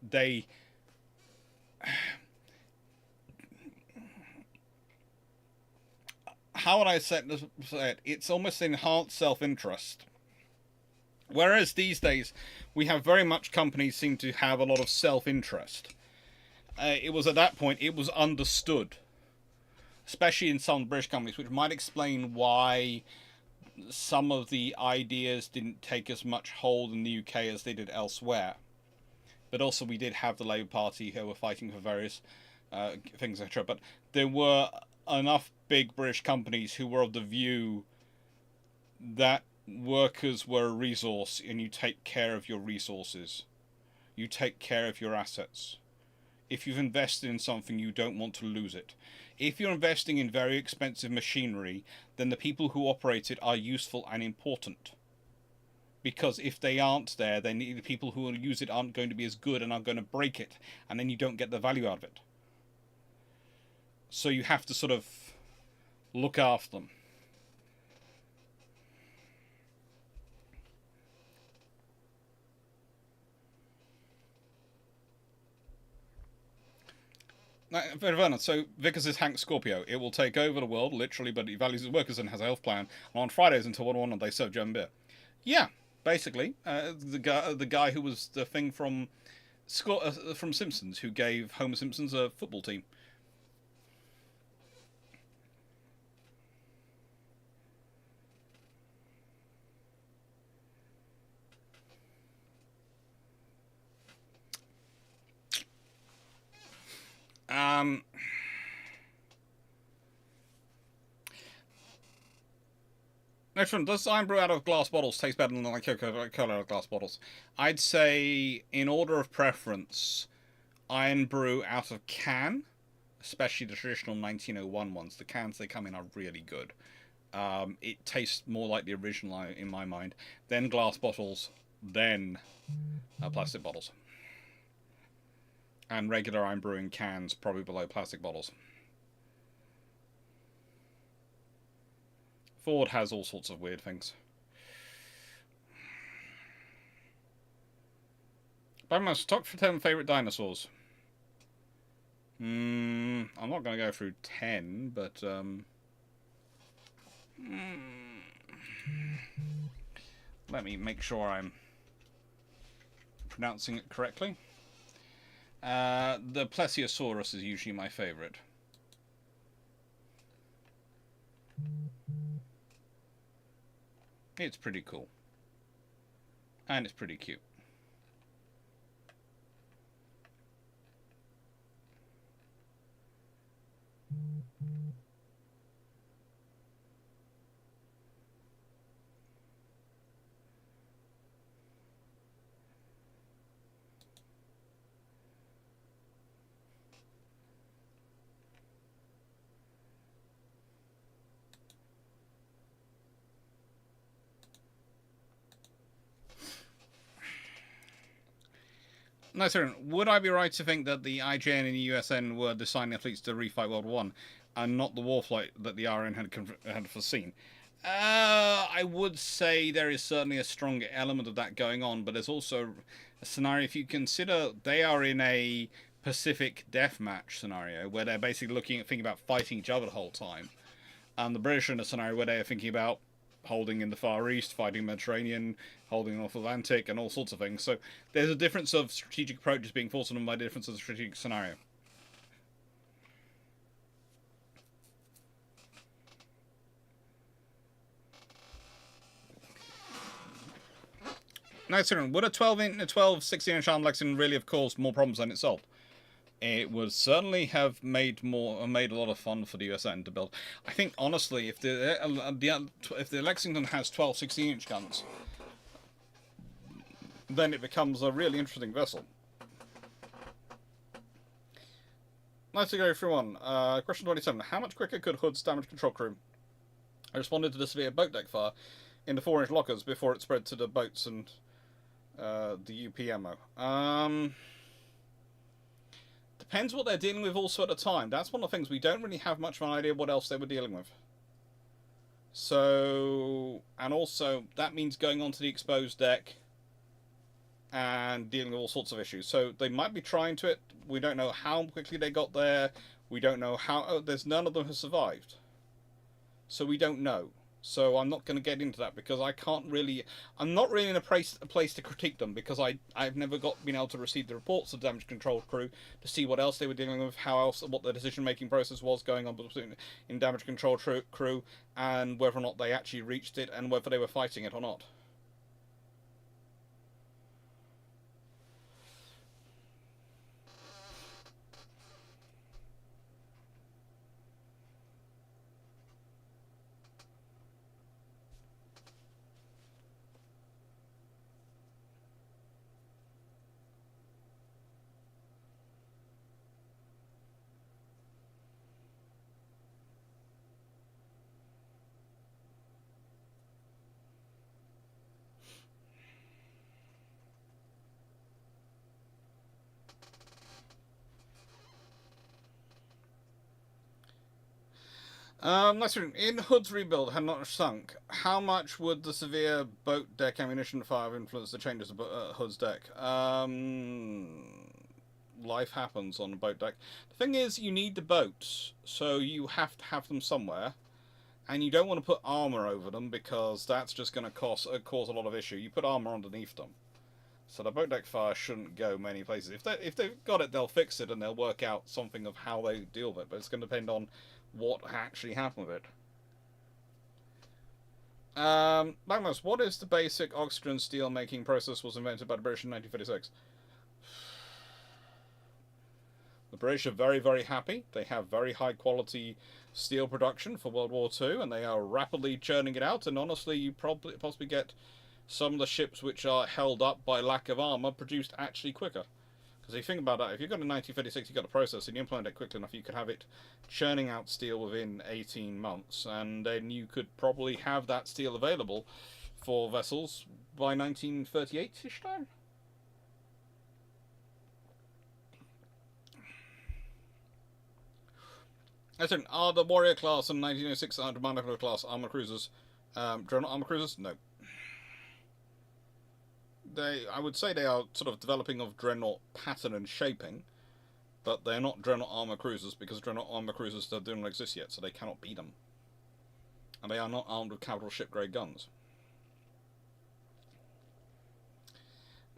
How would I say it? It's almost enhanced self-interest. Whereas these days, we have very much companies seem to have a lot of self-interest. It was at that point, it was understood, especially in some British companies, which might explain why some of the ideas didn't take as much hold in the UK as they did elsewhere. But also we did have the Labour Party who were fighting for various things, etc. But there were enough big British companies who were of the view that workers were a resource and you take care of your resources. You take care of your assets. If you've invested in something, you don't want to lose it. If you're investing in very expensive machinery, then the people who operate it are useful and important. Because if they aren't there, then the people who will use it aren't going to be as good and are going to break it, and then you don't get the value out of it. So you have to sort of look after them. Vernon, so Vickers is Hank Scorpio. It will take over the world, literally, but he values his workers and has a health plan. And on Fridays until 1 they serve German beer. Yeah, basically. The guy who was the thing from Simpsons, who gave Homer Simpson's a football team. Next one. Does iron brew out of glass bottles taste better than like Coca-Cola out of glass bottles? I'd say, in order of preference, iron brew out of can, especially the traditional 1901 ones. The cans they come in are really good. It tastes more like the original in my mind. Then glass bottles, then plastic bottles. And regular iron brewing cans probably below plastic bottles. Ford has all sorts of weird things. Bama's top 10 favourite dinosaurs. I'm not going to go through 10, but let me make sure I'm pronouncing it correctly. The Plesiosaurus is usually my favourite. It's pretty cool. And it's pretty cute. No, sir. Would I be right to think that the IJN and the USN were designing fleets to refight World War I, and not the warflight that the RN had foreseen? I would say there is certainly a strong element of that going on, but there's also a scenario, if you consider they are in a Pacific deathmatch scenario, where they're basically thinking about fighting each other the whole time, and the British are in a scenario where they're thinking about holding in the Far East, fighting Mediterranean, holding North Atlantic, and all sorts of things. So there's a difference of strategic approaches being forced on them by the difference of the strategic scenario. Now, would a 16-inch armed Lexington really have caused more problems than it solved? It would certainly have made a lot of fun for the USN to build. I think honestly, if the Lexington has 12 16-inch guns, then it becomes a really interesting vessel. Nice to go through one. Question 27: how much quicker could Hood's damage control crew responded to the severe boat deck fire in the 4-inch lockers before it spread to the boats and the UPMO? Depends what they're dealing with also at the time. That's one of the things we don't really have much of an idea what else they were dealing with. So, and also that means going onto the exposed deck and dealing with all sorts of issues. So they might be trying to it. We don't know how quickly they got there. We don't know how. There's none of them have survived. So we don't know. So I'm not going to get into that because I'm not really in a place to critique them because I've never been able to receive the reports of the damage control crew to see what else they were dealing with, what the decision making process was going on in damage control crew, and whether or not they actually reached it and whether they were fighting it or not. That's true. In Hood's rebuild had not sunk, how much would the severe boat deck ammunition fire have influenced the changes of Hood's deck? Life happens on a boat deck. The thing is, you need the boats, so you have to have them somewhere, and you don't want to put armor over them because that's just going to cause a lot of issue. You put armor underneath them, so the boat deck fire shouldn't go many places. If they've got it, they'll fix it and they'll work out something of how they deal with it. But it's going to depend on what actually happened with it. Magnus, what is the basic oxygen steel making process was invented by the British in 1936? The British are very, very happy. They have very high quality steel production for World War II, and they are rapidly churning it out. And honestly, you probably possibly get some of the ships which are held up by lack of armor produced actually quicker. Because if you think about that, if you've got a 1936, you've got a process, and you implement it quickly enough, you could have it churning out steel within 18 months, and then you could probably have that steel available for vessels by 1938-ish time. I think, are the Warrior class and 1906 Armada class armor cruisers Dreadnought armor cruisers? No. I would say they are sort of developing of Dreadnought pattern and shaping, but they're not Dreadnought armor cruisers because Dreadnought armor cruisers do not exist yet, so they cannot beat them. And they are not armed with capital ship grade guns.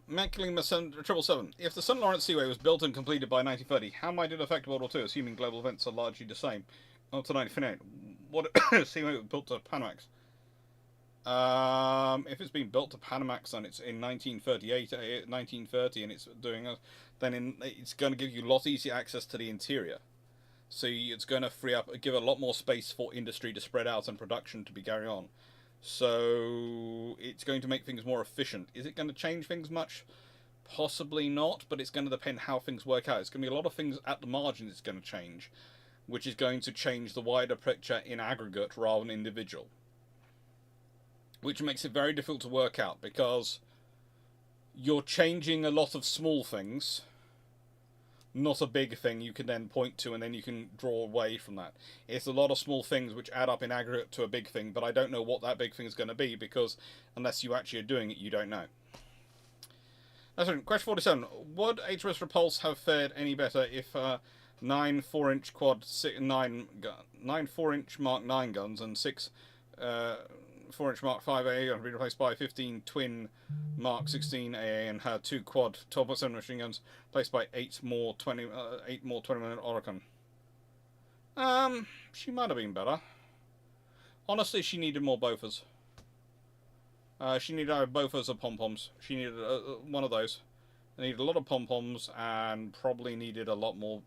Mackling 777. If the St. Lawrence Seaway was built and completed by 1930, how might it affect World War II, assuming global events are largely the same? Up to 1958. What Seaway was built to Panamax? If it's been built to Panamax and it's in 1930, and it's doing then it's going to give you a lot easier access to the interior. So it's going to give a lot more space for industry to spread out and production to be carried on. So it's going to make things more efficient. Is it going to change things much? Possibly not, but it's going to depend how things work out. It's going to be a lot of things at the margins it's going to change, which is going to change the wider picture in aggregate rather than individual. Which makes it very difficult to work out because you're changing a lot of small things, not a big thing you can then point to and then you can draw away from that. It's a lot of small things which add up in aggregate to a big thing, but I don't know what that big thing is going to be because unless you actually are doing it, you don't know. That's right. Question 47. Would HMS Repulse have fared any better if 9 4-inch quad 9 4-inch Mark 9 guns and 6 4-inch Mark 5A and be replaced by 15 twin Mark 16 AA and had 2 quad 12.7 machine guns replaced by 8 more 20mm Oricon? She might have been better. Honestly, she needed more Bofors. She needed either Bofors or pom-poms. She needed one of those. They needed a lot of pom-poms and probably needed a lot more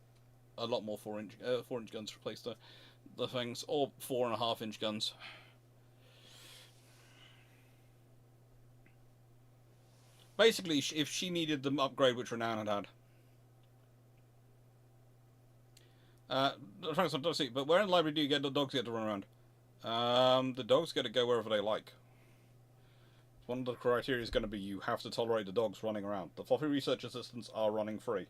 4-inch guns to replace the things, or 4.5-inch guns. Basically, if she needed the upgrade which Renown had but where in the library do you get the dogs get to run around? The dogs get to go wherever they like. One of the criteria is going to be you have to tolerate the dogs running around. The floppy research assistants are running free.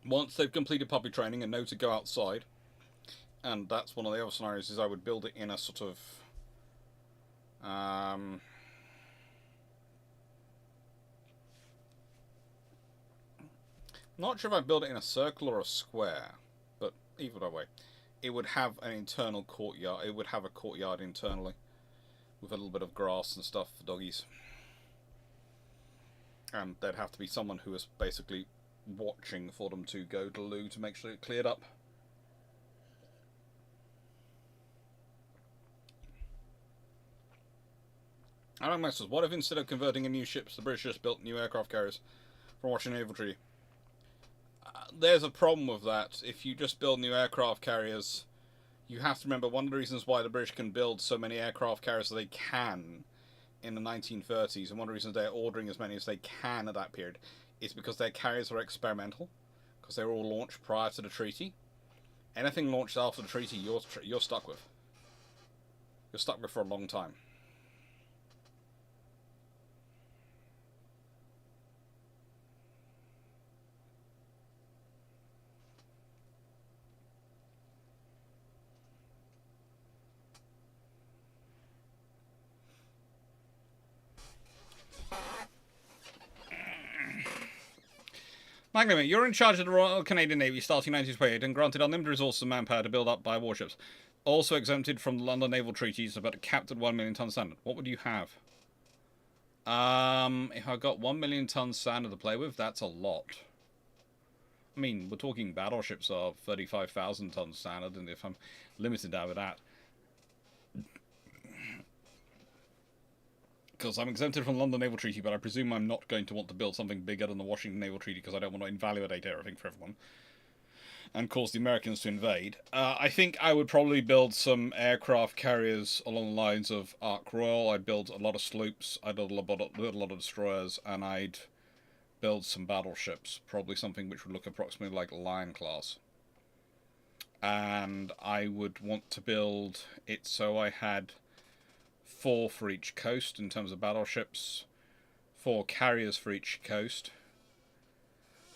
Once they've completed puppy training and know to go outside, and that's one of the other scenarios, is I would build it in a sort of not sure if I'd build it in a circle or a square, but either way, it would have an internal courtyard. It would have a courtyard internally with a little bit of grass and stuff for doggies. And there'd have to be someone who was basically watching for them to go to the loo to make sure it cleared up. Alan Masters, what if instead of converting in new ships, the British just built new aircraft carriers from Washington Naval Treaty? There's a problem with that. If you just build new aircraft carriers, you have to remember one of the reasons why the British can build so many aircraft carriers that they can in the 1930s, and one of the reasons they're ordering as many as they can at that period, is because their carriers are experimental, because they were all launched prior to the treaty. Anything launched after the treaty, you're stuck with. You're stuck with for a long time. Magnum, you're in charge of the Royal Canadian Navy starting 1928 and granted unlimited resources and manpower to build up by warships. Also exempted from the London Naval Treaties about a capped at 1 million ton standard. What would you have? If I got 1 million ton standard to play with, that's a lot. I mean, we're talking battleships are 35,000 ton standard, and if I'm limited out with that. Because I'm exempted from the London Naval Treaty, but I presume I'm not going to want to build something bigger than the Washington Naval Treaty because I don't want to invalidate everything for everyone and cause the Americans to invade. I think I would probably build some aircraft carriers along the lines of Ark Royal. I'd build a lot of sloops, I'd build a lot of destroyers, and I'd build some battleships. Probably something which would look approximately like Lion class. And I would want to build it so I had 4 for each coast in terms of battleships, 4 carriers for each coast,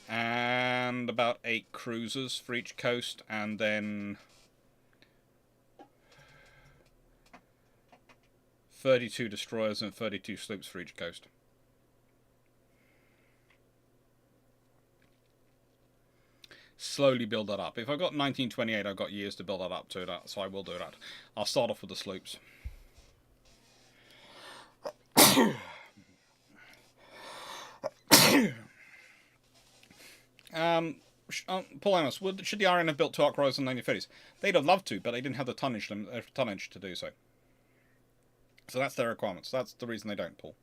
and about 8 cruisers for each coast, and then 32 destroyers and 32 sloops for each coast. Slowly build that up. If I've got 1928, I've got years to build that up to that, so I will do that. I'll start off with the sloops. Paul Amos, should the RN have built 2 Ark Royals in the 1930s? They'd have loved to, but they didn't have the tonnage to do so. So that's their requirements. That's the reason they don't, Paul.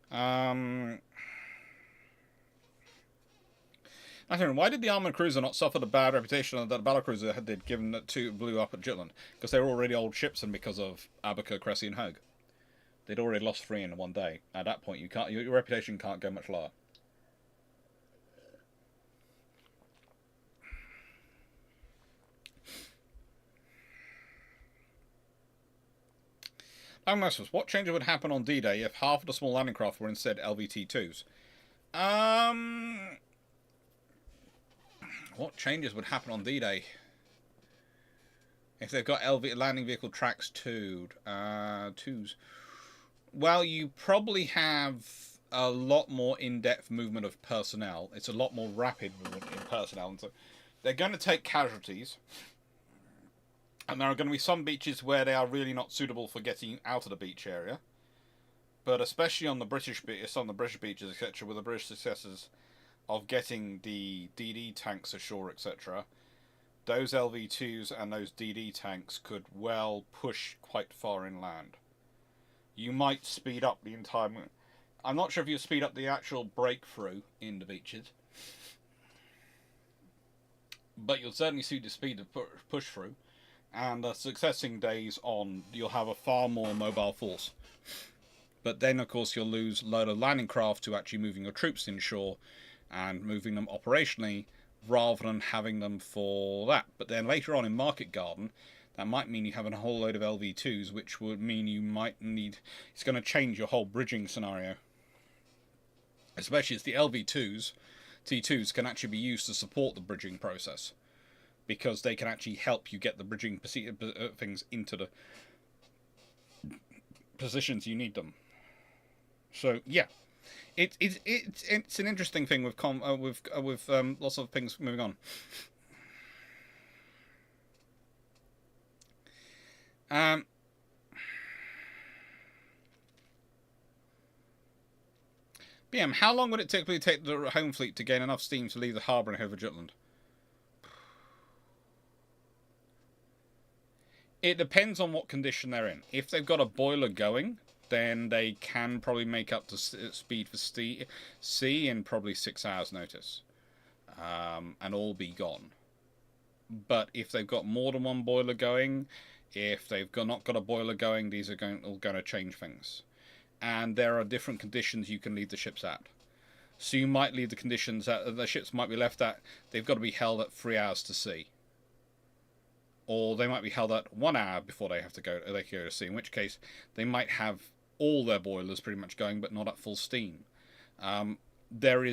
Why did the armoured cruiser not suffer the bad reputation that the battlecruiser had given that 2 blew up at Jutland? Because they were already old ships, and because of Abaca, Cressy, and Hogue. They'd already lost 3 in one day. At that point, your reputation can't go much lower. What changes would happen on D-Day if half of the small landing craft were instead LVT-2s? What changes would happen on D-Day if they've got landing vehicle tracks 2s? Well, you probably have a lot more in-depth movement of personnel. It's a lot more rapid movement in personnel, and so they're going to take casualties. And there are going to be some beaches where they are really not suitable for getting out of the beach area. But especially on the British beaches, etc., with the British successes of getting the DD tanks ashore, etc., those LV2s and those DD tanks could well push quite far inland. You might speed up the entire... I'm not sure if you speed up the actual breakthrough in the beaches, but you'll certainly see the speed of push through. And the succeeding days on, you'll have a far more mobile force. But then, of course, you'll lose a load of landing craft to actually moving your troops inshore and moving them operationally rather than having them for that. But then later on in Market Garden, that might mean you have a whole load of LV2s, which would mean you might need... It's going to change your whole bridging scenario. Especially as the LV2s, T2s, can actually be used to support the bridging process. Because they can actually help you get the bridging things into the positions you need them. So yeah, it's an interesting thing with lots of things moving on. BM, how long would it typically take the home fleet to gain enough steam to leave the harbour and head for Jutland? It depends on what condition they're in. If they've got a boiler going, then they can probably make up to speed for sea in probably 6 hours' notice, and all be gone. But if they've got more than one boiler going, if they've not got a boiler going, these are going to change things. And there are different conditions you can leave the ships at. So you might leave the conditions that the ships might be left at. They've got to be held at 3 hours to sea. Or they might be held at 1 hour before they can go to sea, in which case they might have all their boilers pretty much going, but not at full steam. There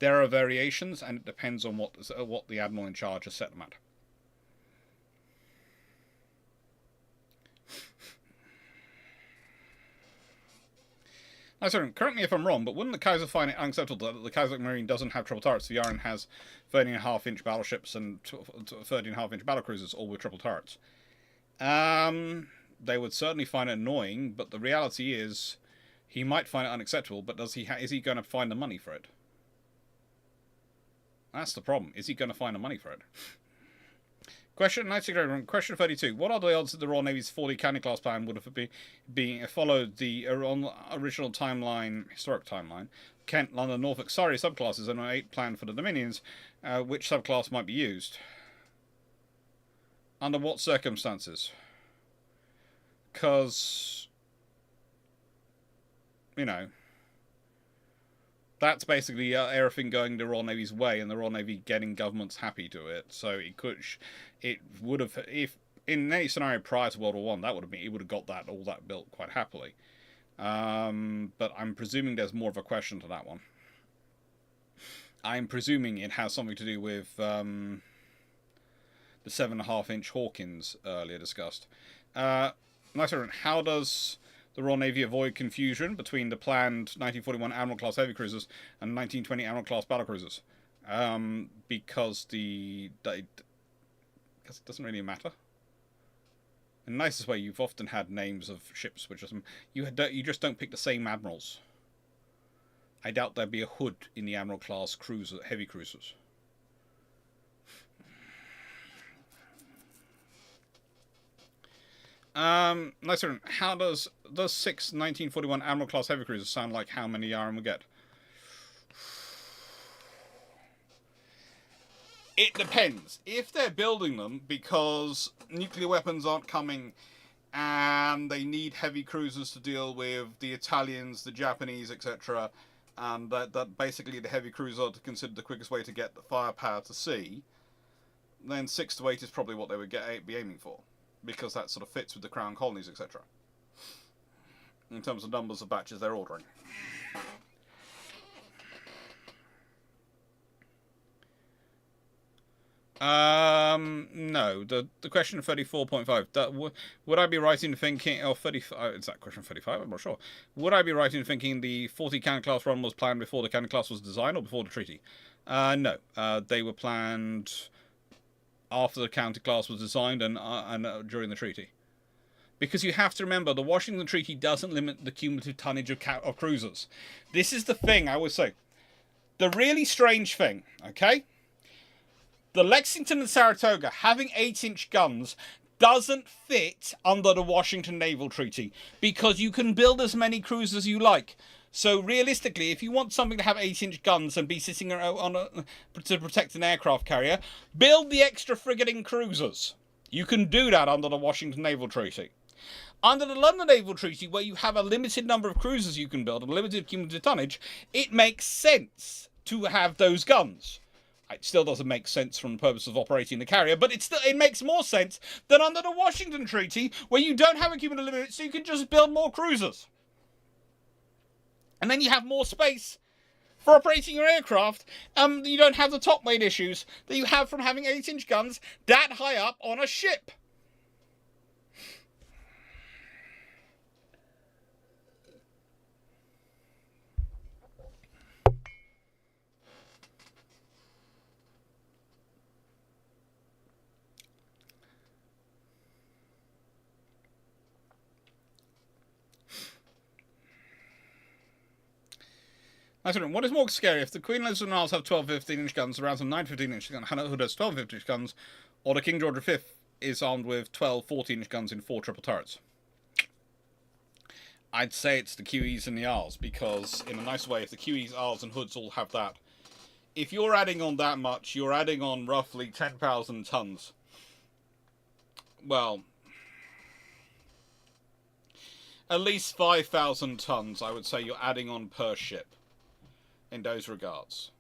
are variations, and it depends on what the admiral in charge has set them at. Sorry, correct me if I'm wrong, but wouldn't the Kaiser find it unacceptable that the Kaiser Marine doesn't have triple turrets? The Iron has 13.5-inch battleships and 13.5-inch battlecruisers, all with triple turrets. They would certainly find it annoying, but the reality is, he might find it unacceptable. But is he going to find the money for it? That's the problem. Is he going to find the money for it? Question 32. What are the odds that the Royal Navy's 40 cannon class plan would have followed the original timeline, historic timeline, Kent, London, Norfolk, Surrey subclasses and an 8 plan for the Dominions? Which subclass might be used? Under what circumstances? Because, you know, that's basically everything going the Royal Navy's way, and the Royal Navy getting governments happy to it. So it would have, if in any scenario prior to World War One, it would have got all that built quite happily. But I'm presuming there's more of a question to that one. I'm presuming it has something to do with the 7.5-inch Hawkins earlier discussed. How does the Royal Navy avoid confusion between the planned 1941 Admiral-class heavy cruisers and 1920 Admiral-class battlecruisers? Because it doesn't really matter. In the nicest way, you've often had names of ships which you just don't pick the same admirals. I doubt there'd be a Hood in the Admiral-class heavy cruisers. How does 6 1941 Admiral-class heavy cruisers sound like how many Yarn we get? It depends. If they're building them because nuclear weapons aren't coming and they need heavy cruisers to deal with the Italians, the Japanese, etc., and that basically the heavy cruisers are considered the quickest way to get the firepower to sea, then 6 to 8 is probably what they would be aiming for, because that sort of fits with the Crown colonies, etc., in terms of numbers of batches they're ordering. No. The question 34.5. Would I be right in thinking, or 35? Is that question 35? I'm not sure. Would I be right in thinking the 40 cannon class run was planned before the cannon class was designed, or before the treaty? No. They were planned after the cannon class was designed and during the treaty. Because you have to remember, the Washington Treaty doesn't limit the cumulative tonnage of cruisers. This is the thing I would say. The really strange thing, okay? The Lexington and Saratoga having 8-inch guns doesn't fit under the Washington Naval Treaty, because you can build as many cruisers as you like. So realistically, if you want something to have 8-inch guns and be sitting to protect an aircraft carrier, build the extra frigating cruisers. You can do that under the Washington Naval Treaty. Under the London Naval Treaty, where you have a limited number of cruisers you can build and limited cumulative tonnage, it makes sense to have those guns. It still doesn't make sense from the purpose of operating the carrier, but it makes more sense than under the Washington Treaty, where you don't have a cumulative limit, so you can just build more cruisers. And then you have more space for operating your aircraft. You don't have the top weight issues that you have from having 8-inch guns that high up on a ship. What is more scary, if the Queen Elizabeth Isles have 12 15-inch guns, the rounds of 9 15-inch guns, Hood has 12 15-inch guns, or the King George V is armed with 12 14-inch guns in 4 triple turrets? I'd say it's the QEs and the Isles, because in a nice way, if the QEs, Isles and Hoods all have that, if you're adding on that much, you're adding on roughly 10,000 tons. Well, at least 5,000 tons, I would say you're adding on per ship. In those regards,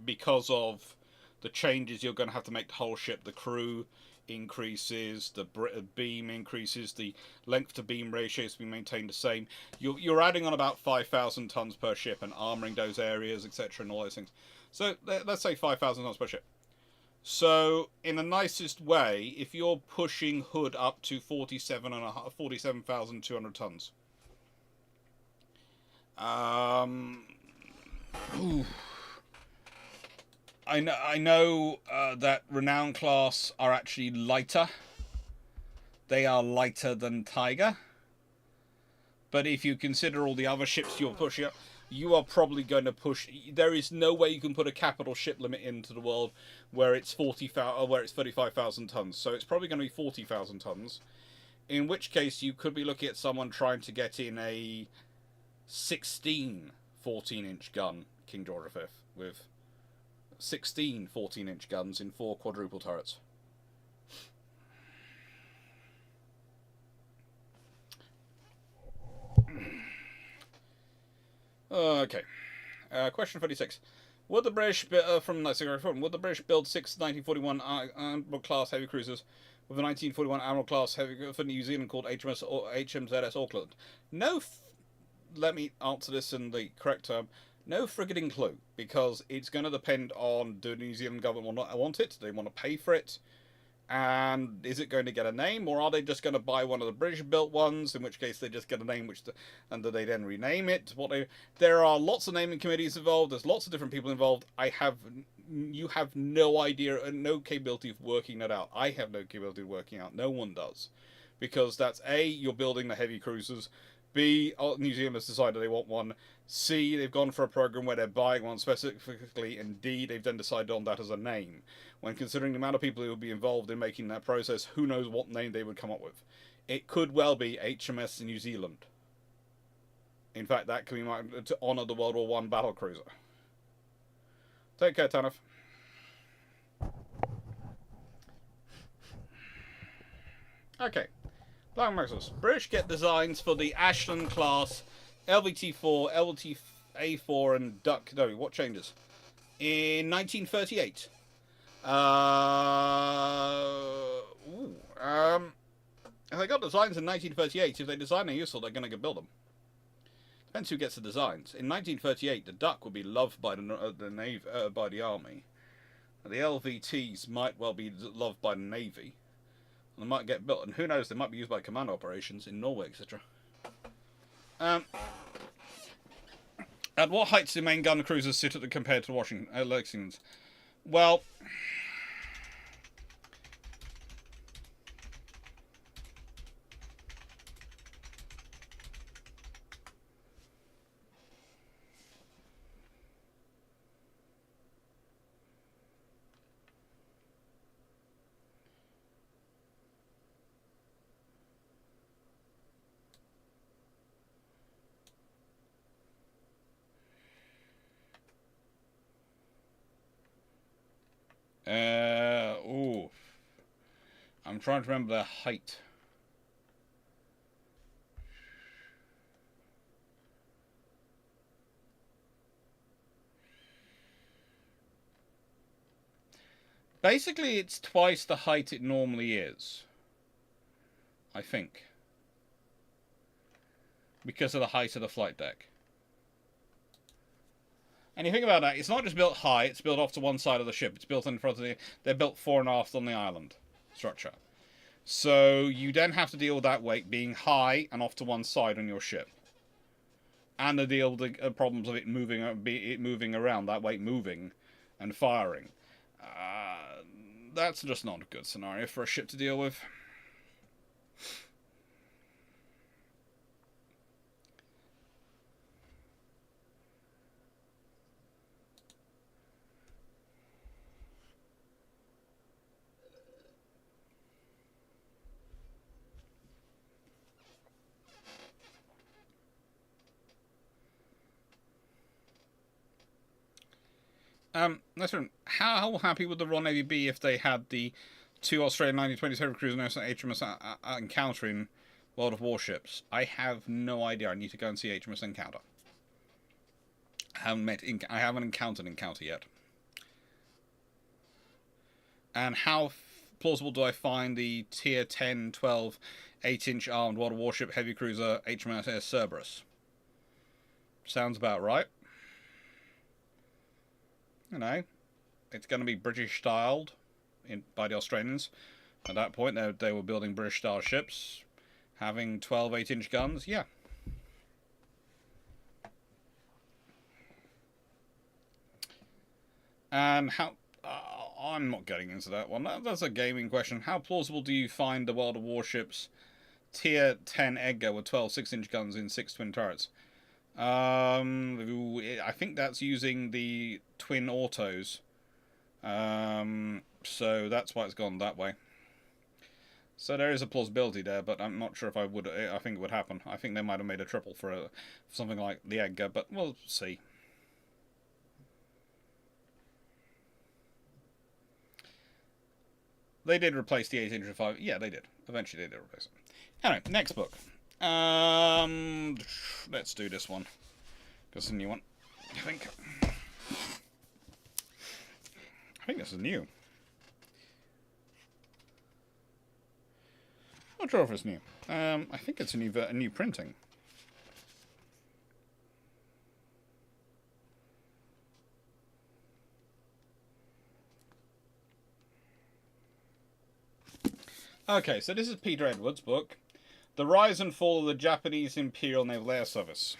because of the changes you're going to have to make the whole ship. The crew increases, the beam increases, the length to beam ratio is to be maintained the same. You're adding on about 5,000 tons per ship and armoring those areas, etc., and all those things. So let's say 5,000 tons per ship. So in the nicest way, if you're pushing Hood up to 47,200 tons. Ooh. I know that Renown class are actually lighter. They are lighter than Tiger. But if you consider all the other ships you're pushing up, you are probably going to push. There is no way you can put a capital ship limit into the world where it's 35,000 tons. So it's probably going to be 40,000 tons. In which case, you could be looking at someone trying to get in a 16 14-inch gun, King George V, with 16 14-inch guns in 4 quadruple turrets. Okay. Question 36. Would the British would the British build 6 1941 Admiral class heavy cruisers with a 1941 Admiral class heavy for New Zealand called HMZS Auckland? No. Let me answer this in the correct term. No frigging clue, because it's going to depend on, do the New Zealand government want it? Do they want to pay for it? And is it going to get a name, or are they just going to buy one of the British-built ones? In which case, they just get a name, and do they then rename it? There are lots of naming committees involved. There's lots of different people involved. You have no idea and no capability of working that out. I have no capability of working out. No one does, because that's A, you're building the heavy cruisers. B, New Zealand has decided they want one. C, they've gone for a program where they're buying one specifically. And D, they've then decided on that as a name. When considering the amount of people who would be involved in making that process, who knows what name they would come up with. It could well be HMS New Zealand. In fact, that could be to honour the World War I battle cruiser. Take care, Tanif. Okay. Black Maxus. British get designs for the Ashland class, LVT4, LVT-A4, and Duck. No, what changes? In 1938. If they got designs in 1938, if they design are useful, they're going to build them. Depends who gets the designs. In 1938, the Duck would be loved by the Navy, by the Army. The LVTs might well be loved by the Navy. They might get built, and who knows, they might be used by command operations in Norway, etc. At what heights do main gun cruisers sit at compared to Lexington's? Well, I'm trying to remember their height. Basically, it's twice the height it normally is. I think. Because of the height of the flight deck. And you think about that, it's not just built high, it's built off to one side of the ship. It's built in front of they're built fore and aft on the island structure. So you then have to deal with that weight being high and off to one side on your ship. And to deal with the problems of it moving around, that weight moving and firing. That's just not a good scenario for a ship to deal with. Next one. How happy would the Royal Navy be if they had the 2 Australian 1927 cruisers and HMS Encounter in World of Warships? I have no idea. I need to go and see HMS Encounter. I haven't encountered Encounter yet. And how plausible do I find the Tier 10, 12, 8-inch armed World of Warship heavy cruiser HMS Cerberus? Sounds about right. You know, it's going to be British styled by the Australians. At that point, they were building British style ships, having 12 8-inch guns. Yeah. And how... I'm not getting into that one. That's a gaming question. How plausible do you find the World of Warships Tier 10 Edgar with 12 6-inch guns in 6 twin turrets? I think that's using the twin autos. So that's why it's gone that way. So there is a plausibility there, but I'm not sure if I think it would happen. I think they might have made a triple for something like the Edgar, but we'll see. They did replace the 8-inch with 5. Yeah, they did. Eventually they did replace it. Anyway, next book. Let's do this one. Because it's a new one, I think. I think this is new. Not sure if it's new. I think it's a new printing. Okay, so this is Peter Edwards' book, The Rise and Fall of the Japanese Imperial Naval Air Service.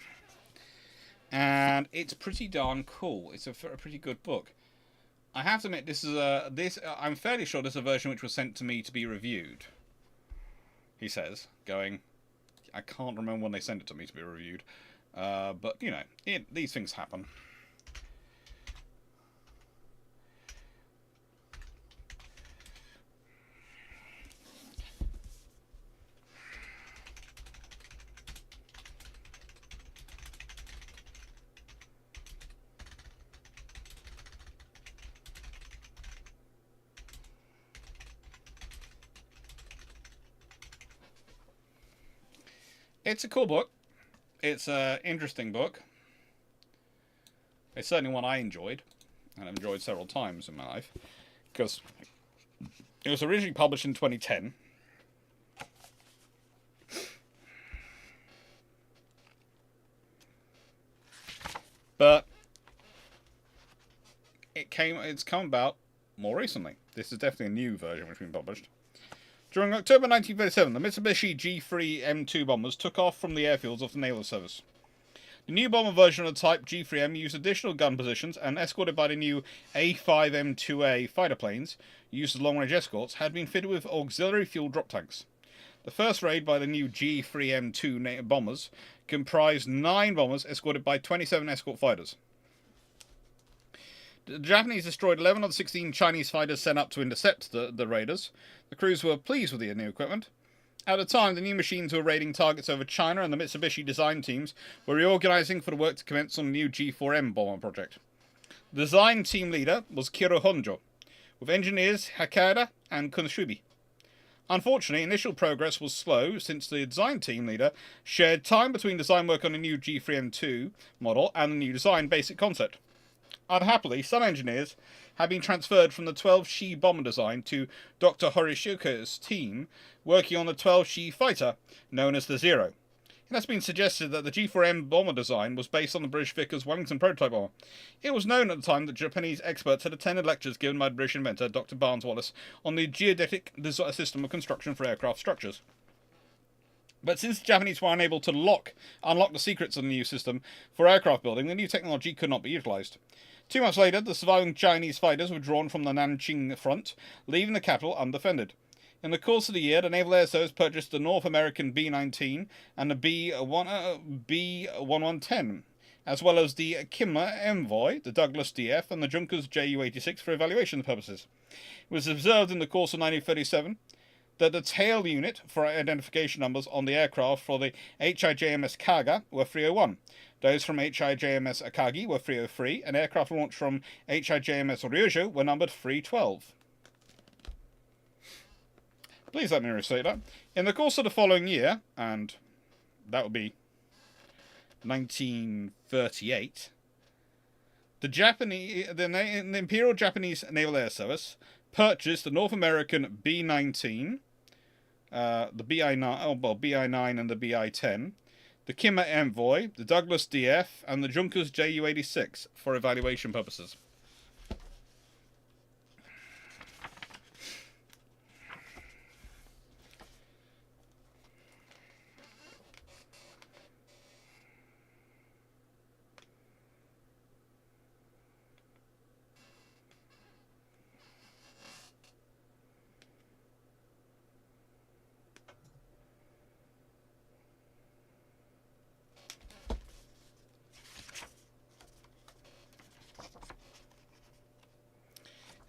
And it's pretty darn cool. It's a pretty good book. I have to admit, I'm fairly sure this is a version which was sent to me to be reviewed. He says, going, I can't remember when they sent it to me to be reviewed. But, you know, these things happen. It's a cool book. It's an interesting book. It's certainly one I enjoyed, and I've enjoyed several times in my life, because it was originally published in 2010. But it's come about more recently. This is definitely a new version which has been published. During October 1937, the Mitsubishi G3M2 bombers took off from the airfields of the Naval Service. The new bomber version of the type G3M used additional gun positions and, escorted by the new A5M2A fighter planes, used as long-range escorts, had been fitted with auxiliary fuel drop tanks. The first raid by the new G3M2 bombers comprised 9 bombers escorted by 27 escort fighters. The Japanese destroyed 11 of the 16 Chinese fighters sent up to intercept the raiders. The crews were pleased with the new equipment. At the time, the new machines were raiding targets over China, and the Mitsubishi design teams were reorganizing for the work to commence on the new G4M bomber project. The design team leader was Kiro Honjo, with engineers Hakada and Konoshubi. Unfortunately, initial progress was slow, since the design team leader shared time between design work on the new G3M2 model and the new design basic concept. Unhappily, some engineers had been transferred from the 12-She bomber design to Dr. Horishika's team, working on the 12-She fighter, known as the Zero. It has been suggested that the G4M bomber design was based on the British Vickers Wellington prototype bomber. It was known at the time that Japanese experts had attended lectures given by the British inventor Dr. Barnes Wallis on the geodetic system of construction for aircraft structures. But since the Japanese were unable to unlock the secrets of the new system for aircraft building, the new technology could not be utilised. 2 months later, the surviving Chinese fighters were drawn from the Nanjing front, leaving the capital undefended. In the course of the year, the Naval Air Service purchased the North American B-19 and the B-1110, as well as the Kimmer Envoy, the Douglas DF, and the Junkers Ju-86 for evaluation purposes. It was observed in the course of 1937 that the tail unit for identification numbers on the aircraft for the HIJMS Kaga were 301. Those from HIJMS Akagi were 303, and aircraft launched from HIJMS Ryujo were numbered 312. Please let me restate that. In the course of the following year, and that would be 1938, the Imperial Japanese Naval Air Service purchased the North American B-19, the BI-9 and the BI-10, the Kimmer Envoy, the Douglas DF, and the Junkers Ju-86 for evaluation purposes.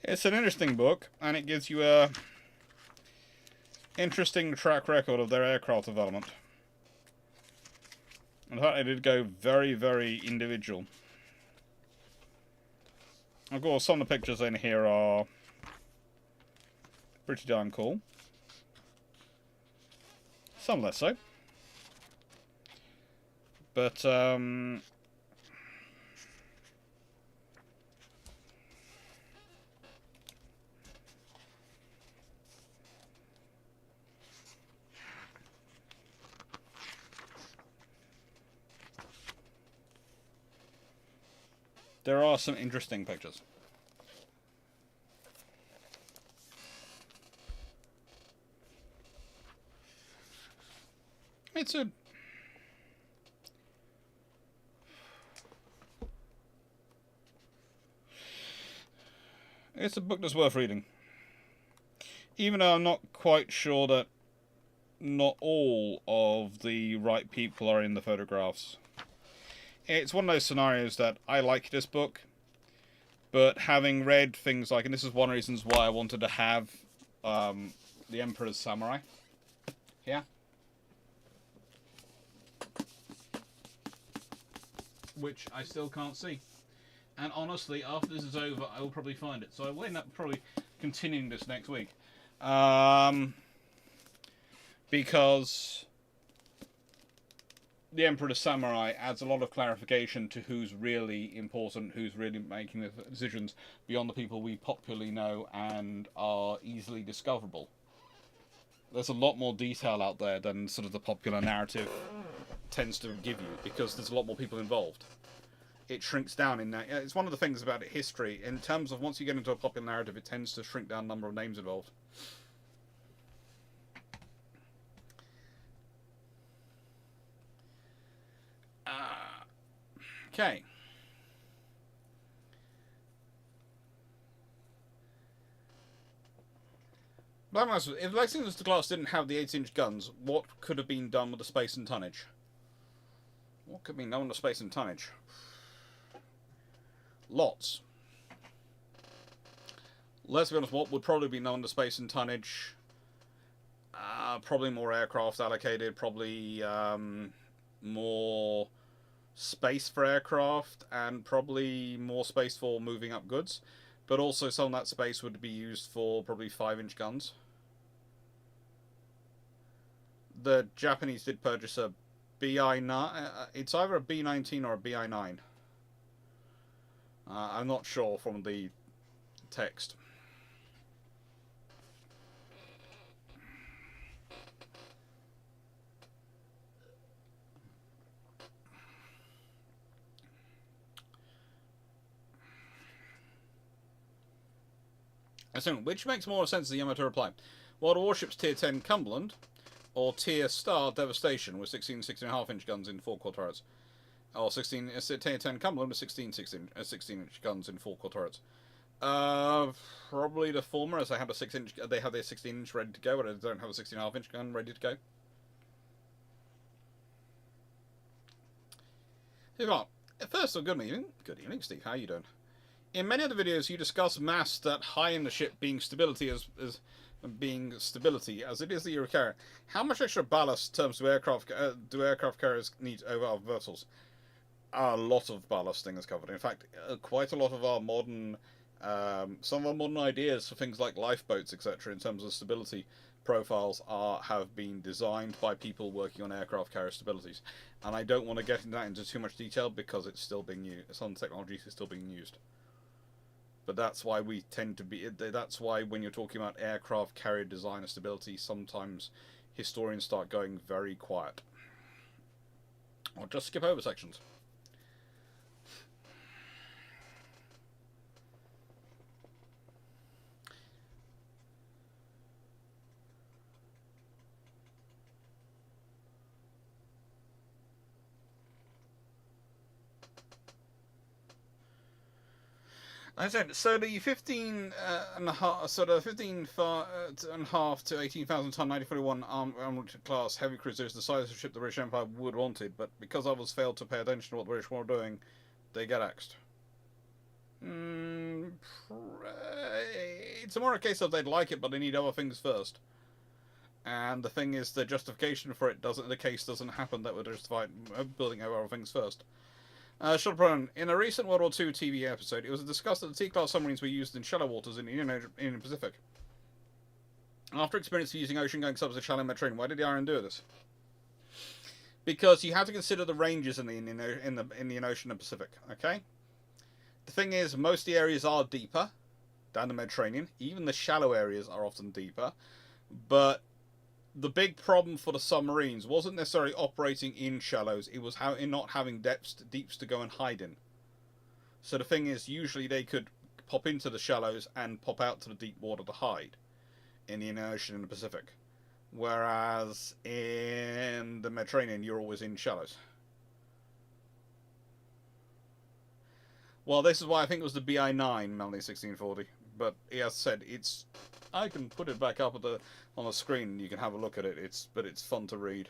It's an interesting book, and it gives you a interesting track record of their aircraft development. In fact, they did go very, very individual. Of course, some of the pictures in here are pretty darn cool. Some less so. But, there are some interesting pictures. It's a book that's worth reading. Even though I'm not quite sure that not all of the right people are in the photographs. It's one of those scenarios that I like this book, but having read things like, and this is one of the reasons why I wanted to have The Emperor's Samurai here. Which I still can't see. And honestly, after this is over, I will probably find it. So I will end up probably continuing this next week. Because The Emperor's Samurai adds a lot of clarification to who's really important, who's really making the decisions beyond the people we popularly know and are easily discoverable. There's a lot more detail out there than sort of the popular narrative tends to give you, because there's a lot more people involved. It shrinks down in that. It's one of the things about history, in terms of once you get into a popular narrative, it tends to shrink down the number of names involved. Okay. If Lexington's class didn't have the 8-inch guns, what could have been done with the space and tonnage? What could be done with the space and tonnage? Lots. Let's be honest, what would probably be known to space and tonnage? Probably more aircraft allocated, probably more space for aircraft, and probably more space for moving up goods. But also some of that space would be used for probably 5-inch guns. The Japanese did purchase a BI-9. It's either a B-19 or a BI-9. I'm not sure from the text. So, which makes more sense, the Yamato reply? Water warships Tier 10 Cumberland or Tier Star Devastation with 16.5-inch guns in 4-core turrets? Or Tier 10 Cumberland with 16-inch guns in 4-core turrets? Probably the former, as they have a 6-inch. They have their 16-inch ready to go, but they don't have a 16.5-inch gun ready to go. First of all, good evening. Good evening, Steve. How are you doing? In many of the videos, you discuss mass that high in the ship being stability as it is the Euro carrier. How much extra ballast in terms of aircraft do aircraft carriers need over our vessels? A lot of ballasting is covered. In fact, quite a lot of our modern, some of our modern ideas for things like lifeboats, etc., in terms of stability profiles, have been designed by people working on aircraft carrier stabilities. And I don't want to get into too much detail because it's still being used. Some technologies is still being used. But that's why we tend to be. That's why when you're talking about aircraft carrier design and stability, sometimes historians start going very quiet, or just skip over sections. I said, so the 15.5 to 18,000 ton 1941 armored class heavy cruiser is the size of the ship the British Empire would wanted, but because others failed to pay attention to what the British were doing, they get axed. it's more a case of they'd like it, but they need other things first. And the thing is, the justification for it doesn't. The case doesn't happen that would justify building other things first. Short pronoun. In a recent World War II TV episode, it was discussed that the T-class submarines were used in shallow waters in the Indian Pacific. After experience of using ocean-going subs in shallow Mediterranean, why did the Iron do this? Because you have to consider the ranges in the Indian Ocean and Pacific. Okay. The thing is, most of the areas are deeper down the Mediterranean. Even the shallow areas are often deeper, but the big problem for the submarines wasn't necessarily operating in shallows, it was in not having deeps to go and hide in. So the thing is, usually they could pop into the shallows and pop out to the deep water to hide in the Indian Ocean and the Pacific. Whereas in the Mediterranean, you're always in shallows. Well, this is why I think it was the BI-9, Melanie 1640. But as said, I can put it back up on the screen and you can have a look at it. But it's fun to read.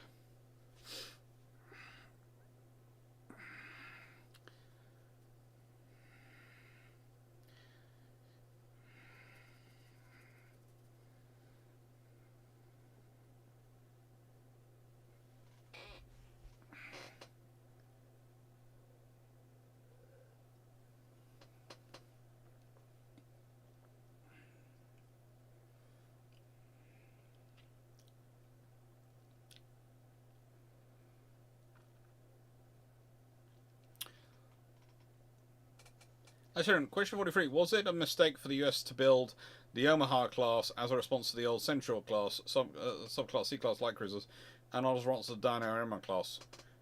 Question 43. Was it a mistake for the US to build the Omaha class as a response to the old Central class, subclass C-class light cruisers, and as a response to the Dino class?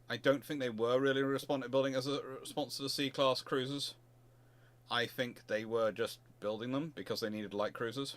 I don't think they were really building as a response to the C-class cruisers. I think they were just building them because they needed light cruisers.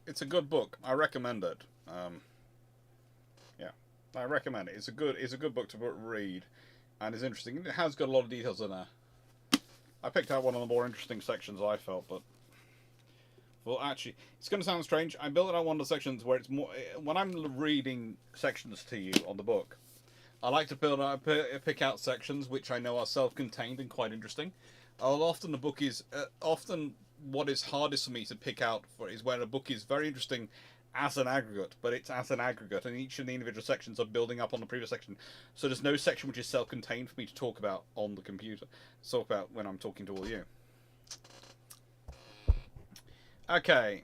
It's a good book. I recommend it. Yeah, I recommend it. It's a good book to read, and it's interesting. It has got a lot of details in there. I picked out one of the more interesting sections I felt, but well, actually, it's going to sound strange. I built it on one of the sections where it's more. When I'm reading sections to you on the book, I like to pick out sections which I know are self-contained and quite interesting. Often the book is often what is hardest for me to pick out for is where a book is very interesting as an aggregate, but it's as an aggregate, and each of the individual sections are building up on the previous section. So there's no section which is self-contained for me to talk about on the computer. Talk about when I'm talking to all you. Okay.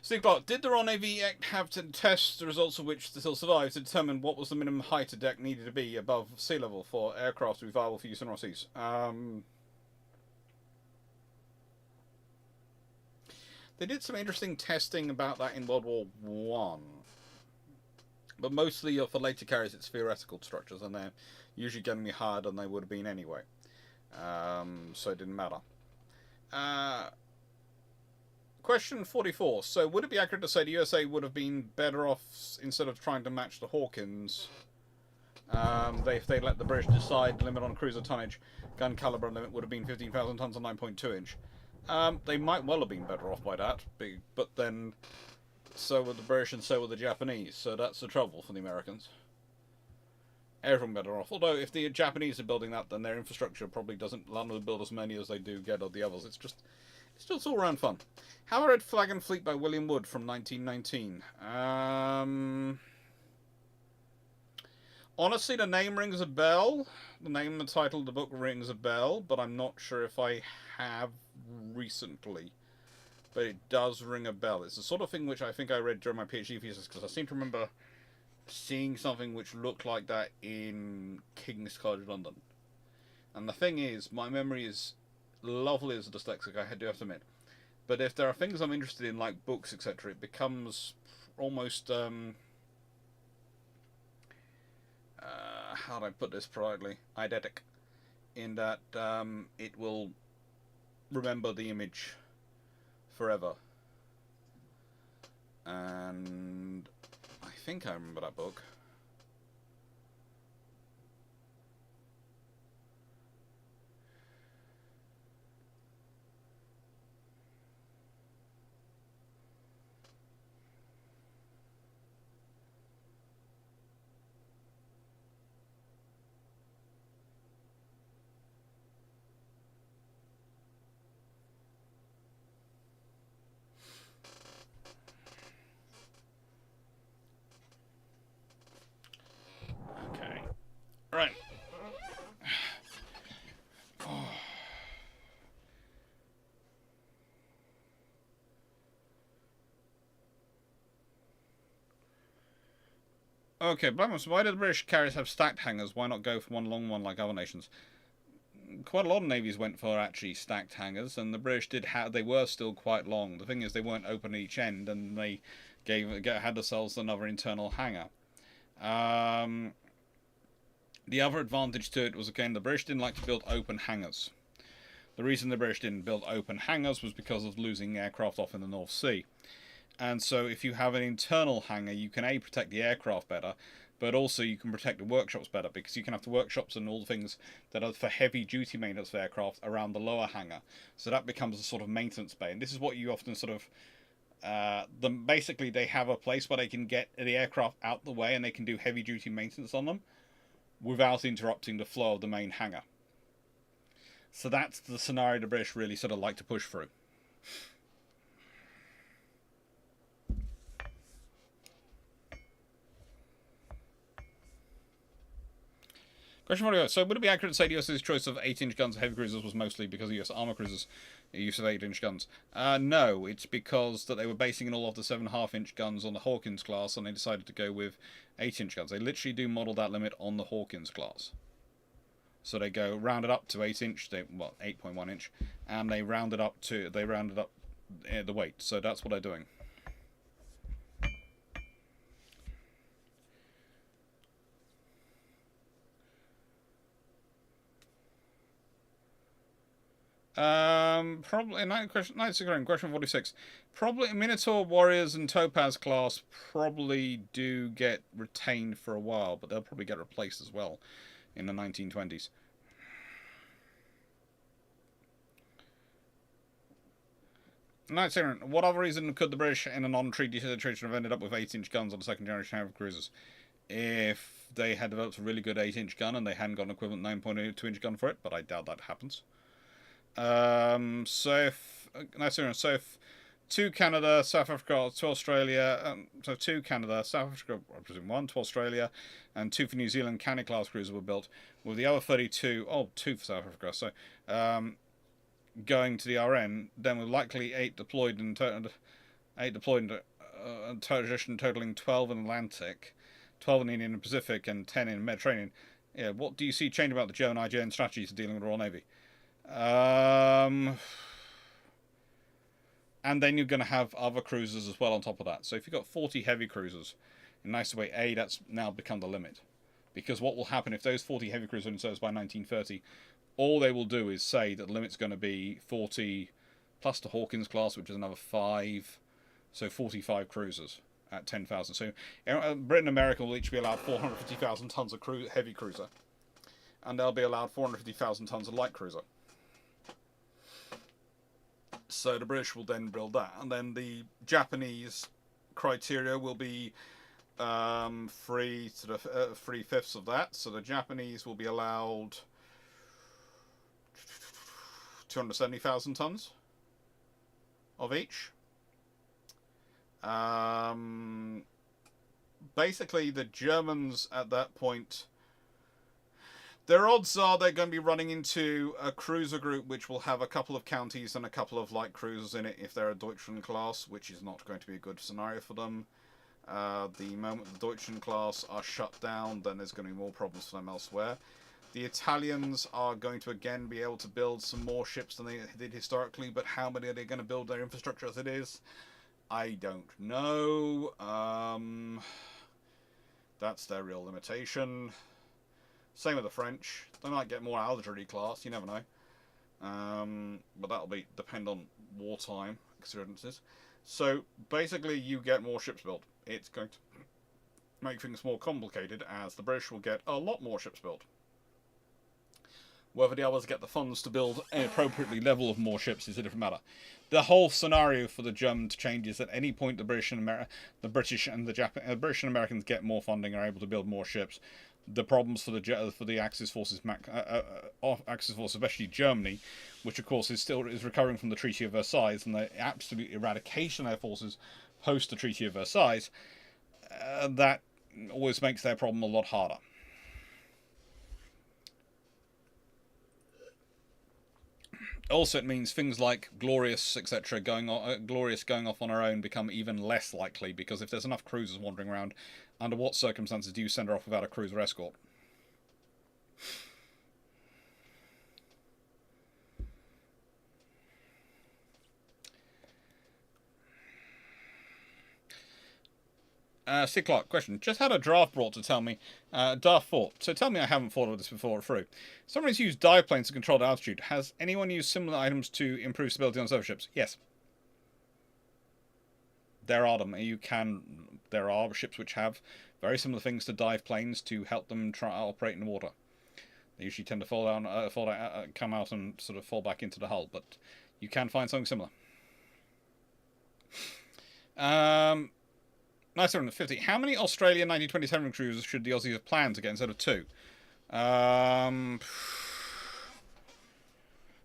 Steve Clarke, did the Royal Navy Act have to test the results of which still survived to determine what was the minimum height a deck needed to be above sea level for aircraft to be viable for use in Royal seas? They did some interesting testing about that in World War One, but mostly for later carriers it's theoretical structures, and they're usually getting higher than they would have been anyway. So it didn't matter. Question 44. So, would it be accurate to say the USA would have been better off instead of trying to match the Hawkins? If they let the British decide the limit on cruiser tonnage, gun caliber limit would have been 15,000 tons on 9.2 inch. They might well have been better off by that, but then so were the British and so were the Japanese. So that's the trouble for the Americans. Everyone better off. Although if the Japanese are building that, then their infrastructure probably doesn't build as many as they do get of the others. It's just all around fun. How I read Flag and Fleet by William Wood from 1919. Honestly, the name rings a bell. The name and the title of the book rings a bell, but I'm not sure if I have recently. But it does ring a bell. It's the sort of thing which I think I read during my PhD thesis, because I seem to remember seeing something which looked like that in King's College London. And the thing is, my memory is lovely as a dyslexic, I do have to admit. But if there are things I'm interested in, like books, etc., it becomes almost how do I put this politely? Eidetic, in that it will remember the image forever. And I think I remember that book. Okay. Right. Oh. Okay, Blackmus, why do the British carriers have stacked hangars? Why not go for one long one like other nations? Quite a lot of navies went for actually stacked hangars, and the British did have. They were still quite long. The thing is, they weren't open at each end, and they had themselves another internal hangar. The other advantage to it was, again, the British didn't like to build open hangars. The reason the British didn't build open hangars was because of losing aircraft off in the North Sea. And so if you have an internal hangar, you can A, protect the aircraft better, but also you can protect the workshops better, because you can have the workshops and all the things that are for heavy duty maintenance of aircraft around the lower hangar. So that becomes a sort of maintenance bay. And this is what you often sort of basically they have a place where they can get the aircraft out the way and they can do heavy duty maintenance on them without interrupting the flow of the main hangar. So that's the scenario the British really sort of like to push through. Question 40. So would it be accurate to say the US's choice of 8-inch guns and heavy cruisers was mostly because of US armor cruisers' use of 8-inch guns? No, it's because that they were basing all of the 7.5-inch guns on the Hawkins class, and they decided to go with 8-inch guns. They literally do model that limit on the Hawkins class. So they go rounded up to 8-inch, 8.1 inch, and they rounded up the weight. So that's what they're doing. Probably question 46. Probably Minotaur Warriors and Topaz class probably do get retained for a while, but they'll probably get replaced as well in the 1920s. Knight Siren, what other reason could the British in a non-treaty situation have ended up with 8-inch guns on the second generation Naval cruisers? If they had developed a really good 8-inch gun and they hadn't got an equivalent 9.2-inch gun for it, but I doubt that happens. So if 2 Canada, South Africa, 2 Australia, so 2 Canada, South Africa, I presume 1 to Australia, and 2 for New Zealand Canning class cruisers were built, with the other 32, 2 for South Africa, so going to the RN, then with likely 8 deployed in totaling 12 in Atlantic, 12 in the Indian Pacific, and 10 in the Mediterranean. Yeah, what do you see change about the German-Nigerian strategies for dealing with the Royal Navy? And then you're going to have other cruisers as well on top of that. So if you've got 40 heavy cruisers, in nice way, that's now become the limit. Because what will happen if those 40 heavy cruisers are in service by 1930, all they will do is say that the limit's going to be 40 plus the Hawkins class, which is another 5, so 45 cruisers at 10,000. So Britain and America will each be allowed 450,000 tons of heavy cruiser, and they'll be allowed 450,000 tons of light cruiser. So the British will then build that, and then the Japanese criteria will be 3/5 of that. So the Japanese will be allowed 270,000 tons of each. Basically, the Germans at that point, their odds are they're going to be running into a cruiser group which will have a couple of counties and a couple of light cruisers in it if they're a Deutschland class, which is not going to be a good scenario for them. The moment the Deutschland class are shut down, then there's going to be more problems for them elsewhere. The Italians are going to again be able to build some more ships than they did historically, but how many are they going to build their infrastructure as it is? I don't know. That's their real limitation. Same with the French. They might get more artillery class. You never know. But that'll depend on wartime experiences. So basically, you get more ships built. It's going to make things more complicated, as the British will get a lot more ships built. Whether the others get the funds to build an appropriately level of more ships is a different matter. The whole scenario for the Germans changes at any point. The British and Americans get more funding, are able to build more ships. The problems for the Axis forces, Axis force, especially Germany, which of course is recovering from the Treaty of Versailles and the absolute eradication of their forces post the Treaty of Versailles, that always makes their problem a lot harder. Also, it means things like Glorious, etc., going off on her own become even less likely, because if there's enough cruisers wandering around, under what circumstances do you send her off without a cruiser escort? Sid Clarke, question. Just had a draft brought to tell me, draft fought. So tell me I haven't thought of this before or through. Someone's used dive planes to control the altitude. Has anyone used similar items to improve stability on surface ships? Yes. There are them. There are ships which have very similar things to dive planes to help them try to operate in the water. They usually tend to come out and sort of fall back into the hull, but you can find something similar. 950. How many Australian 1927 cruisers should the Aussies have planned to get instead of 2? I'm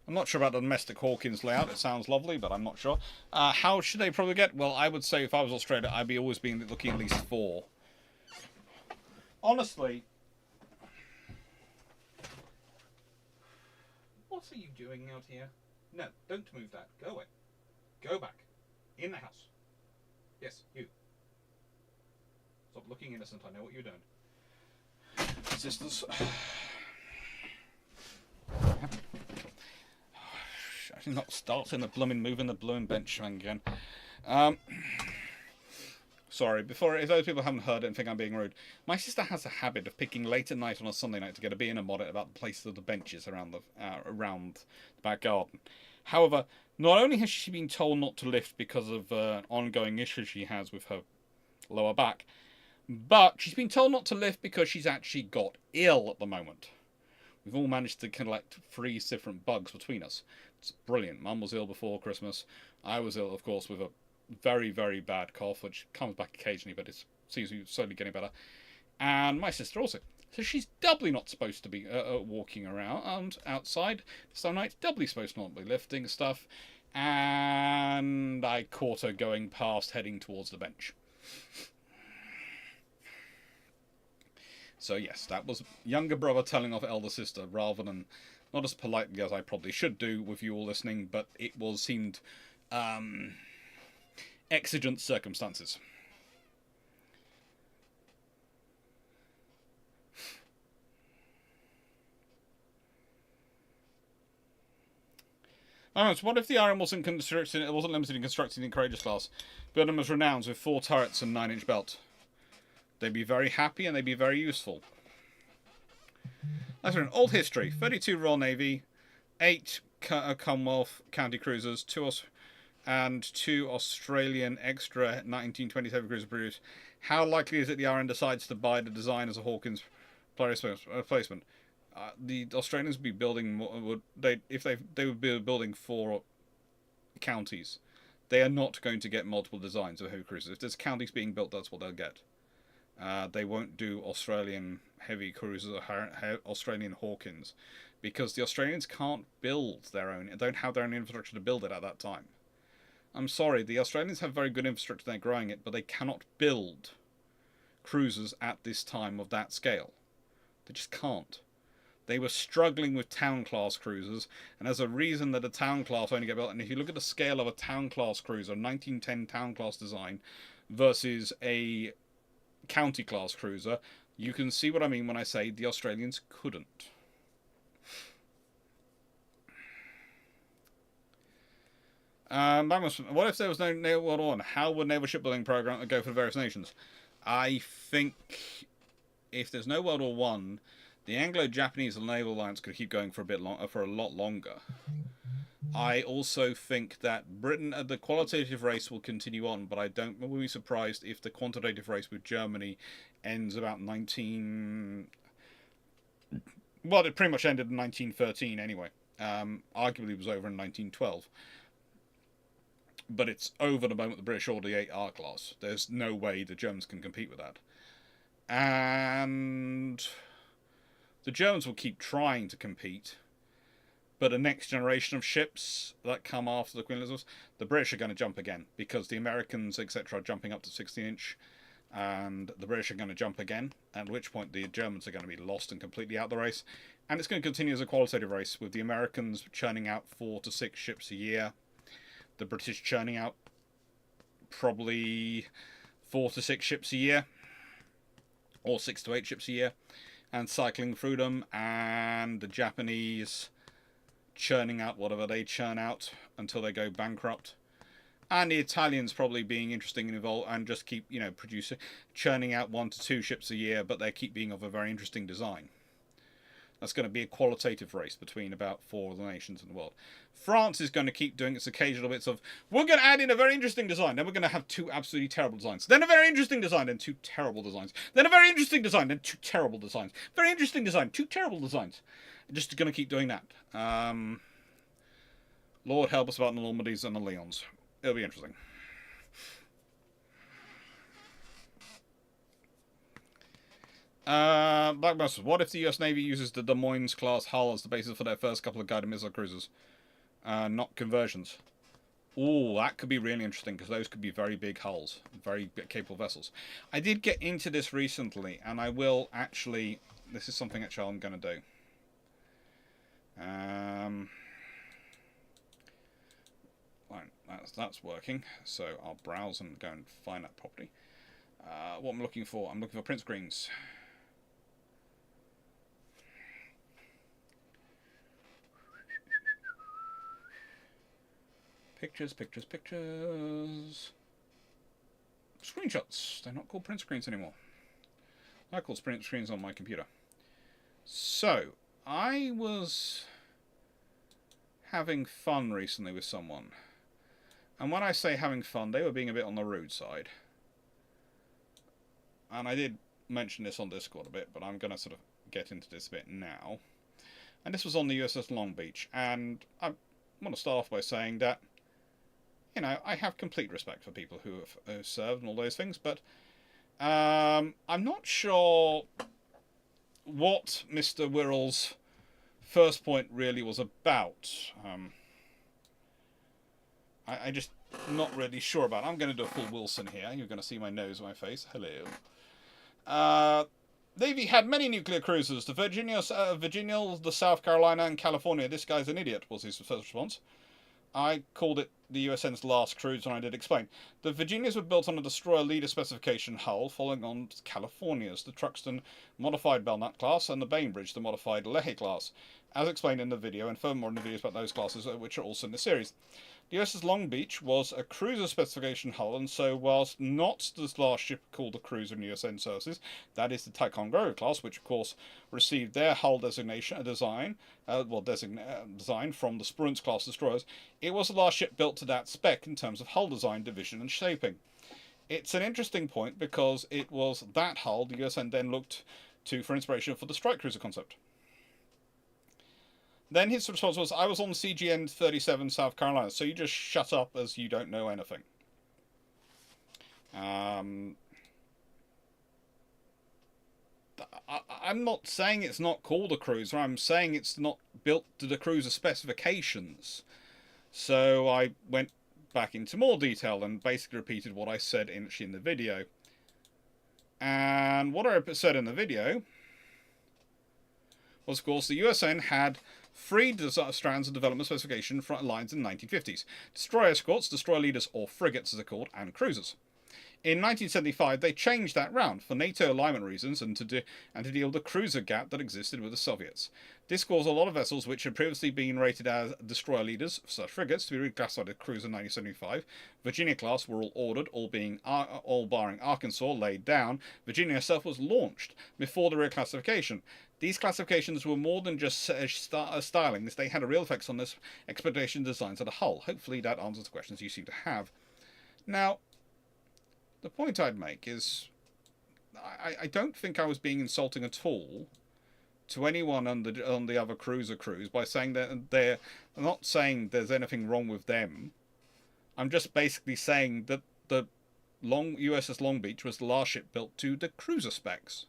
not sure about the domestic Hawkins layout. It sounds lovely, but I'm not sure. How should they probably get? Well, I would say if I was Australia, I'd be always looking at least 4. Honestly. What are you doing out here? No, don't move that. Go away. Go back. In the house. Yes, you. Stop looking innocent. I know what you're doing. Sisters. I'm not starting moving the blooming bench again. Sorry, if those people haven't heard it and think I'm being rude, my sister has a habit of picking late at night on a Sunday night to get a bee and a modder about the places of the benches around the back garden. However, not only has she been told not to lift because of ongoing issues she has with her lower back, but she's been told not to lift because she's actually got ill at the moment. We've all managed to collect 3 different bugs between us. It's brilliant. Mum was ill before Christmas. I was ill, of course, with a very, very bad cough, which comes back occasionally, but it seems to be slowly getting better. And my sister also. So she's doubly not supposed to be walking around outside. Some nights, doubly supposed to not be lifting stuff. And I caught her going past, heading towards the bench. So yes, that was younger brother telling off elder sister, rather than, not as politely as I probably should do with you all listening, but it seemed exigent circumstances. So what if the iron wasn't limited in constructing the Courageous class, but them as Renowns with 4 turrets and 9-inch belt? They'd be very happy and they'd be very useful. That's an old history. 32 Royal Navy, 8 Commonwealth county cruisers, 2 Australian extra 1927 cruiser produced. How likely is it the RN decides to buy the design as a Hawkins replacement? The Australians would be building they would be building 4 counties. They are not going to get multiple designs of heavy cruisers. If there's counties being built, that's what they'll get. They won't do Australian heavy cruisers or Australian Hawkins, because the Australians can't build their own. They don't have their own infrastructure to build it at that time. I'm sorry, the Australians have very good infrastructure, they're growing it, but they cannot build cruisers at this time of that scale. They just can't. They were struggling with town class cruisers, and as a reason that a town class only get built, and if you look at the scale of a town class cruiser, 1910 town class design versus a county class cruiser, you can see what I mean when I say the Australians couldn't. What if there was no Naval World War I? How would naval shipbuilding program go for the various nations? I think if there's no World War I, the Anglo-Japanese naval alliance could keep going for a lot longer. I also think that Britain, the qualitative race will continue on, but I don't will be surprised if the quantitative race with Germany ends about 19. Well, it pretty much ended in 1913 anyway. Arguably, it was over in 1912. But it's over the moment the British order the 8R class. There's no way the Germans can compete with that. And the Germans will keep trying to compete. But the next generation of ships that come after the Queen Elizabeth, the British are going to jump again. Because the Americans, etc., are jumping up to 16-inch. And the British are going to jump again. At which point the Germans are going to be lost and completely out of the race. And it's going to continue as a qualitative race, with the Americans churning out 4 to 6 ships a year. The British churning out probably 4 to 6 ships a year. Or 6 to 8 ships a year. And cycling through them. And the Japanese churning out whatever they churn out until they go bankrupt. And the Italians probably being interesting and involved and just keep, churning out 1 to 2 ships a year, but they keep being of a very interesting design. That's going to be a qualitative race between about 4 of the nations in the world. France is going to keep doing its occasional bits of, we're going to add in a very interesting design, then we're going to have 2 absolutely terrible designs. Then a very interesting design, then 2 terrible designs. Then a very interesting design, then 2 terrible designs. Very interesting design, 2 terrible designs. Just going to keep doing that. Lord help us about the Normandys and the Leons. It'll be interesting. Black Mustard, what if the US Navy uses the Des Moines class hull as the basis for their first couple of guided missile cruisers? Not conversions. Ooh, that could be really interesting, because those could be very big hulls. Very capable vessels. I did get into this recently, and I will actually... This is something actually I'm going to do. Right, that's working. So I'll browse and go and find that property. What I'm looking for print screens. Pictures. Screenshots. They're not called print screens anymore. They're called print screens on my computer. So, I was having fun recently with someone. And when I say having fun, they were being a bit on the rude side. And I did mention this on Discord a bit, but I'm going to sort of get into this a bit now. And this was on the USS Long Beach. And I want to start off by saying that, I have complete respect for people who have served and all those things, but I'm not sure what Mr. Wirrell's first point really was about. I just not really sure about it. I'm going to do a full Wilson here. You're going to see my nose and my face. Hello. Navy had many nuclear cruisers. The Virginia, the South Carolina, and California. This guy's an idiot, was his first response. I called it the USN's last cruise, and I did explain. The Virginias were built on a destroyer leader specification hull, following on California's, the Truxtun modified Belknap class, and the Bainbridge, the modified Leahy class, as explained in the video, and furthermore in the videos about those classes, which are also in the series. The USS Long Beach was a cruiser specification hull, and so whilst not the last ship called the cruiser in USN services, that is the Ticonderoga class, which of course received their hull design from the Spruance class destroyers, it was the last ship built to that spec in terms of hull design, division, and shaping. It's an interesting point because it was that hull the USN then looked to for inspiration for the strike cruiser concept. Then his response was, I was on CGN 37 South Carolina, so you just shut up as you don't know anything. I'm not saying it's not called a cruiser, I'm saying it's not built to the cruiser specifications. So I went back into more detail and basically repeated what I said in the video. And what I said in the video was, of course, the USN had 3 strands of development specification front lines in the 1950s. Destroyer escorts, destroyer leaders or frigates as they're called, and cruisers. In 1975, they changed that round for NATO alignment reasons and to deal with the cruiser gap that existed with the Soviets. This caused a lot of vessels which had previously been rated as destroyer leaders, such frigates, to be reclassified as cruiser in 1975. Virginia class were all ordered, all barring Arkansas laid down. Virginia herself was launched before the reclassification. These classifications were more than just stylings. They had a real effect on this expedition designs as a whole. Hopefully that answers the questions you seem to have. Now, the point I'd make is I don't think I was being insulting at all to anyone on the other cruiser crews by saying that I'm not saying there's anything wrong with them. I'm just basically saying that the USS Long Beach was the last ship built to the cruiser specs.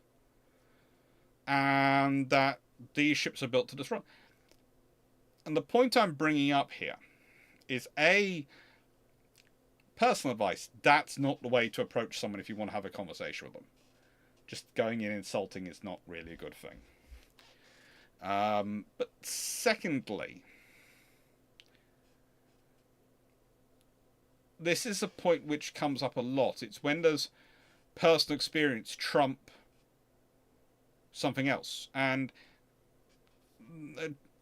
And that these ships are built to destroy. And the point I'm bringing up here is personal advice. That's not the way to approach someone if you want to have a conversation with them. Just going in insulting is not really a good thing. But secondly, this is a point which comes up a lot. It's when does personal experience trump something else? And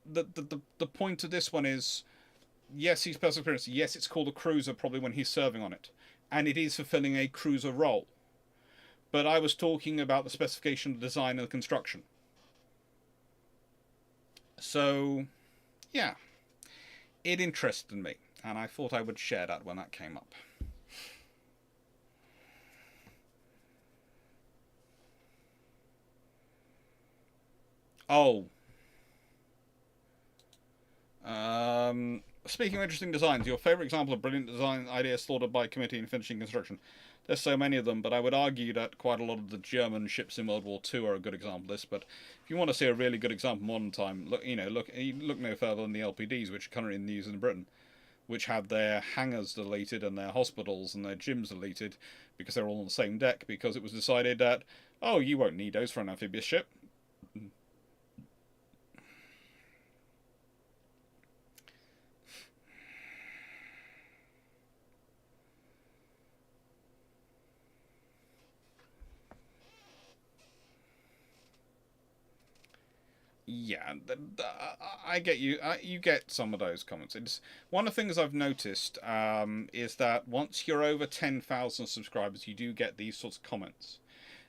the point of this one is, yes, he's personal experience. Yes, it's called a cruiser probably when he's serving on it, and it is fulfilling a cruiser role. But I was talking about the specification, the design, and the construction. So, yeah, it interested me, and I thought I would share that when that came up. Oh. Speaking of interesting designs, your favourite example of brilliant design ideas slaughtered by committee in finishing construction. There's so many of them, but I would argue that quite a lot of the German ships in World War II are a good example of this. But if you want to see a really good example modern time, look no further than the LPDs, which are currently in use in Britain, which had their hangars deleted and their hospitals and their gyms deleted because they're all on the same deck, because it was decided that, oh, you won't need those for an amphibious ship. Yeah, I get you. You get some of those comments. It's one of the things I've noticed is that once you're over 10,000 subscribers, you do get these sorts of comments,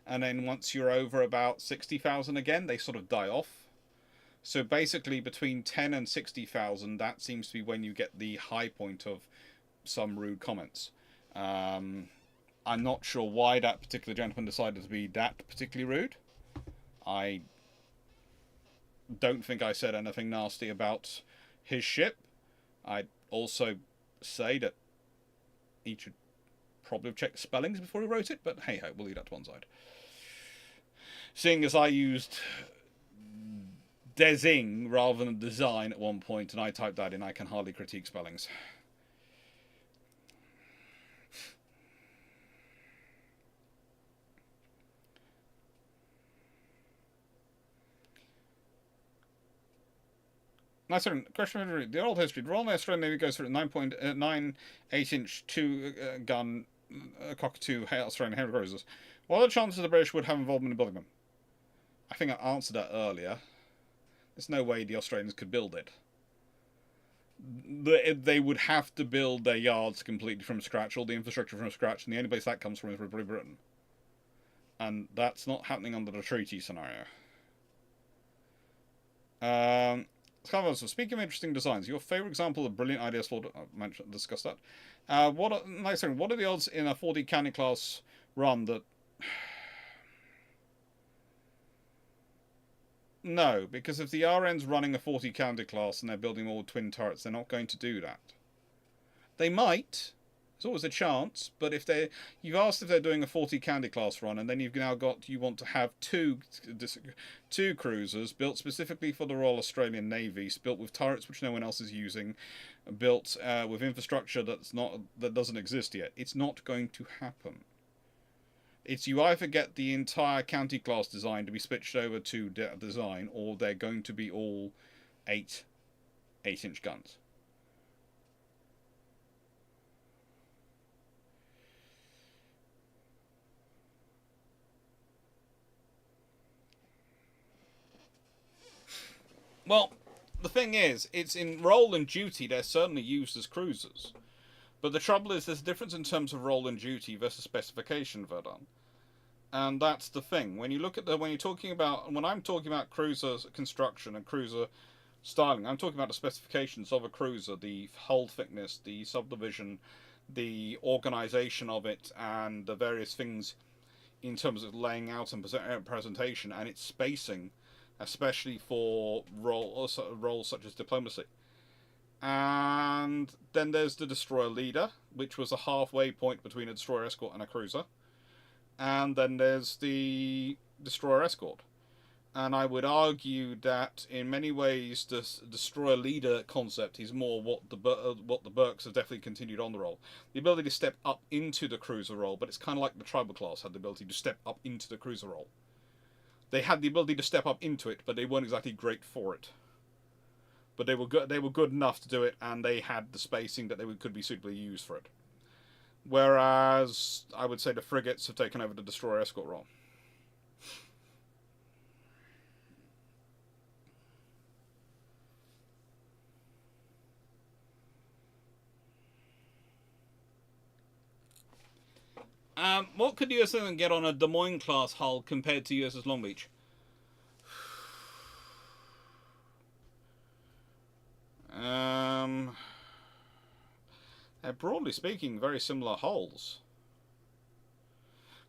and then once you're over about 60,000 again, they sort of die off. So basically, between 10 and 60,000, that seems to be when you get the high point of some rude comments. I'm not sure why that particular gentleman decided to be that particularly rude. I don't think I said anything nasty about his ship. I'd also say that he should probably have checked the spellings before he wrote it, but hey ho, we'll leave that to one side. Seeing as I used desing rather than design at one point, and I typed that in, I can hardly critique spellings. Nice one. Question: the old history. The Royal Australian Navy goes for a 9.98-inch two-gun cockatoo Australian heavy cruisers. What are the chances the British would have involvement in building them? I think I answered that earlier. There's no way the Australians could build it. They would have to build their yards completely from scratch, all the infrastructure from scratch, and the only place that comes from is Britain. And that's not happening under the treaty scenario. So speaking of interesting designs, your favourite example of brilliant ideas for discuss that. What are the odds in a 40 cannon class run that? No, because if the RN's running a 40 cannon class and they're building all twin turrets, they're not going to do that. They might. There's always a chance, but if you've asked if they're doing a 40 cannon class run, and then you want to have two cruisers built specifically for the Royal Australian Navy, built with turrets which no one else is using, built with infrastructure that doesn't exist yet. It's not going to happen. It's you either get the entire county class design to be switched over to design, or they're going to be all 8-inch guns. Well, the thing is, it's in role and duty, they're certainly used as cruisers. But the trouble is, there's a difference in terms of role and duty versus specification, Verdun. And that's the thing. When you look at when I'm talking about cruiser construction and cruiser styling, I'm talking about the specifications of a cruiser, the hull thickness, the subdivision, the organization of it, and the various things in terms of laying out and presentation, and its spacing, especially for roles such as diplomacy. And then there's the destroyer leader, which was a halfway point between a destroyer escort and a cruiser. And then there's the destroyer escort. And I would argue that in many ways the destroyer leader concept is more what the Burkes have definitely continued on the role. The ability to step up into the cruiser role, but it's kind of like the tribal class had the ability to step up into the cruiser role. They had the ability to step up into it, but they weren't exactly great for it. But they were good enough to do it, and they had the spacing that could be suitably used for it. Whereas I would say the frigates have taken over the destroyer escort role. What could USS get on a Des Moines class hull compared to USS Long Beach? They're broadly speaking very similar hulls.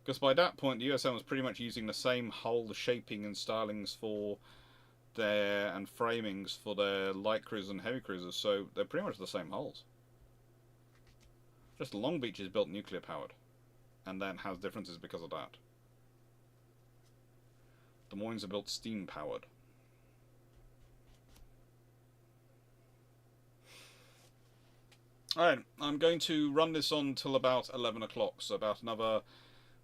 Because by that point, the USM was pretty much using the same hull shaping and stylings for and framings for their light cruisers and heavy cruisers, so they're pretty much the same hulls. Just Long Beach is built nuclear powered, and then has differences because of that. Des Moines are built steam powered. Alright, I'm going to run this on till about 11 o'clock, so about another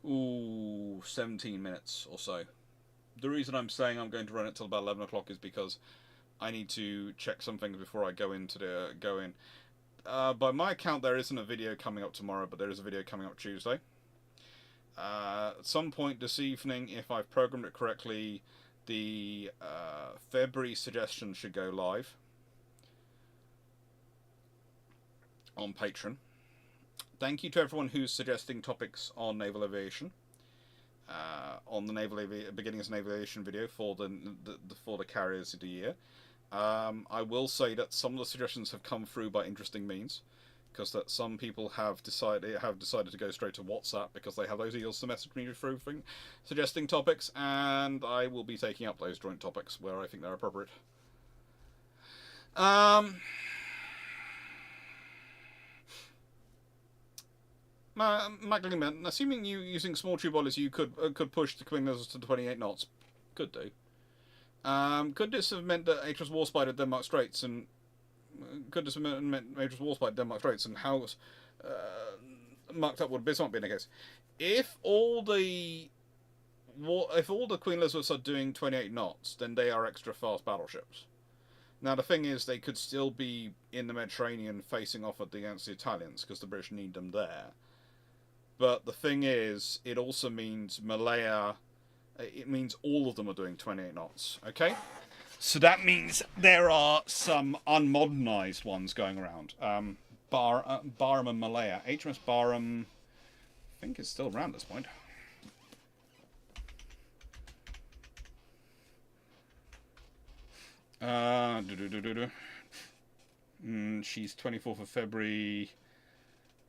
17 minutes or so. The reason I'm saying I'm going to run it till about 11 o'clock is because I need to check some things before I go in. By my account, there isn't a video coming up tomorrow, but there is a video coming up Tuesday. At some point this evening, if I've programmed it correctly, the February suggestion should go live on Patreon. Thank you to everyone who's suggesting topics on naval aviation. On the beginning as naval aviation video for the carriers of the year. I will say that some of the suggestions have come through by interesting means, because that some people have decided to go straight to WhatsApp because they have those eagles to message me through suggesting topics, and I will be taking up those joint topics where I think they're appropriate. MacLean, assuming you using small tube boilers, you could push the Queen Elizabeth to 28 knots. Could do. Could this have meant that HMS Warspite at Denmark Straits and how mucked up would Bismarck be in the case? If all the Queen Elizabeths are doing 28 knots, then they are extra fast battleships. Now the thing is, they could still be in the Mediterranean facing off against the Italians because the British need them there. But the thing is, it also means Malaya. It means all of them are doing 28 knots. Okay, so that means there are some unmodernized ones going around. Barham and Malaya. HMS Barham, I think it's still around at this point. She's 24th of February.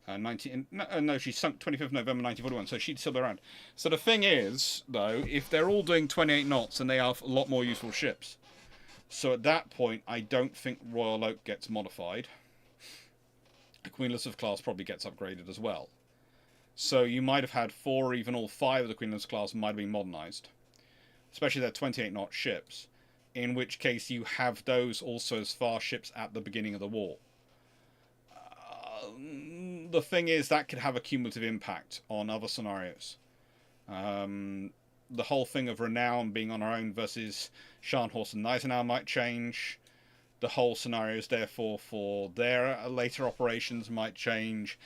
She sunk 25th November 1941, so she'd still be around. So the thing is, though, if they're all doing 28 knots, then they have a lot more useful ships. So at that point, I don't think Royal Oak gets modified. The Queen Elizabeth class probably gets upgraded as well. So you might have had 4 or even all 5 of the Queen Elizabeth class might have been modernized. Especially their 28 knot ships. In which case you have those also as fast ships at the beginning of the war. The thing is, that could have a cumulative impact on other scenarios. The whole thing of Renown being on our own versus Scharnhorst and Gneisenau might change. The whole scenarios, therefore, for their later operations might change.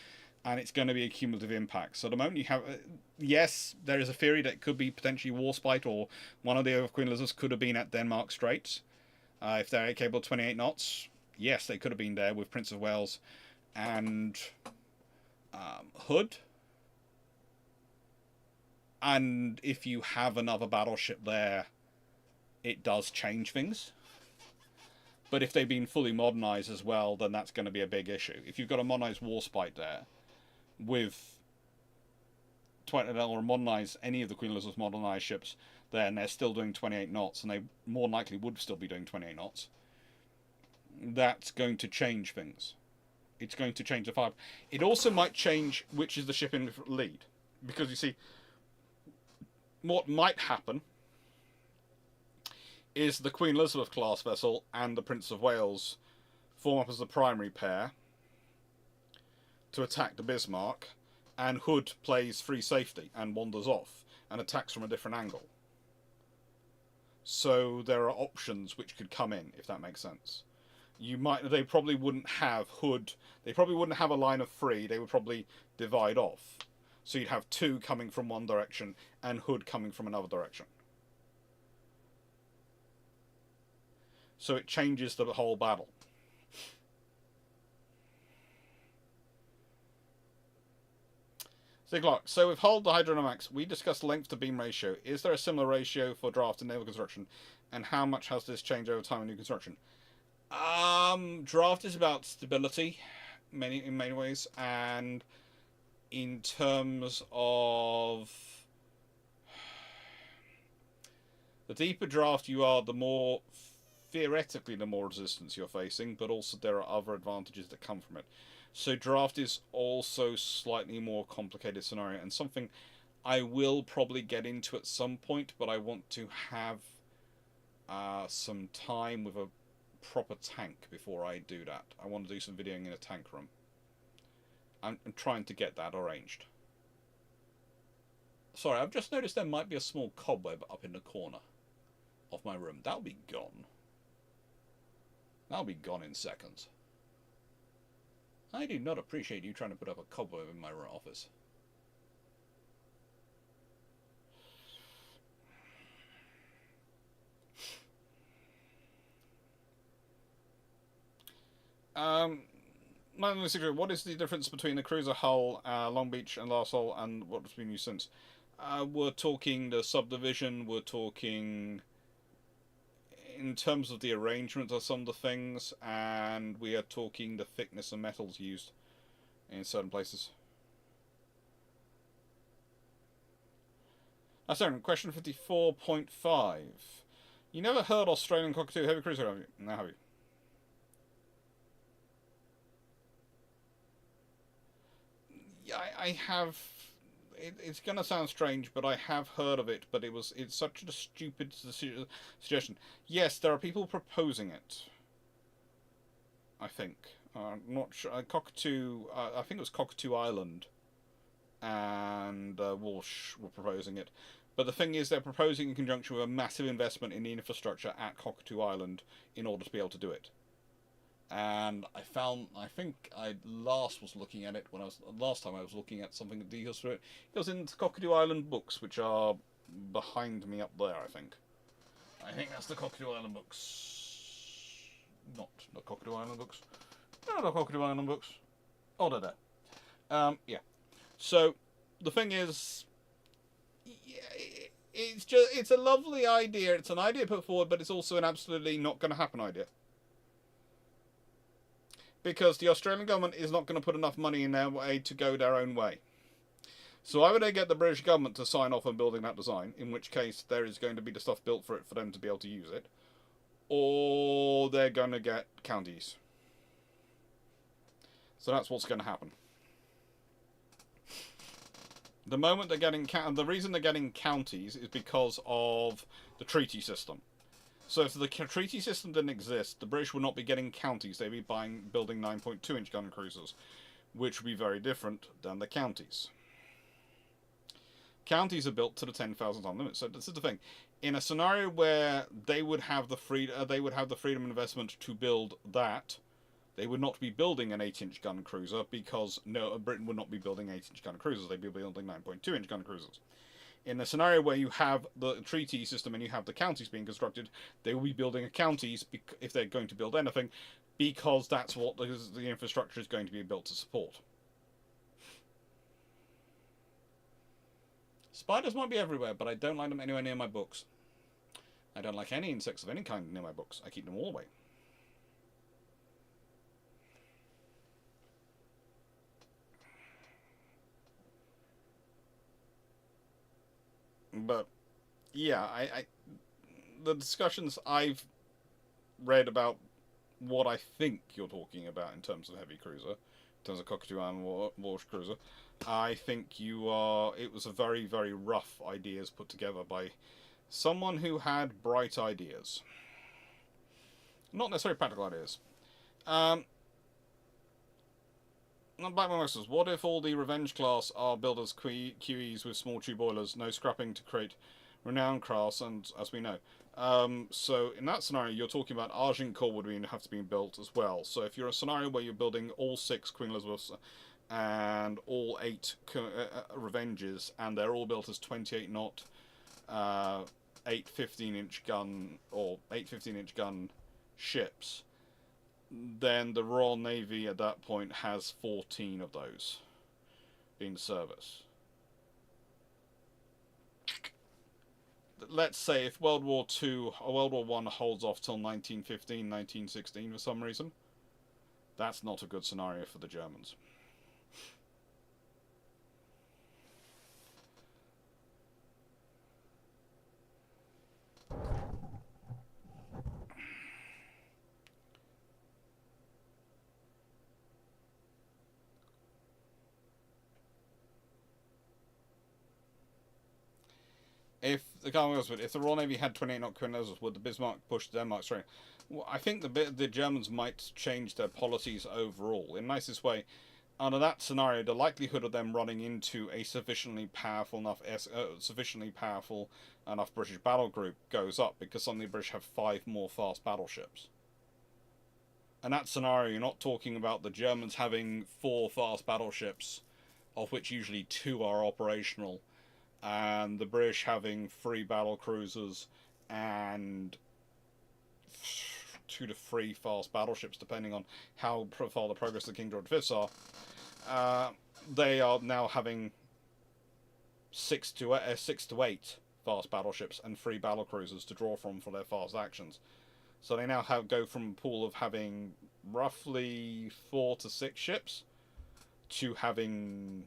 And it's going to be a cumulative impact. So the moment you have... yes, there is a theory that it could be potentially Warspite, or one of the other Queen Elizabeths could have been at Denmark Straits. If they're capable of 28 knots, yes, they could have been there with Prince of Wales and Hood. And if you have another battleship there, it does change things. But if they've been fully modernized as well, then that's going to be a big issue. If you've got a modernized Warspite there with 20, or modernize any of the Queen Elizabeth's modernized ships there, and they're still doing 28 knots, and they more likely would still be doing 28 knots, that's going to change things. It's going to change the fire. It also might change which is the ship in lead. Because you see, what might happen is the Queen Elizabeth class vessel and the Prince of Wales form up as the primary pair to attack the Bismarck, and Hood plays free safety and wanders off and attacks from a different angle. So there are options which could come in, if that makes sense. They probably wouldn't have Hood, they probably wouldn't have a line of three, they would probably divide off. So you'd have two coming from one direction and Hood coming from another direction. So it changes the whole battle. So Clarke, so with Hull to Hydrodynamics, we discussed length to beam ratio. Is there a similar ratio for draft and naval construction? And how much has this changed over time in new construction? Draft is about stability in many ways, and in terms of the deeper draft you are, the more theoretically the more resistance you're facing, but also there are other advantages that come from it. So draft is also slightly more complicated scenario, and something I will probably get into at some point, but I want to have some time with a proper tank before I do that. I want to do some videoing in a tank room. I'm trying to get that arranged. Sorry, I've just noticed there might be a small cobweb up in the corner of my room. That'll be gone. That'll be gone in seconds. I do not appreciate you trying to put up a cobweb in my office. What is the difference between the cruiser hull, Long Beach and Last Hull, and what's been used since? We're talking the subdivision, we're talking in terms of the arrangement of some of the things, and we are talking the thickness of metals used in certain places. That's question 54.5. You never heard Australian Cockatoo heavy cruiser, have you? No, have you? I have. It's going to sound strange, but I have heard of it. But it's such a stupid suggestion. Yes, there are people proposing it. I think. Not sure. Cockatoo. I think it was Cockatoo Island, and Walsh were proposing it. But the thing is, they're proposing in conjunction with a massive investment in the infrastructure at Cockatoo Island in order to be able to do it. And I think I last was looking at it last time I was looking at something that deals for it. It was in the Cockatoo Island books, which are behind me up there, I think. I think that's the Cockatoo Island books. Not the Cockatoo Island books. No, the Cockatoo Island books. Oh, they're there. Yeah. So, the thing is, it's a lovely idea. It's an idea put forward, but it's also an absolutely not going to happen idea. Because the Australian government is not going to put enough money in their way to go their own way. So either they get the British government to sign off on building that design, in which case there is going to be the stuff built for it for them to be able to use it, or they're going to get counties. So that's what's going to happen. The moment they're getting the reason they're getting counties is because of the treaty system. So if the treaty system didn't exist, the British would not be getting counties. They'd be building 9.2-inch gun cruisers, which would be very different than the counties. Counties are built to the 10,000 ton limit. So this is the thing: in a scenario where they would have the freedom investment to build that, they would not be building an 8-inch gun cruiser because Britain would not be building 8-inch gun cruisers. They'd be building 9.2-inch gun cruisers. In a scenario where you have the treaty system and you have the counties being constructed, they will be building counties if they're going to build anything, because that's what the infrastructure is going to be built to support. Spiders might be everywhere, but I don't like them anywhere near my books. I don't like any insects of any kind near my books. I keep them all away. But yeah, the discussions I've read about what I think you're talking about in terms of heavy cruiser, in terms of Cockatoo and Walsh cruiser, I think it was a very, very rough ideas put together by someone who had bright ideas. Not necessarily practical ideas. Black Monsters, what if all the Revenge class are built as QEs with small tube boilers, no scrapping to create renowned class, and as we know. So in that scenario, you're talking about Agincourt would have to be built as well. So if you're a scenario where you're building all 6 Queen Elizabeths and all 8 Revenges, and they're all built as 28 knot, 8 15-inch gun or 8 15-inch gun ships, then the Royal Navy at that point has 14 of those in service. Let's say if World War II or World War I holds off till 1915, 1916 for some reason, that's not a good scenario for the Germans. If the Royal Navy had 28 knot Queen Elizabeth, would the Bismarck push Denmark straight? Well, I think the Germans might change their policies overall. In the nicest way, under that scenario, the likelihood of them running into a sufficiently powerful enough British battle group goes up, because suddenly the British have 5 more fast battleships. In that scenario, you're not talking about the Germans having 4 fast battleships, of which usually 2 are operational, and the British having 3 battle cruisers and 2 to 3 fast battleships, depending on how far the progress of the King George V's are. They are now having 6 to 8 fast battleships and 3 battle cruisers to draw from for their fast actions. So they now go from a pool of having roughly 4 to 6 ships to having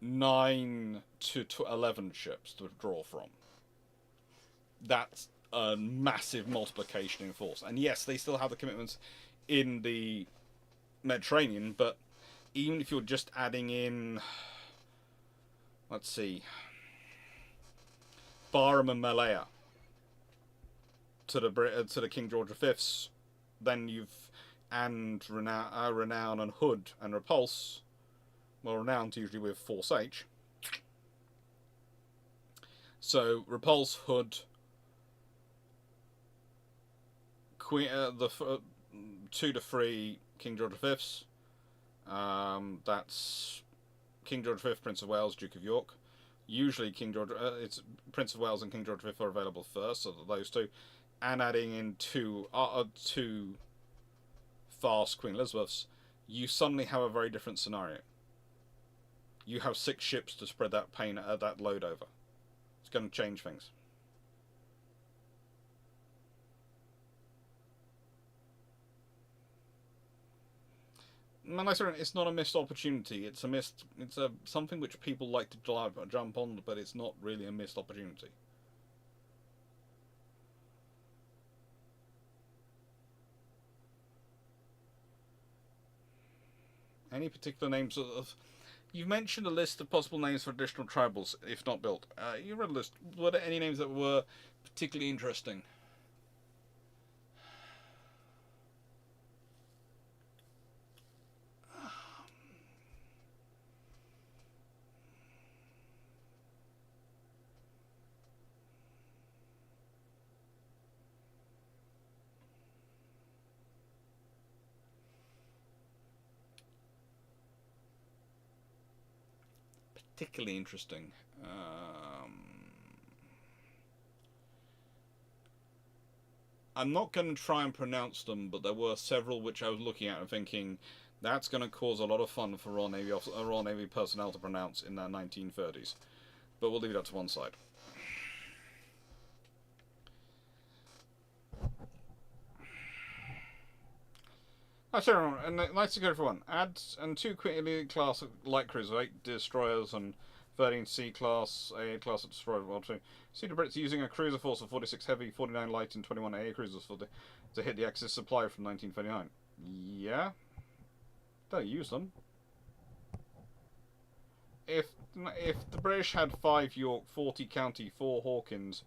9 to 11 ships to draw from. That's a massive multiplication in force. And yes, they still have the commitments in the Mediterranean, but even if you're just adding in, let's see, Barham and Malaya to the King George V's, then Renown and Hood and Repulse. Well, Renowned usually with Force H. So Repulse, Hood, the 2 to 3 King George V's. That's King George V, Prince of Wales, Duke of York. Usually it's Prince of Wales and King George V are available first, so those 2, and adding in 2 fast Queen Elizabeths, you suddenly have a very different scenario. You have 6 ships to spread that load over. It's going to change things. It's not a missed opportunity. It's something which people like to jump on, but it's not really a missed opportunity. Any particular names of? You've mentioned a list of possible names for additional tribals, if not built. You read a list. Were there any names that were particularly interesting? particularly interesting. I'm not going to try and pronounce them, but there were several which I was looking at and thinking that's going to cause a lot of fun for Royal Navy personnel to pronounce in the 1930s. But we'll leave that to one side. And nice to go for one. Add and 2 Elite class light cruisers, 8 destroyers and 13 C class, A class of destroyer. Well, see the Brits using a cruiser force of 46 heavy, 49 light, and 21 AA cruisers to hit the Axis supply from 1939. Yeah, don't use them. If the British had 5 York, 40 County, 4 Hawkins.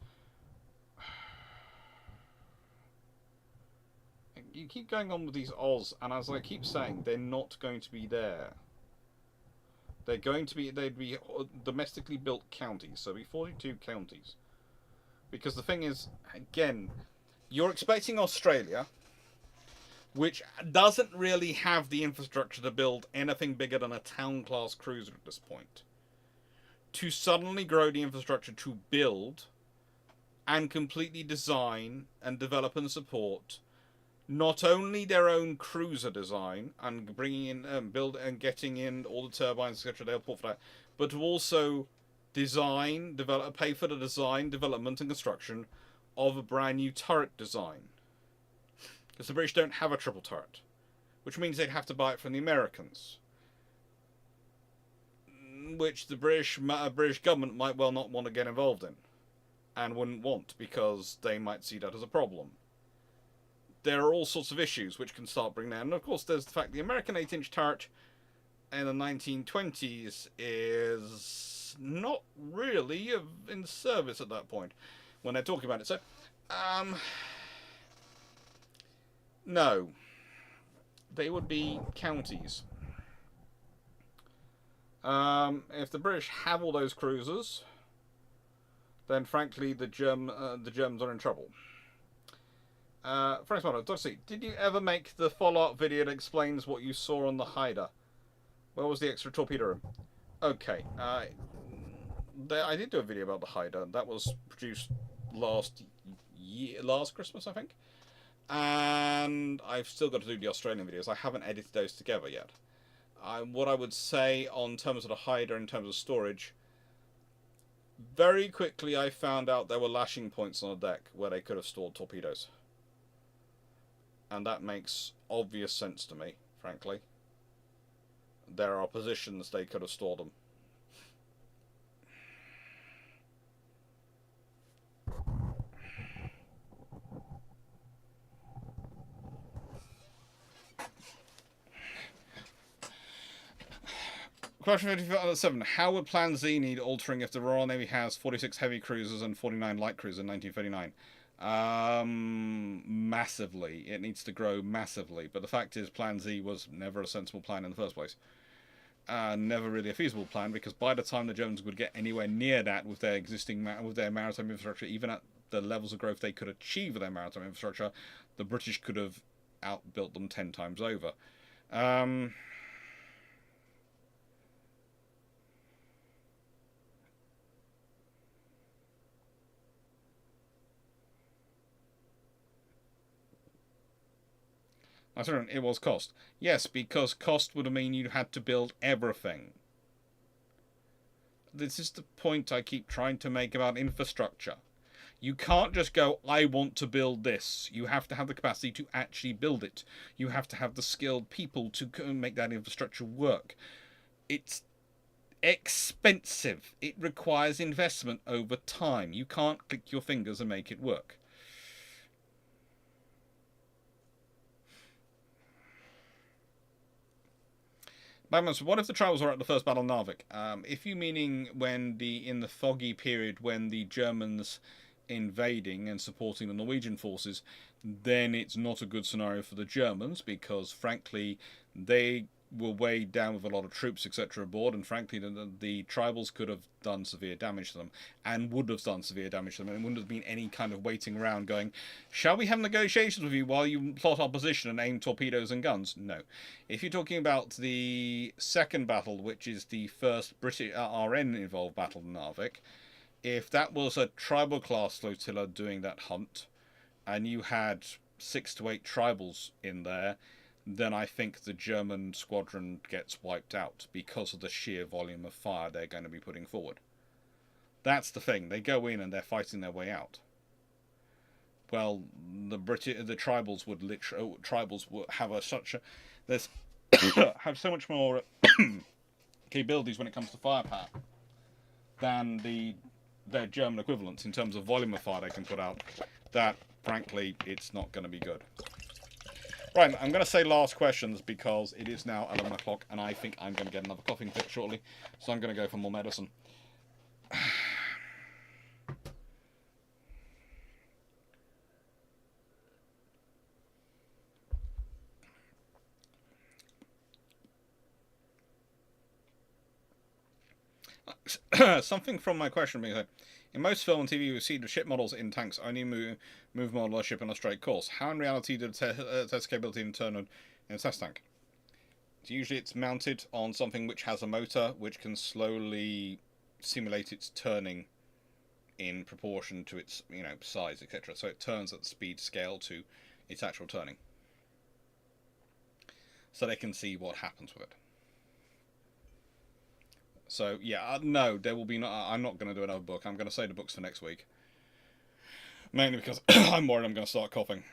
You keep going on with these Oz, and as I keep saying, they're not going to be there. They'd be domestically built counties, so it'd be 42 counties. Because the thing is, again, you're expecting Australia, which doesn't really have the infrastructure to build anything bigger than a town-class cruiser at this point, to suddenly grow the infrastructure to build and completely design and develop and support not only their own cruiser design and bringing in build and getting in all the turbines, etc. They'll put for that, but to also design, develop, pay for the design, development, and construction of a brand new turret design. Because the British don't have a triple turret, which means they'd have to buy it from the Americans, which the British government might well not want to get involved in, and wouldn't want because they might see that as a problem. There are all sorts of issues which can start bringing down. And of course, there's the fact the American 8-inch turret in the 1920s is not really in service at that point when they're talking about it. So, no. They would be counties. If the British have all those cruisers, then frankly the Germans are in trouble. Frank Smarter, Dr. did you ever make the follow-up video that explains what you saw on the Hyder? Where was the extra torpedo room? Okay, I did do a video about the Hyder. That was produced last Christmas, I think. And I've still got to do the Australian videos. I haven't edited those together yet. What I would say on terms of the Hyder, in terms of storage, very quickly I found out there were lashing points on the deck where they could have stored torpedoes. And that makes obvious sense to me, frankly. There are positions they could have stored them. Question 57. How would Plan Z need altering if the Royal Navy has 46 heavy cruisers and 49 light cruisers in 1939? Massively. It needs to grow massively. But the fact is, Plan Z was never a sensible plan in the first place. Never really a feasible plan, because by the time the Germans would get anywhere near that with their existing maritime infrastructure, even at the levels of growth they could achieve with their maritime infrastructure, the British could have outbuilt them 10 times over. It was cost. Yes, because cost would mean you had to build everything. This is the point I keep trying to make about infrastructure. You can't just go, I want to build this. You have to have the capacity to actually build it. You have to have the skilled people to make that infrastructure work. It's expensive. It requires investment over time. You can't click your fingers and make it work. Batman, so what if the trials were at the first Battle of Narvik? If you meaning in the foggy period when the Germans invading and supporting the Norwegian forces, then it's not a good scenario for the Germans, because frankly they were weighed down with a lot of troops, etc. aboard, and frankly, the tribals could have done severe damage to them, and would have done severe damage to them, and it wouldn't have been any kind of waiting around going, shall we have negotiations with you while you plot our position and aim torpedoes and guns? No. If you're talking about the second battle, which is the first British RN-involved battle in Narvik, if that was a tribal class flotilla doing that hunt, and you had 6 to 8 tribals in there, then I think the German squadron gets wiped out because of the sheer volume of fire they're going to be putting forward. That's the thing. They go in and they're fighting their way out. Well, the tribals would have so much more capabilities when it comes to firepower than their German equivalents in terms of volume of fire they can put out. That, frankly, it's not going to be good. Right, I'm going to say last questions because it is now 11 o'clock and I think I'm going to get another coughing fit shortly. So I'm going to go for more medicine. Something from my question being that in most film and TV we see the ship models in tanks only move more of the ship on a straight course. How in reality did test capability in turn in a test tank? Usually it's mounted on something which has a motor which can slowly simulate its turning in proportion to its size, etc. So it turns at the speed scale to its actual turning. So they can see what happens with it. So yeah, no, there will be no. I'm not going to do another book. I'm going to save the books for next week, mainly because I'm worried I'm going to start coughing.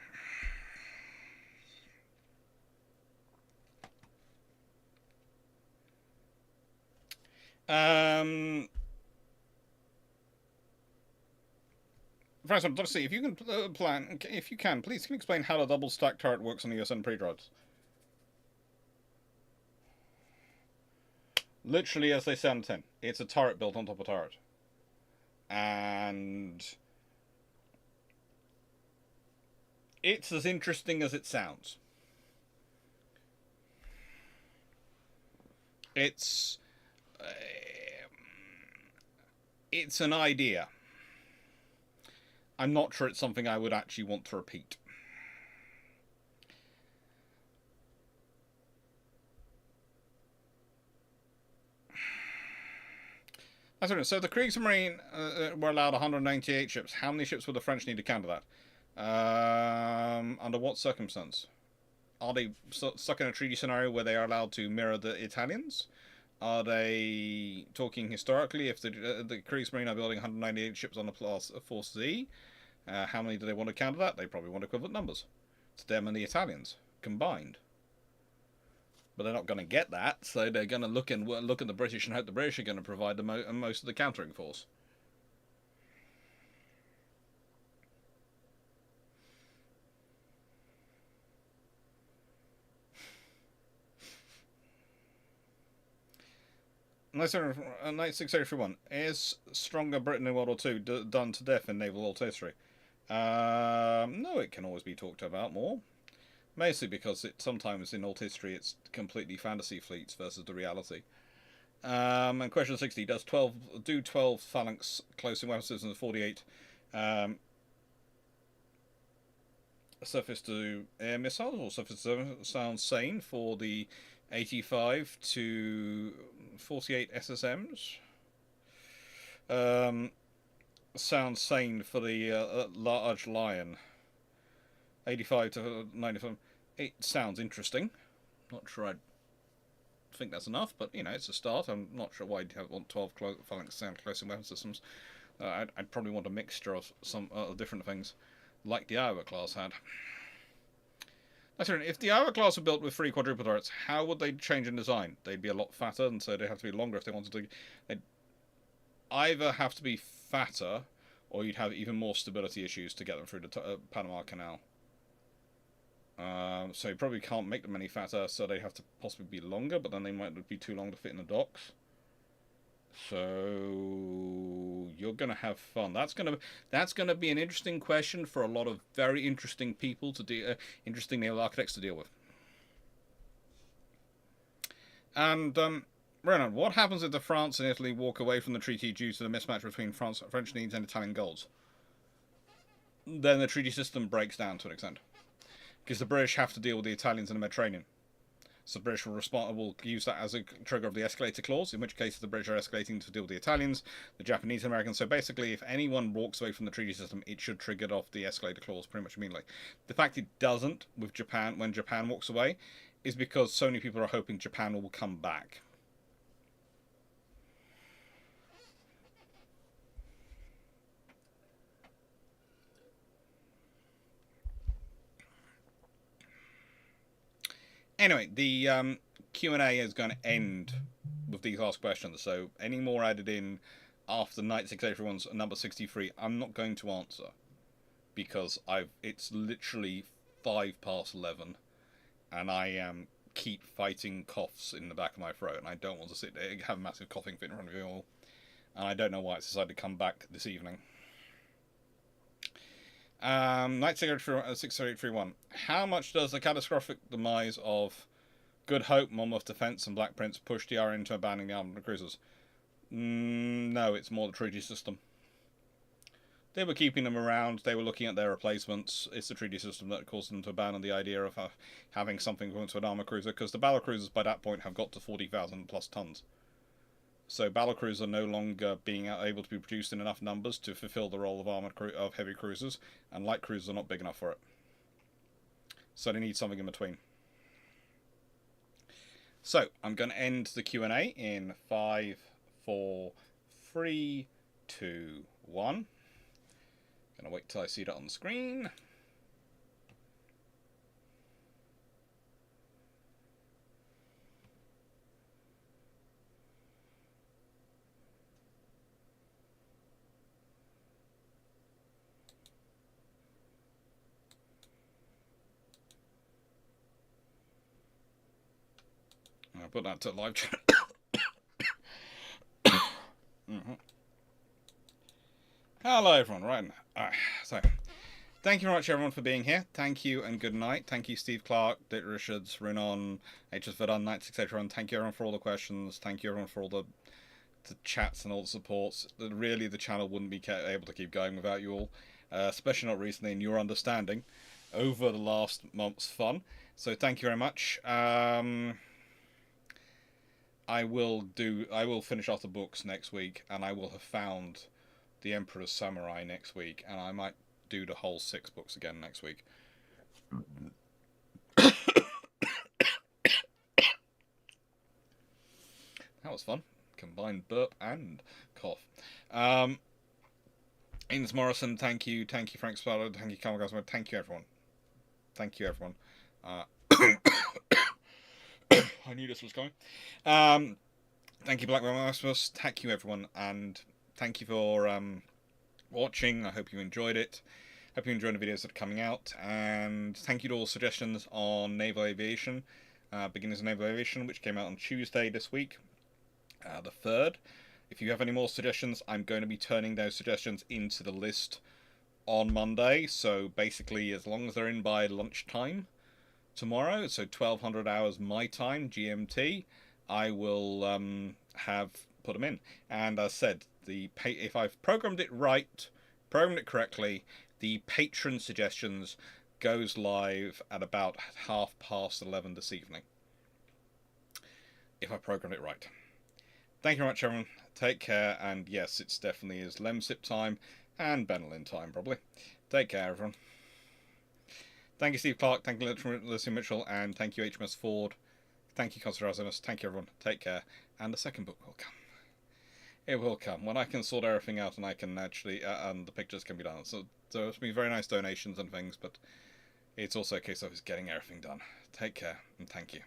First, let's see if you can plan. If you can, please can you explain how the double stack turret works on the USN pre-droids. Literally, as they say on the tin, it's a turret built on top of a turret. And it's as interesting as it sounds. It's an idea. I'm not sure it's something I would actually want to repeat. So the Kriegsmarine were allowed 198 ships. How many ships would the French need to counter that? Under what circumstance? Are they stuck in a treaty scenario where they are allowed to mirror the Italians? Are they talking historically? If the Kriegsmarine are building 198 ships on a Force Z, how many do they want to counter that? They probably want equivalent numbers. It's them and the Italians combined. But they're not going to get that, so they're going to look at the British and hope the British are going to provide the most of the countering force. Nice 681. Is stronger Britain in World War II done to death in naval world history? No, it can always be talked about more. Mostly because sometimes in old history it's completely fantasy fleets versus the reality. And question 60: do 12 phalanx close-in weapon systems 48 surface to air missiles or surface to sound sane for the 85 to 48 SSMs? Sounds sane for the large Lion. 85 to 95. It sounds interesting. Not sure I'd think that's enough, but it's a start. I'm not sure why you'd want 12 phalanx sound close-in weapon systems. I'd probably want a mixture of some different things, like the Iowa class had. If the Iowa class were built with 3 quadruple turrets, how would they change in design? They'd be a lot fatter, and so they'd have to be longer if they wanted to. They'd either have to be fatter, or you'd have even more stability issues to get them through the Panama Canal. So you probably can't make them any fatter, so they have to possibly be longer, but then they might be too long to fit in the docks. So you're gonna have fun. That's gonna be an interesting question for a lot of very interesting people to interesting naval architects to deal with. And, Renan, what happens if the France and Italy walk away from the treaty due to the mismatch between French needs and Italian goals? Then the treaty system breaks down to an extent. Because the British have to deal with the Italians in the Mediterranean. So the British will use that as a trigger of the escalator clause, in which case the British are escalating to deal with the Italians, the Japanese and Americans. So basically, if anyone walks away from the treaty system, it should trigger off the escalator clause pretty much immediately. The fact it doesn't with Japan, when Japan walks away, is because so many people are hoping Japan will come back. Anyway, the Q&A is going to end with these asked questions, so any more added in after Night 681's number 63, I'm not going to answer, because it's literally 11:05, and I keep fighting coughs in the back of my throat, and I don't want to sit there and have a massive coughing fit in front of you all, and I don't know why it's decided to come back this evening. Night 631. How much does the catastrophic demise of Good Hope, Monmouth Defence, and Black Prince push DR into abandoning the armament cruisers? No, it's more the treaty system. They were keeping them around, they were looking at their replacements. It's the treaty system that caused them to abandon the idea of having something going to an armour cruiser, because the battle cruisers by that point have got to 40,000 plus tons. So battle cruisers are no longer being able to be produced in enough numbers to fulfill the role of heavy cruisers, and light cruisers are not big enough for it. So they need something in between. So I'm going to end the Q&A in 5, 4, 3, 2, 1. Gonna wait till I see that on the screen. I'll put that to live chat. Hello everyone, right. So, thank you very much everyone for being here. Thank you and good night. Thank you Steve Clarke, Dick Richards, Runon, HS Verdun, Knights, etc. And thank you everyone for all the questions. Thank you everyone for all the chats and all the supports. Really the channel wouldn't be able to keep going without you all. Especially not recently in your understanding over the last month's fun. So thank you very much. I will finish off the books next week, and I will have found The Emperor's Samurai next week, and I might do the whole 6 books again next week. That was fun. Combined burp and cough. Ines Morrison, thank you. Thank you, Frank Sparrow. Thank you, Carl Gosman. Thank you, everyone. Thank you, everyone. I knew this was coming. Thank you, Black Rasmus. Thank you, everyone, and thank you for watching. I hope you enjoyed it. Hope you enjoyed the videos that are coming out, and thank you to all suggestions on Naval Aviation, Beginners of Naval Aviation, which came out on Tuesday this week, the 3rd. If you have any more suggestions, I'm going to be turning those suggestions into the list on Monday, so basically as long as they're in by lunchtime tomorrow, so 1200 hours my time, GMT, I will have put them in. And as said, if I've programmed it right, programmed it correctly, the patron suggestions goes live at about 11:30 this evening. If I programmed it right. Thank you very much, everyone. Take care, and yes, it's definitely is Lemsip time and Benelin time, probably. Take care, everyone. Thank you, Steve Clarke. Thank you, Lucy Mitchell, and thank you, HMS Ford. Thank you, Constable Razimus. Thank you, everyone. Take care, and the second book will come. It will come when I can sort everything out and I can actually, and the pictures can be done. So it's been very nice donations and things, but it's also a case of getting everything done. Take care, and thank you.